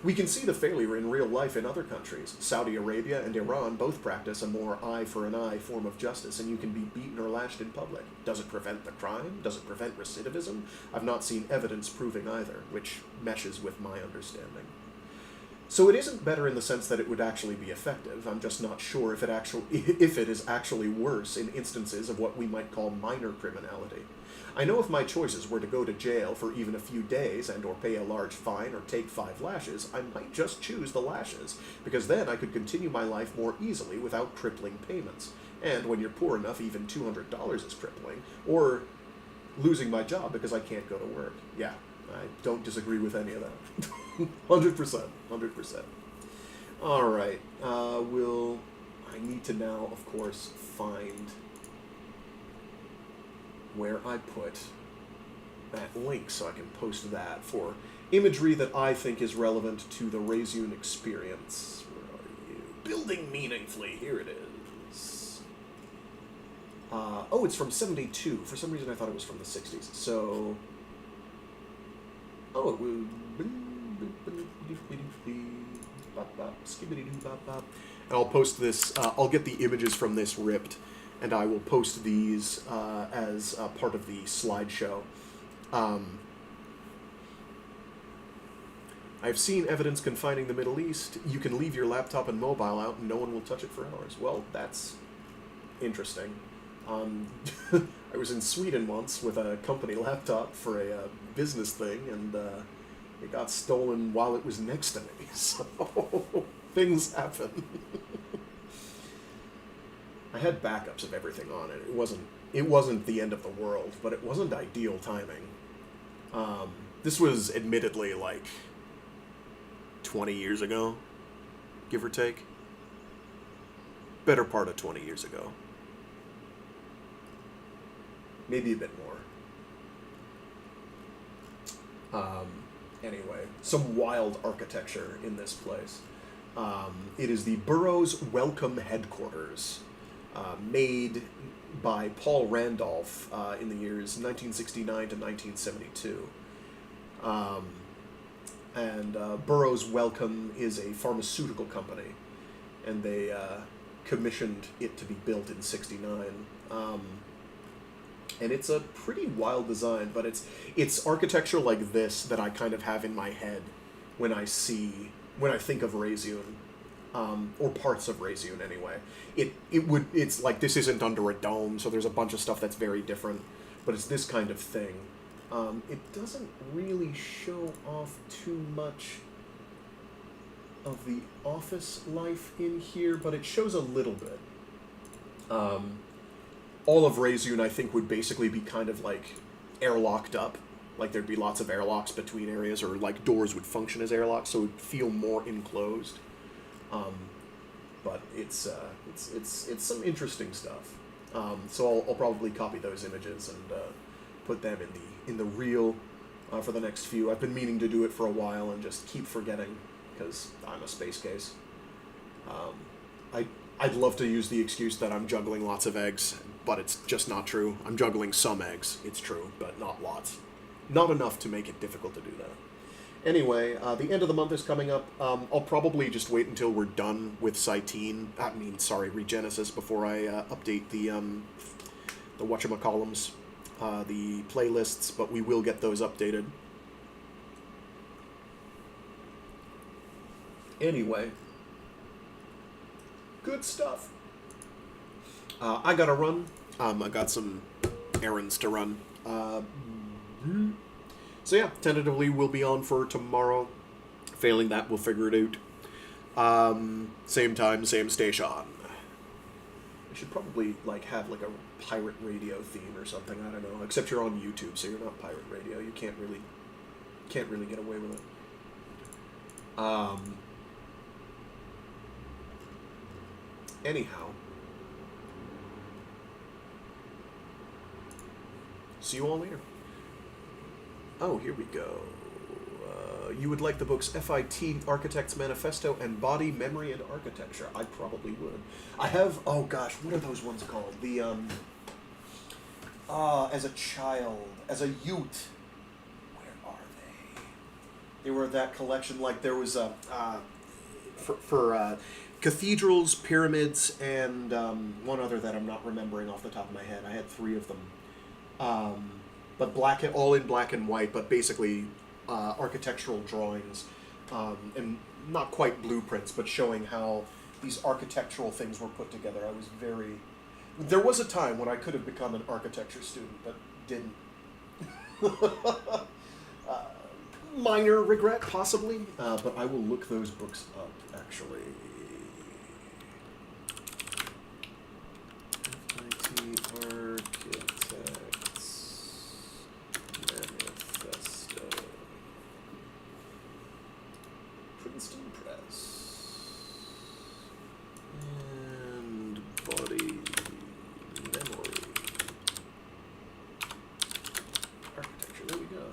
We can see the failure in real life in other countries. Saudi Arabia and Iran both practice a more eye for an eye form of justice, and you can be beaten or lashed in public. Does it prevent the crime? Does it prevent recidivism? I've not seen evidence proving either, which meshes with my understanding. So it isn't better in the sense that it would actually be effective. I'm just not sure if it is actually worse in instances of what we might call minor criminality. I know if my choices were to go to jail for even a few days and or pay a large fine or take 5 lashes, I might just choose the lashes, because then I could continue my life more easily without crippling payments. And when you're poor enough, even $200 is crippling. Or losing my job because I can't go to work. Yeah, I don't disagree with any of that. 100%. 100%. Alright, I need to now, of course, find where I put that link so I can post that for imagery that I think is relevant to the Regenesis experience. Where are you? Building meaningfully. Here it is. Oh, it's from 72. For some reason I thought it was from the 60s. So... Oh, it was... And I'll post this, I'll get the images from this ripped, and I will post these as part of the slideshow. I've seen evidence confining the Middle East. You can leave your laptop and mobile out and no one will touch it for hours. Well, that's interesting. I was in Sweden once with a company laptop for a business thing, and it got stolen while it was next to me. So things happen. I had backups of everything on it. It wasn't the end of the world, but it wasn't ideal timing. This was admittedly like 20 years ago, give or take. Better part of 20 years ago. Maybe a bit more. Anyway, some wild architecture in this place. It is the borough's welcome headquarters, made by Paul Randolph in the years 1969 to 1972. Burroughs Wellcome is a pharmaceutical company, and they commissioned it to be built in 69. And it's a pretty wild design, but it's architecture like this that I kind of have in my head when I think of Regenesis, or parts of Regenesis anyway. It's like, this isn't under a dome, so there's a bunch of stuff that's very different, but it's this kind of thing. It doesn't really show off too much of the office life in here, but it shows a little bit. All of Regenesis, I think, would basically be kind of like airlocked up. Like there'd be lots of airlocks between areas, or like doors would function as airlocks, so it would feel more enclosed. But it's some interesting stuff. So I'll probably copy those images and put them in the reel for the next few. I've been meaning to do it for a while and just keep forgetting because I'm a space case. I'd love to use the excuse that I'm juggling lots of eggs, but it's just not true. I'm juggling some eggs, it's true, but not lots. Not enough to make it difficult to do that. Anyway, the end of the month is coming up. I'll probably just wait until we're done with Regenesis before I update the whatchamacallums, the playlists, but we will get those updated. Anyway, good stuff. I gotta run. I got some errands to run. So yeah, tentatively we'll be on for tomorrow. Failing that, we'll figure it out. Same time, same station. I should probably have a pirate radio theme or something. I don't know. Except you're on YouTube, so you're not pirate radio. You can't really get away with it. Anyhow, see you all later. Oh, here we go. You would like the books FIT, Architect's Manifesto, and Body, Memory, and Architecture. I probably would. I have, oh gosh, what are those ones called? The, as a child, as a youth. Where are they? They were that collection, there was for cathedrals, pyramids, and one other that I'm not remembering off the top of my head. I had 3 of them. But all in black and white, but basically architectural drawings. And not quite blueprints, but showing how these architectural things were put together. I was very... There was a time when I could have become an architecture student, but didn't. Minor regret, possibly, but I will look those books up, actually. FIT Architects Manifesto. Princeton Press. And Body Memory. Architecture, there we go.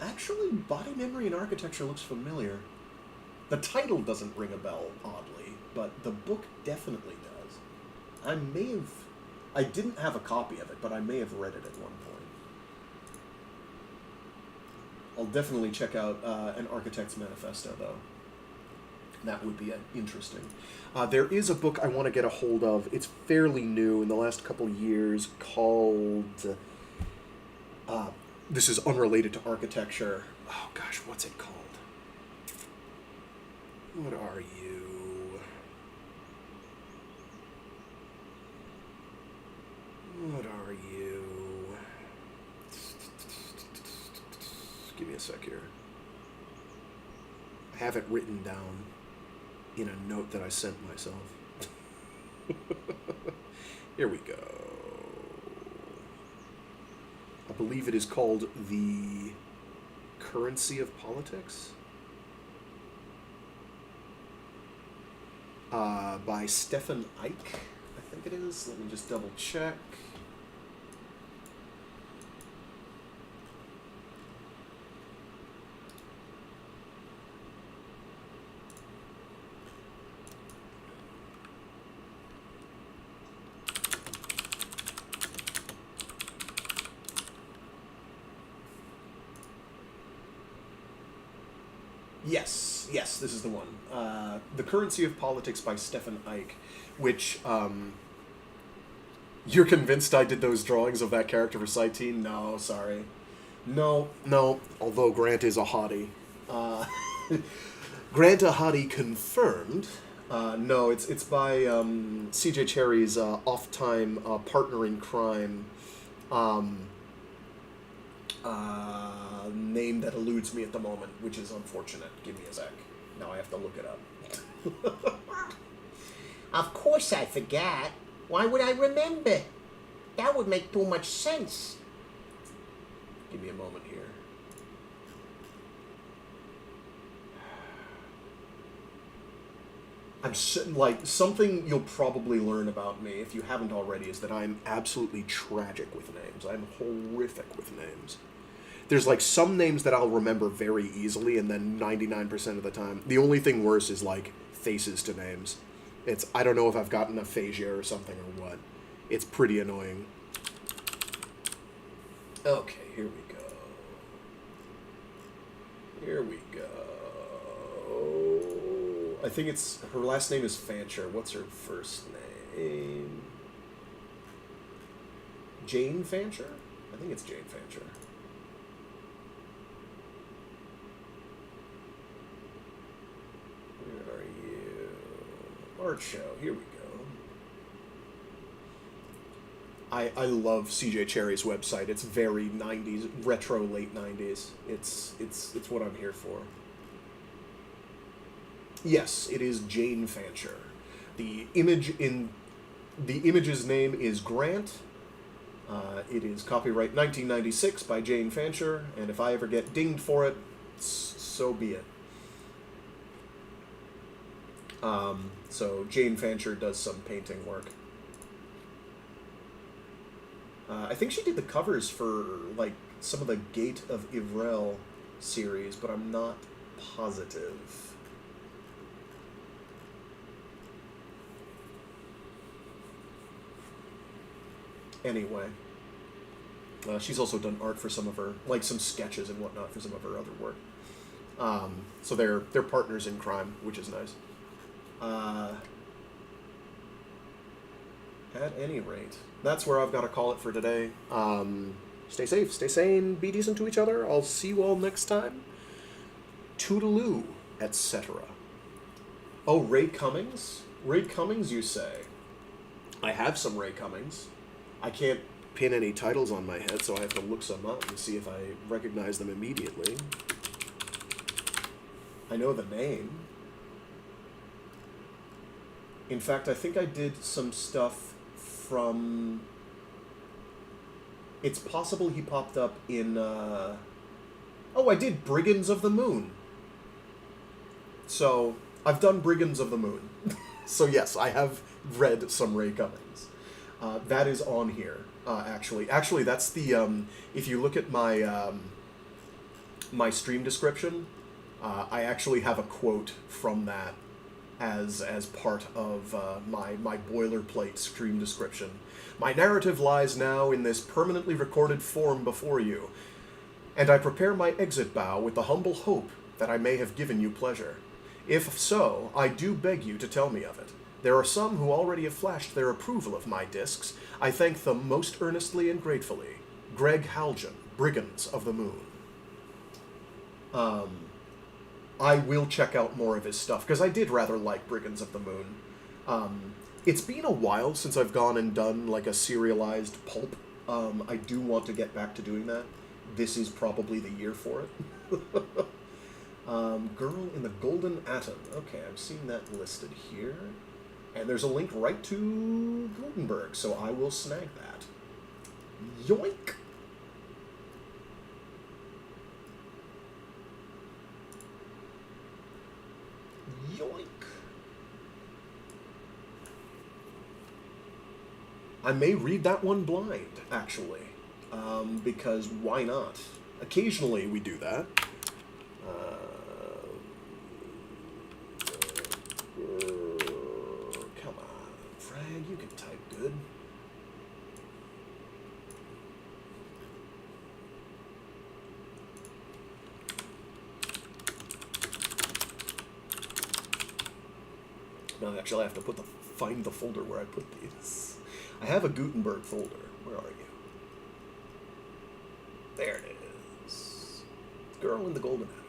Actually, Body Memory and Architecture looks familiar. The title doesn't ring a bell, oddly, but the book definitely does. I didn't have a copy of it, but I may have read it at one point. I'll definitely check out an Architect's Manifesto, though. That would be interesting. There is a book I want to get a hold of. It's fairly new in the last couple years, called... this is unrelated to architecture. Oh gosh, what's it called? What are you? What are you? Give me a sec here. I have it written down in a note that I sent myself. Here we go. I believe it is called The Currency of Politics. By Stefan Eich, I think it is. Let me just double check. Yes, this is the one. The Currency of Politics by Stefan Eich, which, you're convinced I did those drawings of that character for Sighteen? No, sorry. No, although Grant is a hottie. Grant a hottie confirmed. No, it's by C.J. Cherryh's off-time partner in crime, name that eludes me at the moment, which is unfortunate. Give me a sec. Now I have to look it up. Of course I forgot. Why would I remember? That would make too much sense. Give me a moment here. Something you'll probably learn about me, if you haven't already, is that I'm absolutely tragic with names. I'm horrific with names. There's some names that I'll remember very easily, and then 99% of the time, the only thing worse is faces to names. I don't know if I've gotten aphasia or something or what. It's pretty annoying. Okay, here we go. I think her last name is Fancher. What's her first name? Jane Fancher? I think it's Jane Fancher. Where are you? Art show. Here we go. I love CJ Cherryh's website. It's very 90s, retro late 90s. It's what I'm here for. Yes, it is Jane Fancher. The image's name is Grant. It is copyright 1996 by Jane Fancher, and if I ever get dinged for it, so be it. So Jane Fancher does some painting work. I think she did the covers for some of the Gate of Ivrel series, but I'm not positive. Anyway, she's also done art for some of her, some sketches and whatnot for some of her other work. So they're partners in crime, which is nice. At any rate, that's where I've got to call it for today. stay safe, stay sane, be decent to each other. I'll see you all next time. Toodaloo, etc. Oh, Ray Cummings? Ray Cummings, you say? I have some Ray Cummings. I can't pin any titles on my head, so I have to look some up and see if I recognize them immediately. I know the name. In fact, I think I did some stuff from... It's possible he popped up in... Oh, I did Brigands of the Moon. So, I've done Brigands of the Moon. So yes, I have read some Ray Cummings. That is on here, actually. Actually, that's the... if you look at my my stream description, I actually have a quote from that as part of my boilerplate stream description. My narrative lies now in this permanently recorded form before you, and I prepare my exit bow with the humble hope that I may have given you pleasure. If so, I do beg you to tell me of it. There are some who already have flashed their approval of my discs. I thank them most earnestly and gratefully. Greg Haljan, Brigands of the Moon. I will check out more of his stuff, because I did rather like Brigands of the Moon. It's been a while since I've gone and done, like, a serialized pulp. I do want to get back to doing that. This is probably the year for it. Girl in the Golden Atom. Okay, I'm seeing that listed here. And there's a link right to Gutenberg, so I will snag that. Yoink! Yoink! I may read that one blind, actually. Because why not? Occasionally we do that. Come on, Frag, you can type good. No, actually I have to find the folder where I put these. I have a Gutenberg folder. Where are you? There it is. Girl in the Golden Atom.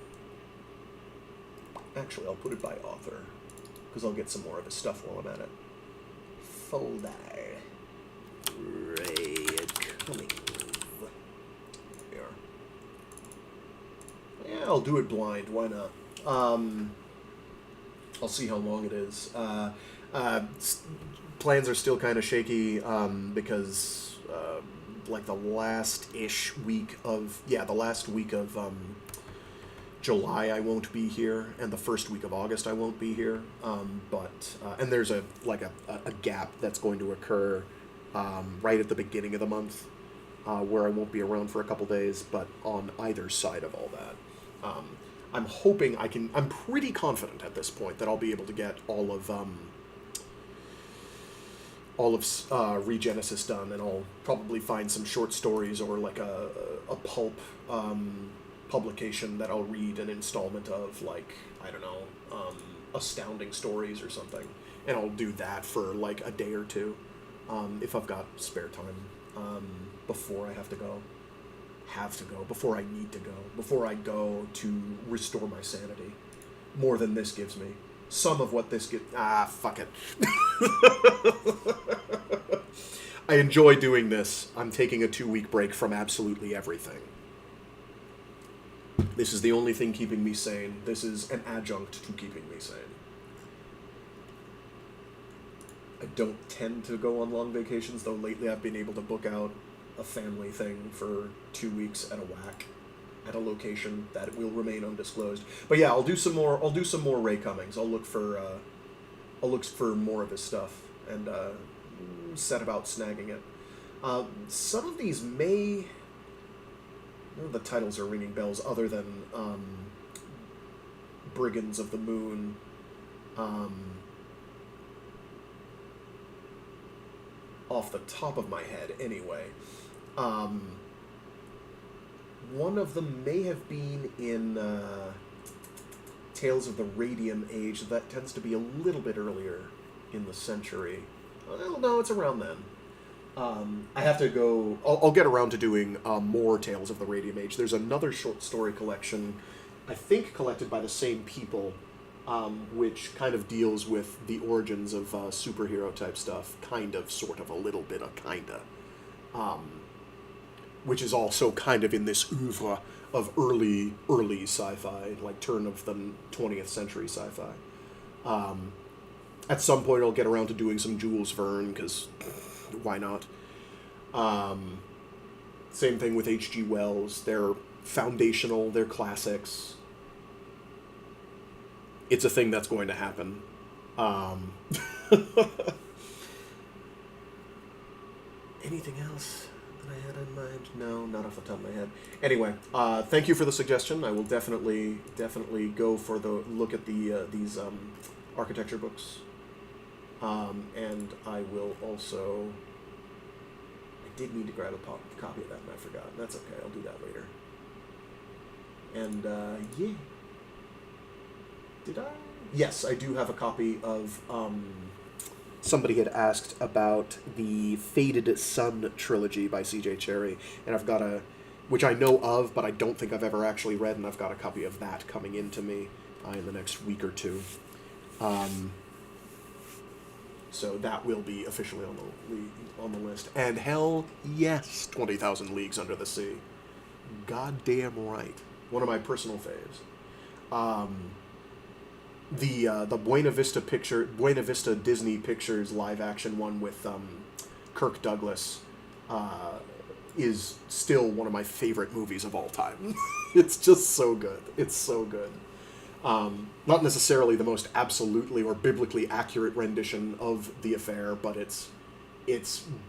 Actually, I'll put it by author, because I'll get some more of his stuff while I'm at it. Folder. Ray Cummings. There we are. Yeah, I'll do it blind. Why not? I'll see how long it is. Plans are still kind of shaky because like the last week of July I won't be here, and the first week of August I won't be here. And there's a gap that's going to occur right at the beginning of the month where I won't be around for a couple days, but on either side of all that. I'm hoping I'm pretty confident at this point that I'll be able to get all of Regenesis done, and I'll probably find some short stories or like a pulp publication that I'll read an installment of, like, I don't know, Astounding Stories or something, and I'll do that for like a day or two if I've got spare time before I before I need to go, before I go to restore my sanity, more than this gives me. Some of what this fuck it. I enjoy doing this. I'm taking a 2-week break from absolutely everything. This is the only thing keeping me sane. This is an adjunct to keeping me sane. I don't tend to go on long vacations, though lately I've been able to book out a family thing for 2 weeks at a whack, at a location that will remain undisclosed. But yeah, I'll do some more Ray Cummings. I'll look for more of his stuff and set about snagging it. Some of these may... None of the titles are ringing bells other than Brigands of the Moon. Off the top of my head, anyway. One of them may have been in Tales of the Radium Age. That tends to be a little bit earlier in the century. Well, no, it's around then. I have to go. I'll get around to doing more Tales of the Radium Age. There's another short story collection, I think collected by the same people, which kind of deals with the origins of superhero type stuff. Kind of, sort of, a little bit of kinda. Which is also kind of in this oeuvre of early sci-fi, like turn of the 20th century sci-fi. At some point, I'll get around to doing some Jules Verne, because why not? Same thing with H.G. Wells. They're foundational, they're classics. It's a thing that's going to happen. Anything else that I had in mind? No, not off the top of my head. Anyway, thank you for the suggestion. I will definitely go for the look at these architecture books. And I will also... I did need to grab a copy of that and I forgot. That's okay, I'll do that later. And, yeah. Did I? Yes, I do have a copy of, somebody had asked about the Faded Sun trilogy by C.J. Cherryh, and I've got which I know of, but I don't think I've ever actually read, and I've got a copy of that coming into me in the next week or two. So that will be officially on the list. And hell yes, 20,000 Leagues Under the Sea. Goddamn right. One of my personal faves. The Buena Vista Disney Pictures live action one with Kirk Douglas is still one of my favorite movies of all time. It's just so good. It's so good. Not necessarily the most absolutely or biblically accurate rendition of the affair, but it's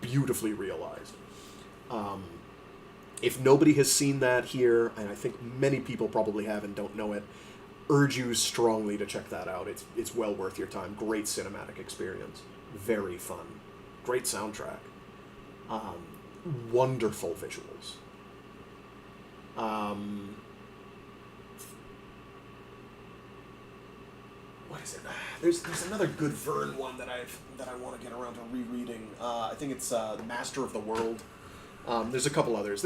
beautifully realized. If nobody has seen that here, and I think many people probably have and don't know it, urge you strongly to check that out. It's well worth your time. Great cinematic experience. Very fun. Great soundtrack. Wonderful visuals. What is it? There's another good Verne one that I want to get around to rereading. I think it's Master of the World. There's a couple others.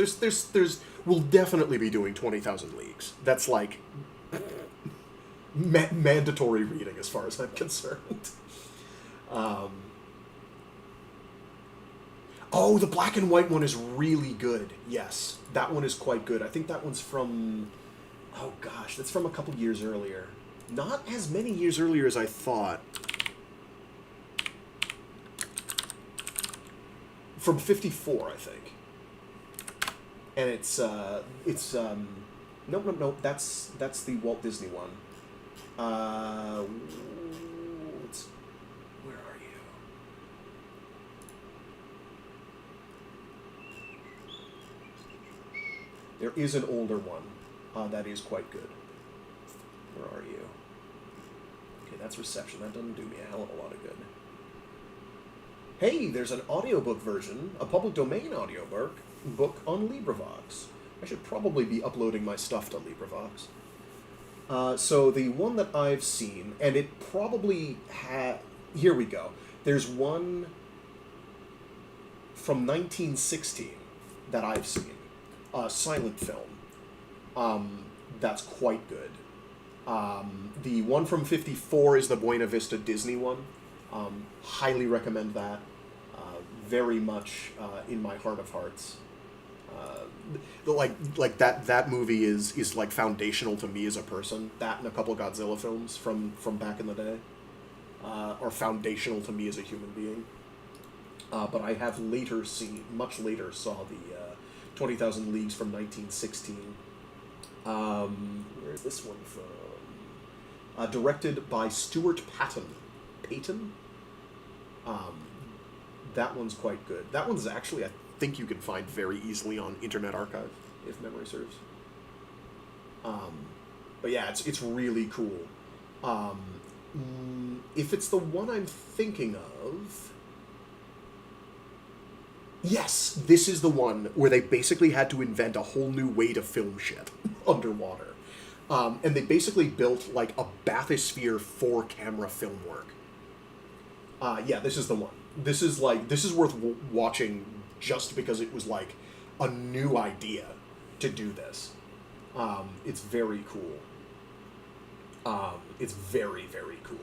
We'll definitely be doing 20,000 Leagues. That's like mandatory reading as far as I'm concerned. Oh, the black and white one is really good. Yes, that one is quite good. I think that one's from... Oh gosh, that's from a couple years earlier. Not as many years earlier as I thought. From 54, I think. And it's nope, that's the Walt Disney one. Where are you? There is an older one that is quite good. Where are you? Okay, that's reception. That doesn't do me a hell of a lot of good. Hey, there's an audiobook version, a public domain audiobook on LibriVox. I should probably be uploading my stuff to LibriVox. So the one that I've seen, and it probably had... Here we go. There's one from 1916 that I've seen. Silent film. That's quite good. The one from 54 is the Buena Vista Disney one. Highly recommend that. Very much in my heart of hearts. Like that movie is like foundational to me as a person. That and a couple Godzilla films from back in the day are foundational to me as a human being. But I have much later saw the 20,000 Leagues from 1916. Where is this one from? Directed by Stuart Patil. That one's quite good. That one's actually, I think you can find very easily on Internet Archive, if memory serves. But yeah, it's really cool. If it's the one I'm thinking of... Yes, this is the one where they basically had to invent a whole new way to film shit underwater. And they basically built like a bathysphere 4-camera film work. Yeah, this is the one. this is worth watching just because it was like a new idea to do this. It's very cool. It's very, very cool.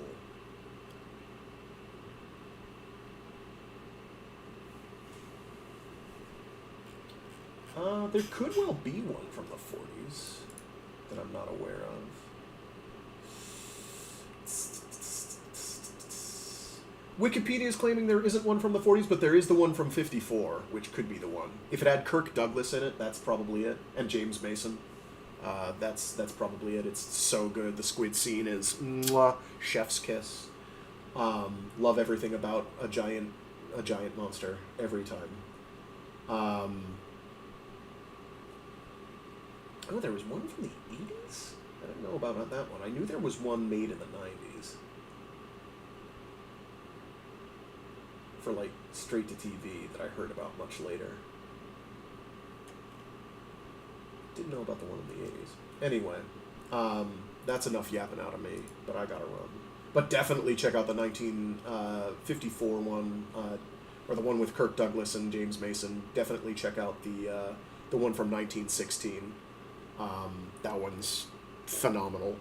There could well be one from the 40s that I'm not aware of. Wikipedia is claiming there isn't one from the 40s, but there is the one from 54, which could be the one. If it had Kirk Douglas in it, that's probably it, and James Mason. That's probably it. It's so good. The squid scene is mwah, chef's kiss. Love everything about a giant monster every time. Oh, there was one from the 80s? I didn't know about that one. I knew there was one made in the 90s. For, like, straight to TV that I heard about much later. Didn't know about the one in the 80s. Anyway, that's enough yapping out of me, but I gotta run. But definitely check out the 1954 one, or the one with Kirk Douglas and James Mason. Definitely check out the one from 1916. That one's phenomenal.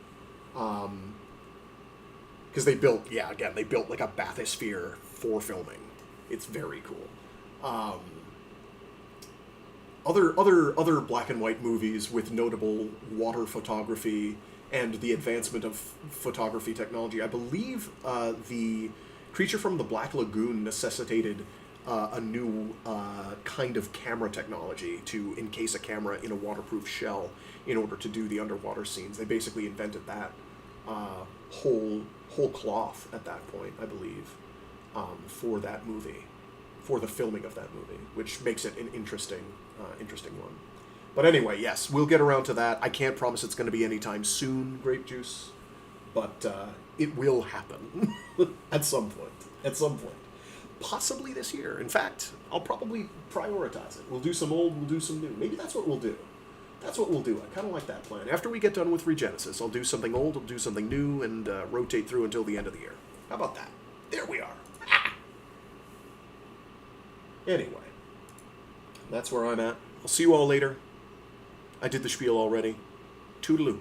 Because they built like a bathysphere for filming. It's very cool. Other black and white movies with notable water photography and the advancement of photography technology. I believe the Creature from the Black Lagoon necessitated a new kind of camera technology to encase a camera in a waterproof shell in order to do the underwater scenes. They basically invented that whole cloth at that point, I believe, for that movie, for the filming of that movie, which makes it an interesting one. But anyway, yes, we'll get around to that. I can't promise it's going to be anytime soon, Grape Juice, but it will happen at some point. Possibly this year. In fact, I'll probably prioritize it. We'll do some old, we'll do some new. Maybe that's what we'll do. I kind of like that plan. After we get done with Regenesis, I'll do something old, I'll do something new, and rotate through until the end of the year. How about that? There we are. Anyway, that's where I'm at. I'll see you all later. I did the spiel already. Toodaloo.